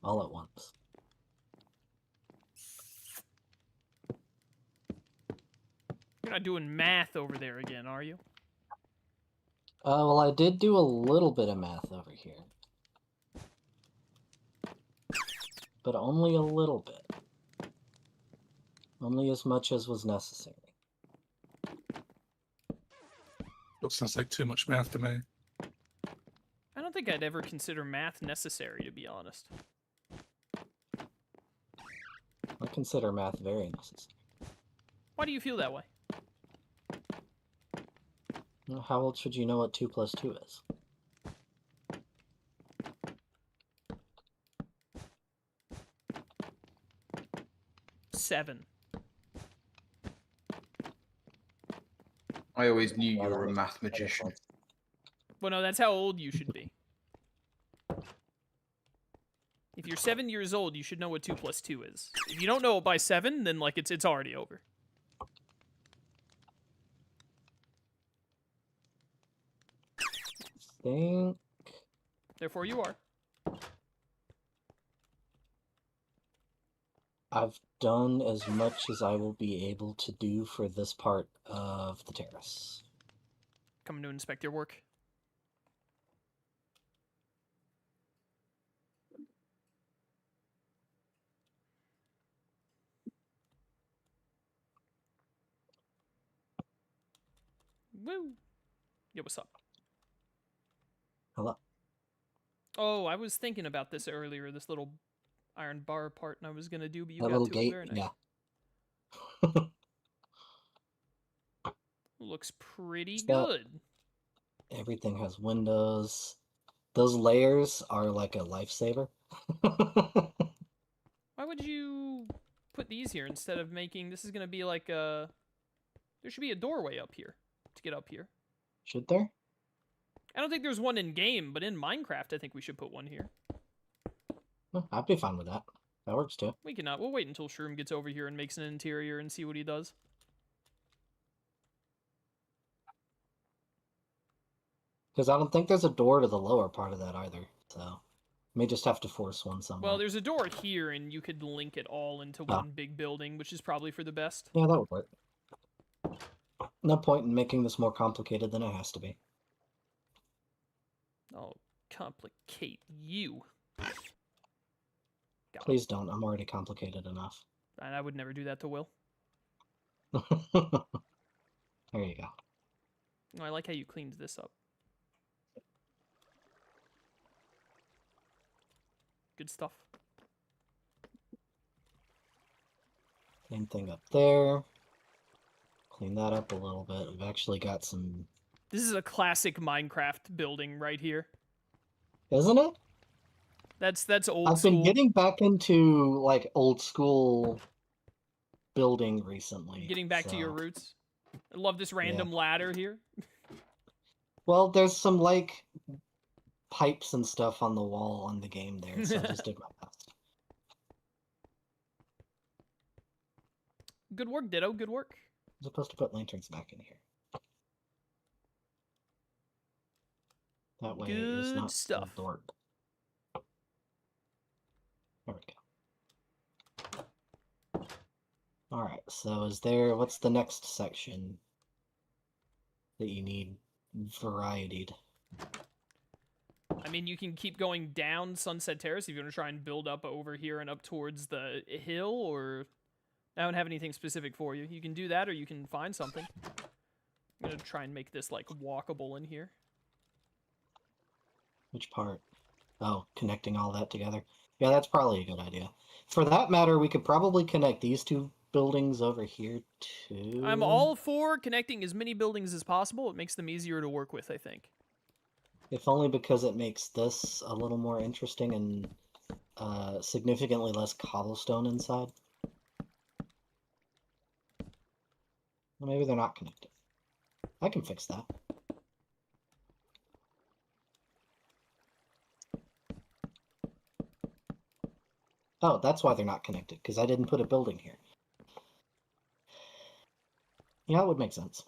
All at once. You're not doing math over there again, are you? Well, I did do a little bit of math over here. But only a little bit. Only as much as was necessary. That sounds like too much math to me. I don't think I'd ever consider math necessary, to be honest. I consider math very necessary. Why do you feel that way? Well, how old should you know what 2 plus 2 is? Seven. I always knew you Well, were a that math makes magician. sense. Well, no, that's how old you should be. If you're 7 years old, you should know what 2 plus 2 is. If you don't know it by 7, then like it's already over. Think Therefore, you are. I've done as much as I will be able to do for this part of the terrace. Coming to inspect your work. Woo! Yo, what's up? Hello. Oh, I was thinking about this earlier, this little iron bar part I was gonna do, but you That got little to gate, it. Very nice. yeah. Looks pretty Is that- good. Everything has windows. Those layers are like a lifesaver. Why would you put these here instead of making... This is gonna be like a... There should be a doorway up here to get up here. Should there? I don't think there's one in game, but in Minecraft, I think we should put one here. Oh, I'd be fine with that. That works too. We cannot. We'll wait until Shroom gets over here and makes an interior and see what he does. Because I don't think there's a door to the lower part of that either. So, may just have to force one somewhere. Well, there's a door here, and you could link it all into Oh. one big building, which is probably for the best. Yeah, that would work. No point in making this more complicated than it has to be. I'll complicate you. Got it. Please don't. I'm already complicated enough. And I would never do that to Will. There you go. No, I like how you cleaned this up. Good stuff. Same thing up there. Clean that up a little bit. We've actually got some... This is a classic Minecraft building right here. Isn't it? That's old I've school. been getting back into, like, old school building recently. Getting back to your so- roots. I love this random ladder here. Well, there's some, like, pipes and stuff on the wall on the game there, so I just did my best. Good work, Ditto. Good work. I'm supposed to put lanterns back in here. That way it's Good not so stuff. dark. There we go. Alright, so what's the next section that you need varietied? I mean, you can keep going down Sunset Terrace if you want to try and build up over here and up towards the hill, or I don't have anything specific for you. You can do that, or you can find something. I'm gonna try and make this like walkable in here. Which part? Oh, connecting all that together. Yeah, that's probably a good idea. For that matter, we could probably connect these two buildings over here too. I'm all for connecting as many buildings as possible. It makes them easier to work with, I think. If only because it makes this a little more interesting and significantly less cobblestone inside. Well, maybe they're not connected. I can fix that. Oh, that's why they're not connected, because I didn't put a building here. Yeah, it would make sense.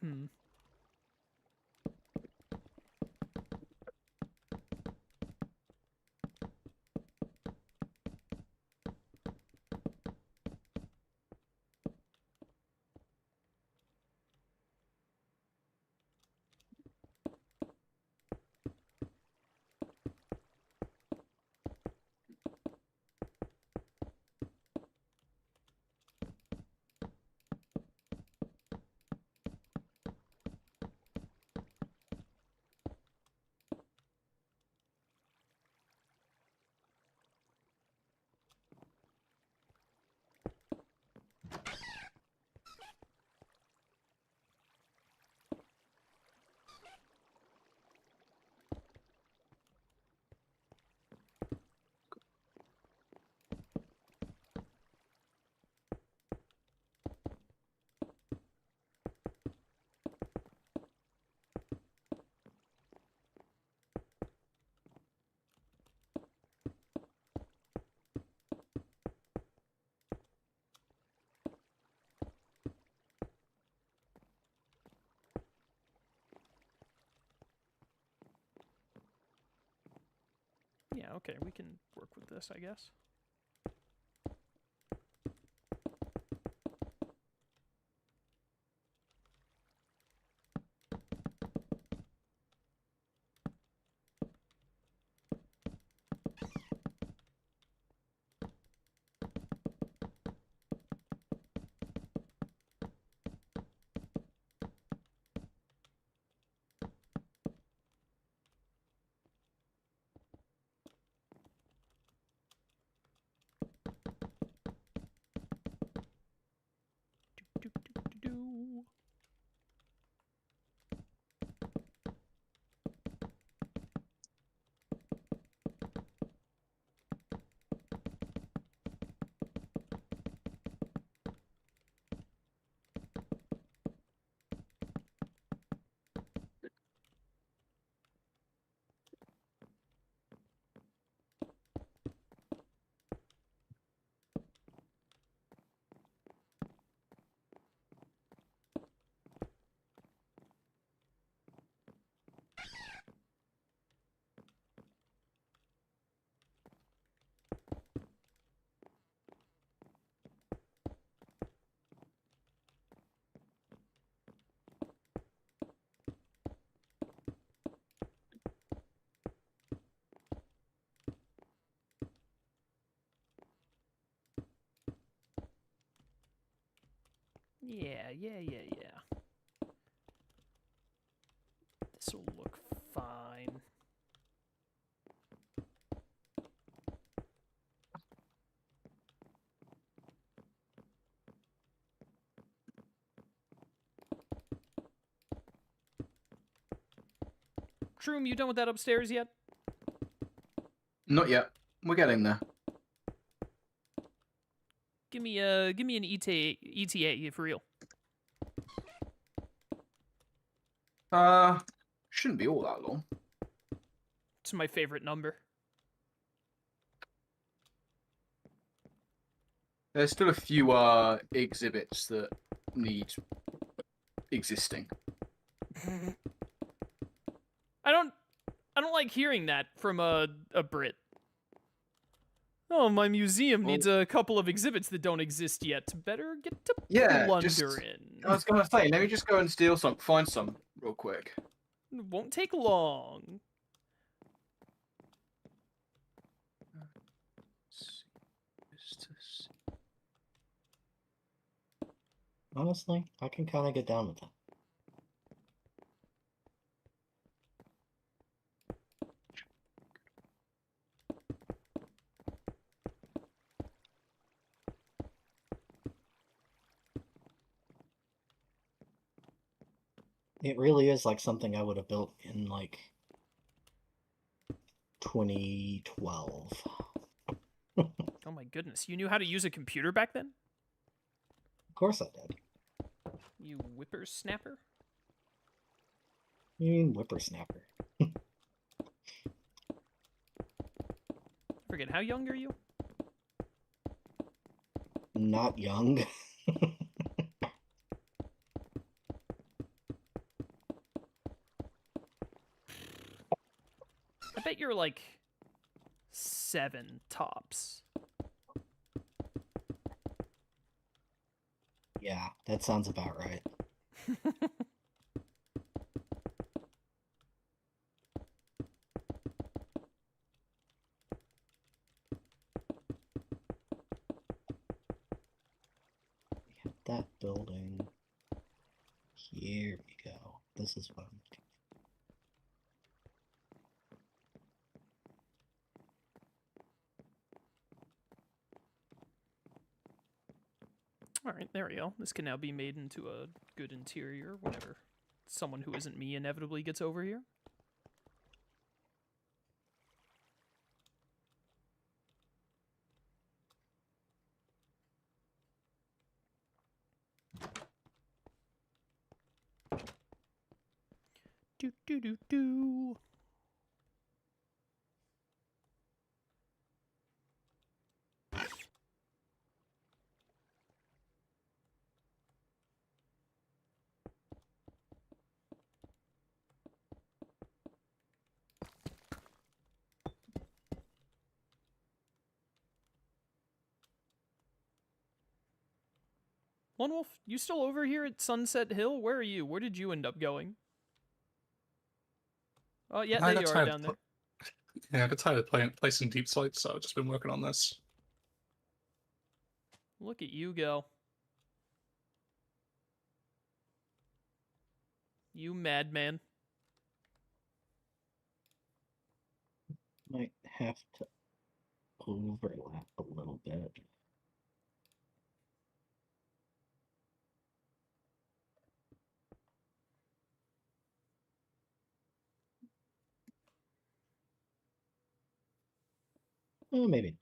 Hmm. Yeah, okay, we can work with this, I guess. Do, do, do, do, do. Yeah. This will look fine. Shroom, you done with that upstairs yet? Not yet. We're getting there. Give me an ETA if real. Shouldn't be all that long. It's my favorite number. There's still a few exhibits that need existing. I don't like hearing that from a Brit. Oh, my museum needs a couple of exhibits that don't exist yet. Better get to plundering. I was gonna say, let me just go and steal some, find some real quick. It won't take long. Honestly, I can kind of get down with that. It really is like something I would have built in like 2012. Oh my goodness, you knew how to use a computer back then? Of course I did. You whippersnapper? You mean whippersnapper? Forget, how young are you? Not young. I bet you're like 7 tops. Yeah, that sounds about right. We have that building. Here we go. This is what I'm looking All right, there we go. This can now be made into a good interior whenever someone who isn't me inevitably gets over here. Do do do do. Lone Wolf, you still over here at Sunset Hill? Where are you? Where did you end up going? Oh, yeah, I there got you are tired down of there. Yeah, I got tired of placing deep sights, so I've just been working on this. Look at you go. You madman. Might have to overlap a little bit. Oh, maybe not.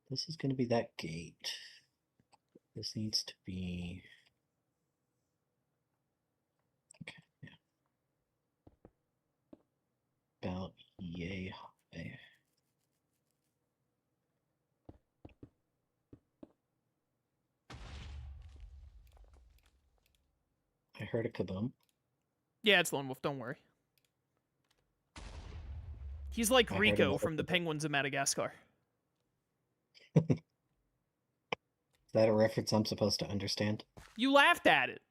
This is going to be that gate. This needs to be... Okay, yeah. About yay high. I heard a kaboom. Yeah, it's Lone Wolf, don't worry. He's like I heard Rico another from the kaboom. Penguins of Madagascar. Is that a reference I'm supposed to understand? You laughed at it.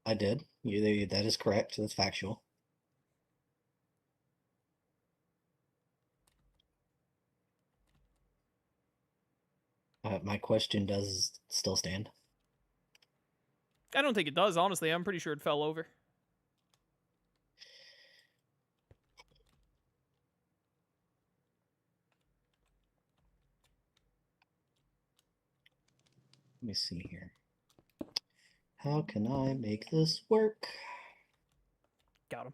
I did. That is correct. That's factual. My question does still stand. I don't think it does, honestly. I'm pretty sure it fell over. Let me see here. How can I make this work? Got him.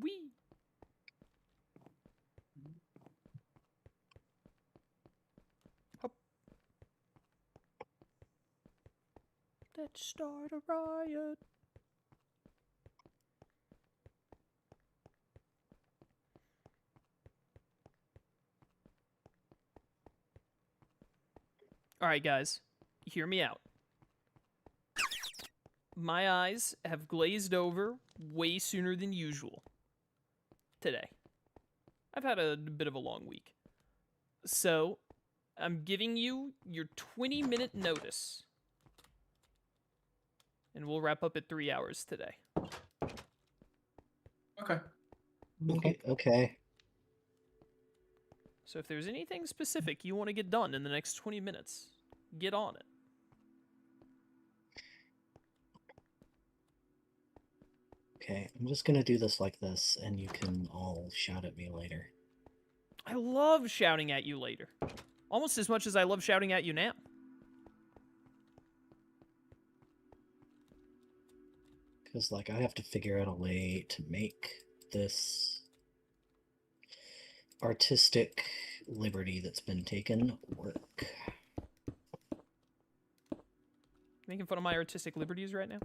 Wee. Hop. Let's start a riot. All right, guys, hear me out. My eyes have glazed over way sooner than usual today. I've had a bit of a long week. So, I'm giving you your 20-minute notice. And we'll wrap up at 3 hours today. Okay. Okay. So if there's anything specific you want to get done in the next 20 minutes, get on it. Okay, I'm just gonna do this like this, and you can all shout at me later. I love shouting at you later. Almost as much as I love shouting at you now. Because, like, I have to figure out a way to make this artistic liberty that's been taken work. Making fun of my artistic liberties right now?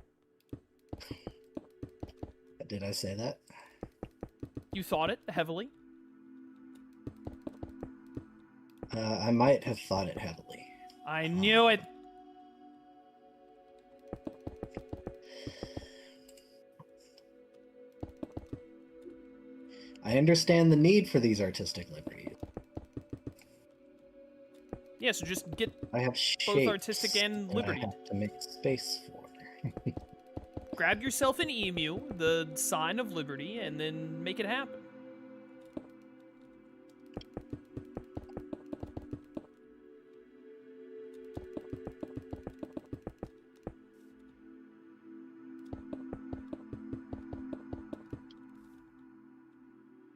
Did I say that? You thought it heavily? I might have thought it heavily. I knew it! I understand the need for these artistic liberties. Yeah, so just get I have both artistic shapes and that liberty. I have to make space for. Grab yourself an emu, the sign of liberty, and then make it happen.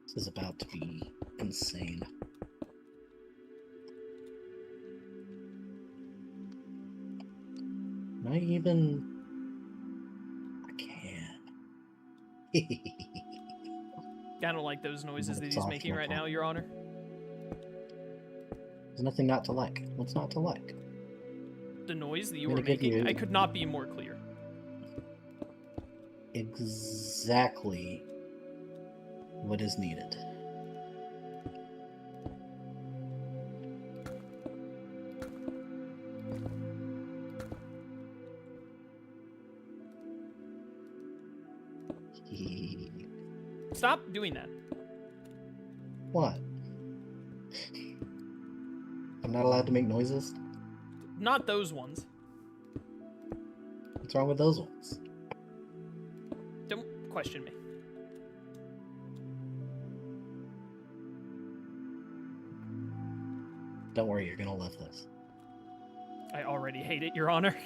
This is about to be insane. Can I even... I can't. I don't like those noises that he's Soft making right now, mechanic. Your Honor. There's nothing not to like. What's not to like? The noise that you I'm were gonna give making, you- I could not be more clear. Exactly what is needed. Stop doing that. What? I'm not allowed to make noises? Not those ones. What's wrong with those ones? Don't question me. Don't worry, you're gonna love this. I already hate it, Your Honor.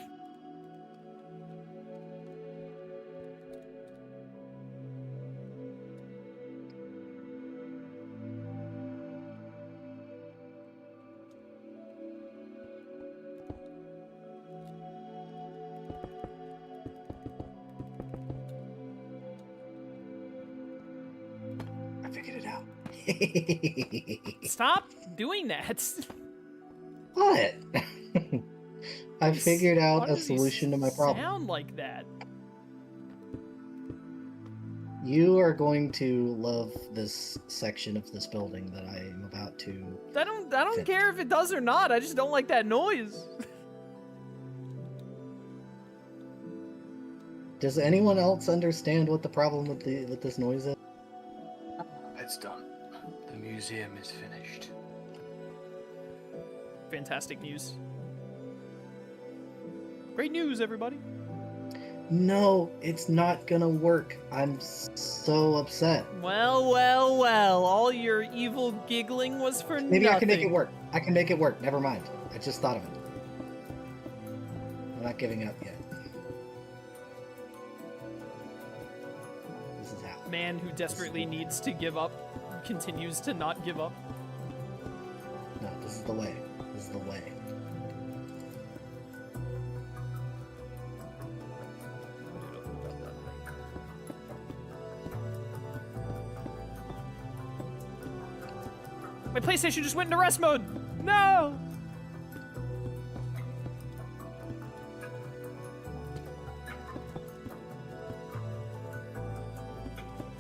I figured it out. Stop doing that. What? I figured Why out a does he solution to my problem. Sound like that. You are going to love this section of this building that I am about to. I don't care if it does or not. I just don't like that noise. Does anyone else understand what the problem with this noise is? It's done. The museum is finished. Fantastic news. Great news, everybody. No, it's not gonna work. I'm so upset. Well, well, well. All your evil giggling was for Maybe nothing. I can make it work. I can make it work. Never mind. I just thought of it. I'm not giving up yet. This is how. Man who desperately needs to give up continues to not give up. This is the way. This is the way. My PlayStation just went into rest mode. No.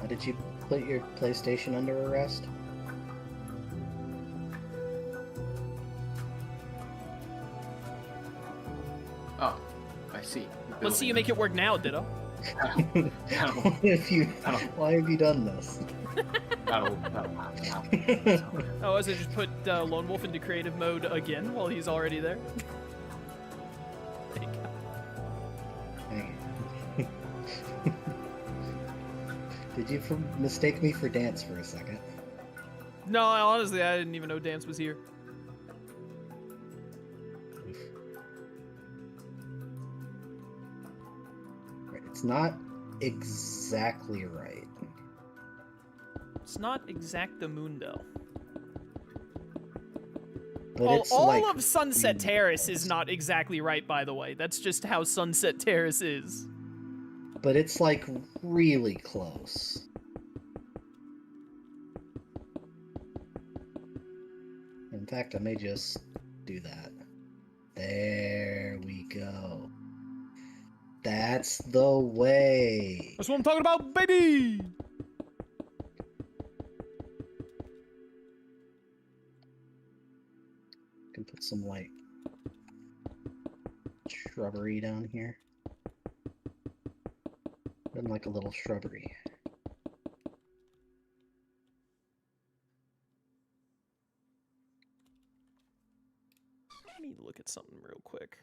How did you put your PlayStation under arrest? Oh, I see. Let's see you make it work now, Ditto. Why have you done this? That'll Oh, as I just put Lone Wolf into creative mode again while he's already there. There you go. Did you mistake me for Dance for a second? No, honestly, I didn't even know Dance was here. Right, it's not exactly right. It's not exactamundo. But All, it's all like of Sunset really Terrace is close. not exactly right, by the way. That's just how Sunset Terrace is. But it's like really close. In fact, I may just do that. There we go. That's the way. That's what I'm talking about, baby! Can put some like shrubbery down here. And like a little shrubbery. Let me look at something real quick.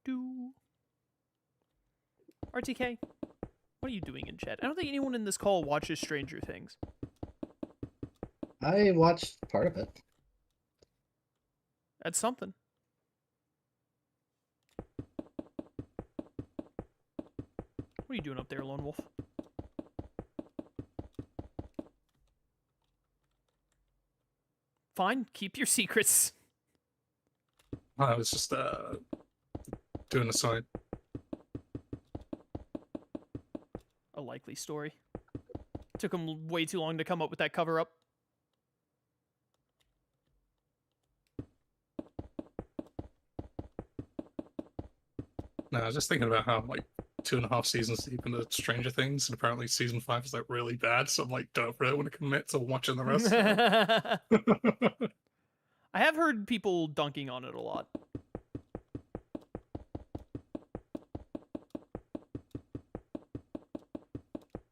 Do. RTK, what are you doing in chat? I don't think anyone in this call watches Stranger Things. I watched part of it. That's something. What are you doing up there, Lone Wolf? Fine, keep your secrets. I was just doing a side. A likely story. Took him way too long to come up with that cover up. No, I was just thinking about how I'm like 2.5 seasons deep into Stranger Things, and apparently season 5 is like really bad. So I'm like, don't really want to commit to watching the rest. I have heard people dunking on it a lot.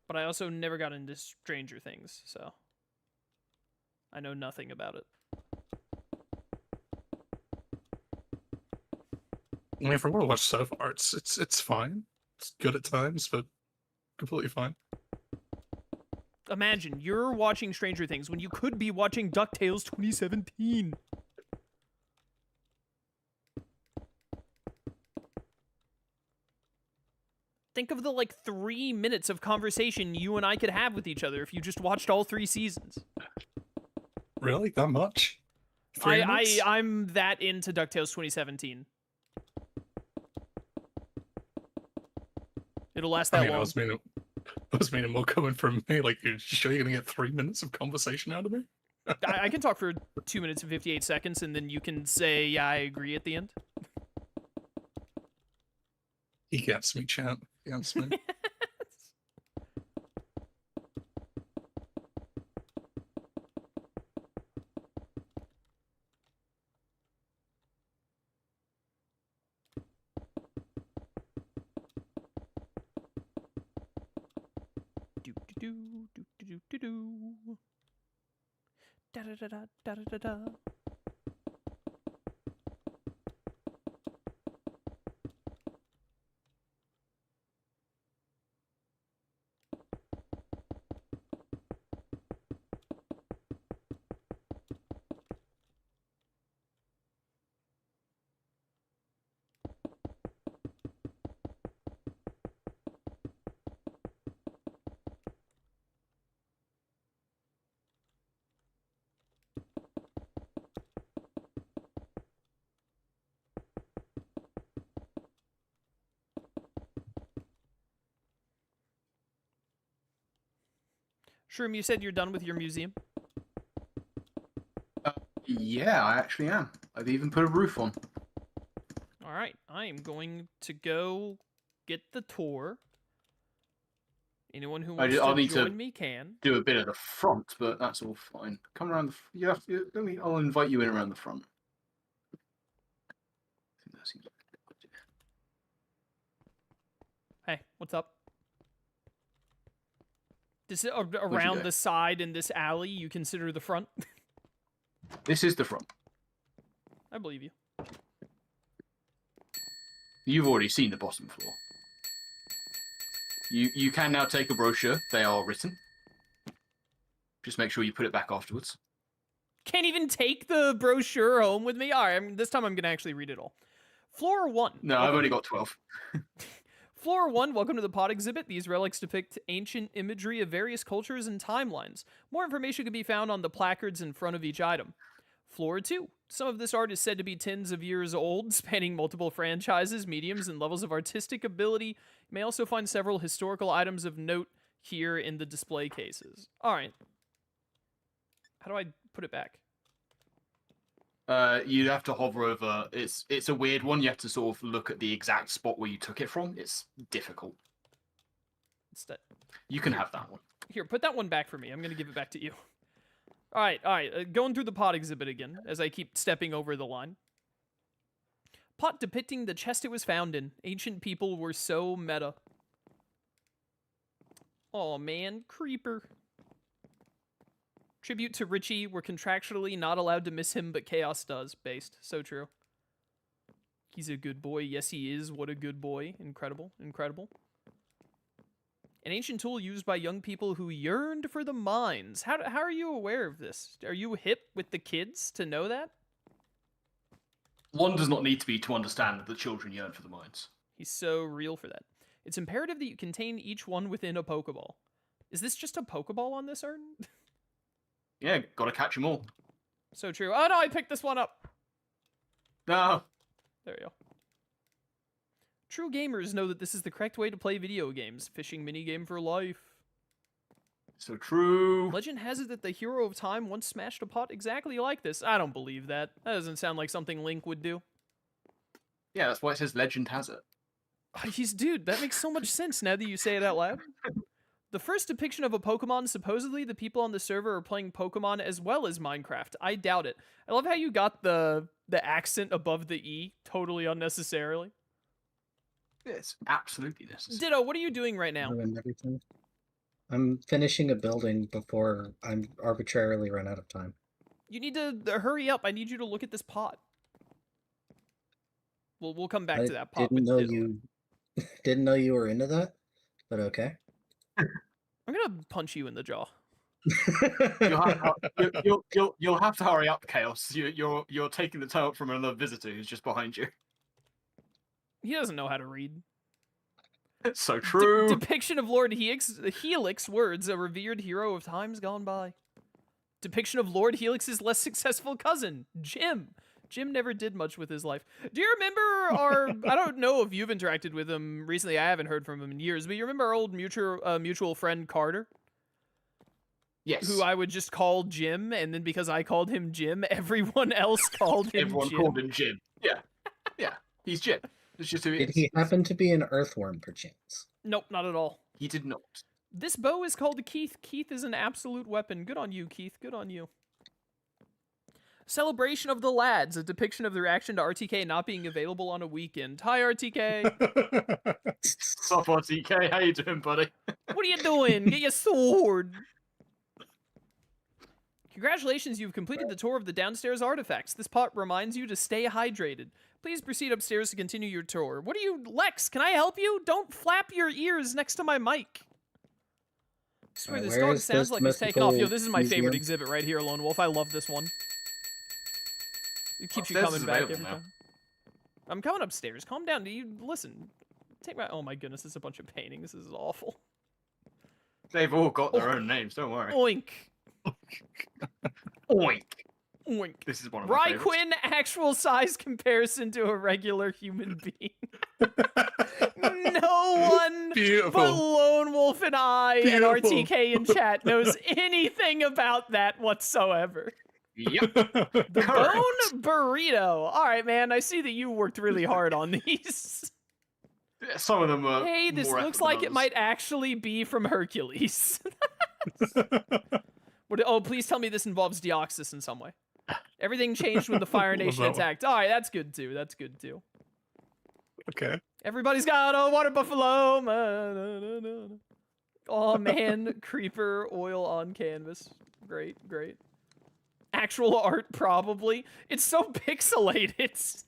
But I also never got into Stranger Things, so I know nothing about it. I mean, from what I watched so far, it's fine. It's good at times, but completely fine. Imagine you're watching Stranger Things when you could be watching DuckTales 2017. Think of the like 3 minutes of conversation you and I could have with each other if you just watched all 3 seasons. Really? That much? 3 minutes? I'm that into DuckTales 2017. It'll last that I mean, long. I was meaning more coming from me. Like, you're sure you're gonna get 3 minutes of conversation out of me? I can talk for 2 minutes and 58 seconds, and then you can say, yeah, I agree at the end. He gets me, champ. He gets me. do do do do do. Da da da da da da da. Shroom, you said you're done with your museum? Yeah, I actually am. I've even put a roof on. All right, I am going to go get the tour. Anyone who wants I'll to need to join me can. do a bit of the front, but that's all fine. Come around the. I'll invite you in around the front. I think that seems like a good idea. Hey, what's up? This is you around go? the side in this alley. You consider the front? This is the front. I believe you. You've already seen the bottom floor. You can now take a brochure. They are written. Just make sure you put it back afterwards. Can't even take the brochure home with me. All right, this time I'm gonna actually read it all. Floor 1. No, I've only got 12. Floor 1, welcome to the pod exhibit. These relics depict ancient imagery of various cultures and timelines. More information can be found on the placards in front of each item. Floor 2. Some of this art is said to be tens of years old, spanning multiple franchises, mediums, and levels of artistic ability. You may also find several historical items of note here in the display cases. All right. How do I put it back? You'd have to hover over. It's a weird one. You have to sort of look at the exact spot where you took it from. It's difficult. You can have that one. Here, put that one back for me. I'm going to give it back to you. All right. Going through the pot exhibit again, as I keep stepping over the line. Pot depicting the chest it was found in. Ancient people were so meta. Oh man, creeper. Tribute to Richie. We're contractually not allowed to miss him, but Chaos does. Based. So true. He's a good boy. Yes, he is. What a good boy. Incredible. Incredible. An ancient tool used by young people who yearned for the mines. How are you aware of this? Are you hip with the kids to know that? One does not need to be to understand that the children yearn for the mines. He's so real for that. It's imperative that you contain each one within a Pokeball. Is this just a Pokeball on this urn? Yeah, gotta catch them all. So true. Oh no, I picked this one up. No. There we go. True gamers know that this is the correct way to play video games. Fishing minigame for life. So true. Legend has it that the hero of time once smashed a pot exactly like this. I don't believe that. That doesn't sound like something Link would do. Yeah, that's why it says legend has it. Dude, that makes so much sense now that you say it out loud. The first depiction of a Pokemon, supposedly the people on the server are playing Pokemon as well as Minecraft. I doubt it. I love how you got the accent above the E totally unnecessarily. It's absolutely necessary. Ditto, what are you doing right now? Ruin everything. I'm finishing a building before I'm arbitrarily run out of time. You need to hurry up. I need you to look at this pot. We'll come back to that pot. Didn't know Ditto. you didn't know you were into that, but okay. I'm gonna punch you in the jaw. You'll have to hurry up, Chaos. You're taking the toe up from another visitor who's just behind you. He doesn't know how to read. It's so true. Depiction of Lord Helix words, a revered hero of times gone by. Depiction of Lord Helix's less successful cousin, Jim. Jim never did much with his life. Do you remember our... I don't know if you've interacted with him recently. I haven't heard from him in years. But you remember our old mutual friend, Carter? Yes. Who I would just call Jim, and then because I called him Jim, everyone else called him Everyone Jim. called him Jim. Yeah. Yeah. He's Jim. It's just who he Did is. he happen to be an earthworm, perchance? Nope, not at all. He did not. This bow is called Keith. Keith is an absolute weapon. Good on you, Keith. Good on you. Celebration of the Lads, a depiction of the reaction to RTK not being available on a weekend. Hi, RTK. What's up, RTK? How you doing, buddy? What are you doing? Get your sword. Congratulations, you've completed the tour of the downstairs artifacts. This pot reminds you to stay hydrated. Please proceed upstairs to continue your tour. What are you, Lex? Can I help you? Don't flap your ears next to my mic. I swear this where dog is sounds this like it's taking off. Yo, mystical this is my favorite museum? exhibit right here, Lone Wolf. I love this one. It keeps you Upstairs coming is back available every now. time. I'm coming upstairs. Calm down. Do you listen? Take my. Oh my goodness, it's a bunch of paintings. This is awful. They've all got their own names. Don't worry. Oink. Oink. Oink. This is one of my favorites. Raiquin actual size comparison to a regular human being. No one Beautiful. but Lone Wolf and I Beautiful. and RTK in chat knows anything about that whatsoever. Yep. The Correct. Bone Burrito. All right, man. I see that you worked really hard on these. Yeah, some of them are. Hey, this more looks effort than like it others. might actually be from Hercules. Oh, please tell me this involves Deoxys in some way. Everything changed when the Fire Love Nation that one. attacked. All right, that's good too. That's good too. Okay. Everybody's got a water buffalo. Oh man, creeper oil on canvas. Great, great. Actual art, probably. It's so pixelated.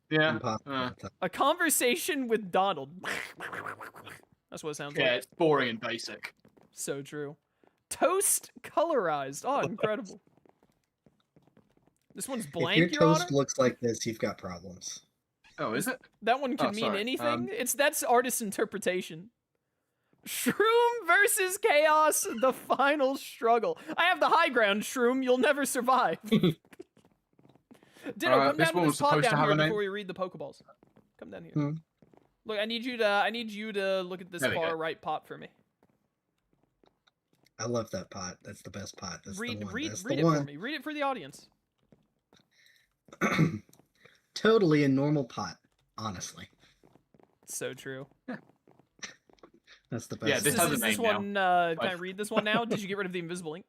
Yeah. Impossible. A conversation with Donald. That's what it sounds Yeah, like. it's boring and basic. So true. Toast colorized. Oh, incredible. This one's If blank, your Your Honor? toast looks like this, you've got problems. Oh, is it? That one Oh, could mean sorry. anything. That's artist interpretation. Shroom versus Chaos, the final struggle. I have the high ground, Shroom. You'll never survive. Ditto, come this down one to was this pot supposed to down have here a name. before we read the Pokeballs. Come down here. Hmm. Look, I need you to look at this There we far go. right pot for me. I love that pot. That's the best pot. That's Read the one. read That's read the it for one. me. Read it for the audience. Totally a normal pot, honestly. So true. That's the best. Yeah, this has a is this name now. one can I read this one now? Did you get rid of the invisible ink?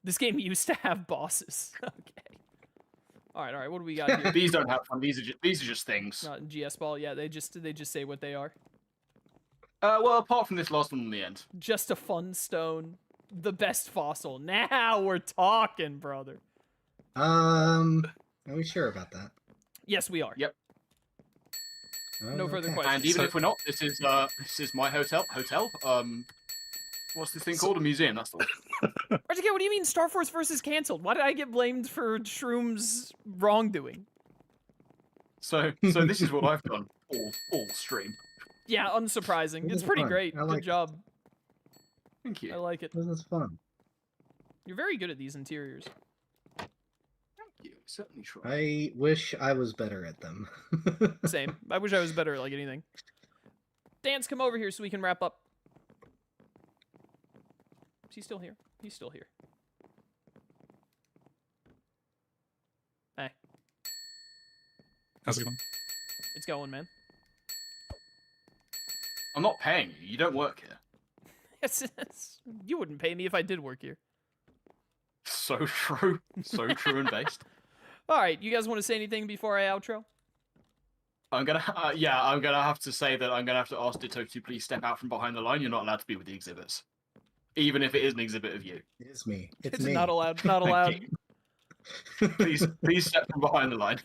This game used to have bosses. Okay. All right. What do we got here? These don't have fun. These are just things. Not in GS ball. Yeah, they just say what they are. Well, apart from this last one in the end. Just a fun stone. The best fossil. Now we're talking, brother. Are we sure about that? Yes, we are. Yep. No further Okay. questions. And even So- if we're not, this is my hotel. What's this thing called? A museum. That's the one. RTK, what do you mean Star Force versus canceled? Why did I get blamed for Shroom's wrongdoing? So this is what I've done all stream. Yeah, unsurprising. This It's is pretty fun. great. I Good like it. job. Thank you. I like it. This is fun. You're very good at these interiors. Thank you. Certainly try. I wish I was better at them. Same. I wish I was better at like anything. Dance, come over here so we can wrap up. Is he still here? He's still here. Hey, How's it going? it's going, man. I'm not paying you. You don't work here. You wouldn't pay me if I did work here. So true. So true and based. All right, you guys want to say anything before I outro? I'm gonna have to say that I'm gonna have to ask Ditto to please step out from behind the line. You're not allowed to be with the exhibits, even if it is an exhibit of you. It is me. It's It's me. not allowed. Not Thank allowed. you. Please step from behind the line.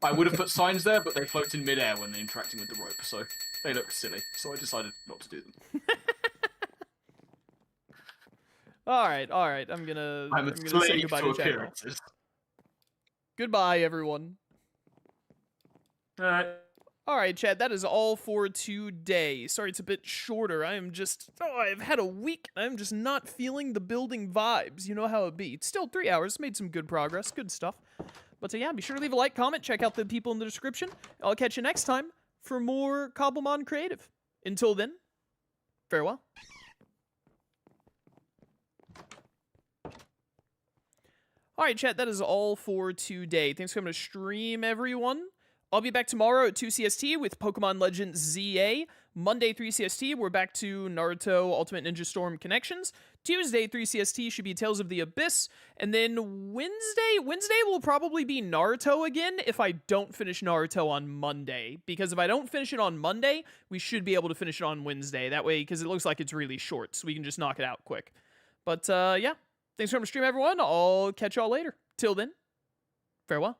I would have put signs there, but they float in midair when they're interacting with the rope, so they look silly. So I decided not to do them. All right. I'm gonna I'm a say slave goodbye to to chat now. appearances. Goodbye, everyone. Alright. All right, Chad, that is all for today. Sorry it's a bit shorter. I've had a week. I'm just not feeling the building vibes. You know how it be. It's still 3 hours. Made some good progress. Good stuff. But yeah, be sure to leave a like, comment, check out the people in the description. I'll catch you next time for more Cobblemon Creative. Until then, farewell. All right, chat, that is all for today. Thanks for coming to stream, everyone. I'll be back tomorrow at 2 CST with Pokemon Legends ZA. Monday, 3 CST, we're back to Naruto Ultimate Ninja Storm Connections. Tuesday, 3 CST, should be Tales of the Abyss. And then Wednesday will probably be Naruto again if I don't finish Naruto on Monday. Because if I don't finish it on Monday, we should be able to finish it on Wednesday. That way, because it looks like it's really short, so we can just knock it out quick. But yeah, thanks for coming to stream, everyone. I'll catch y'all later. Till then, farewell.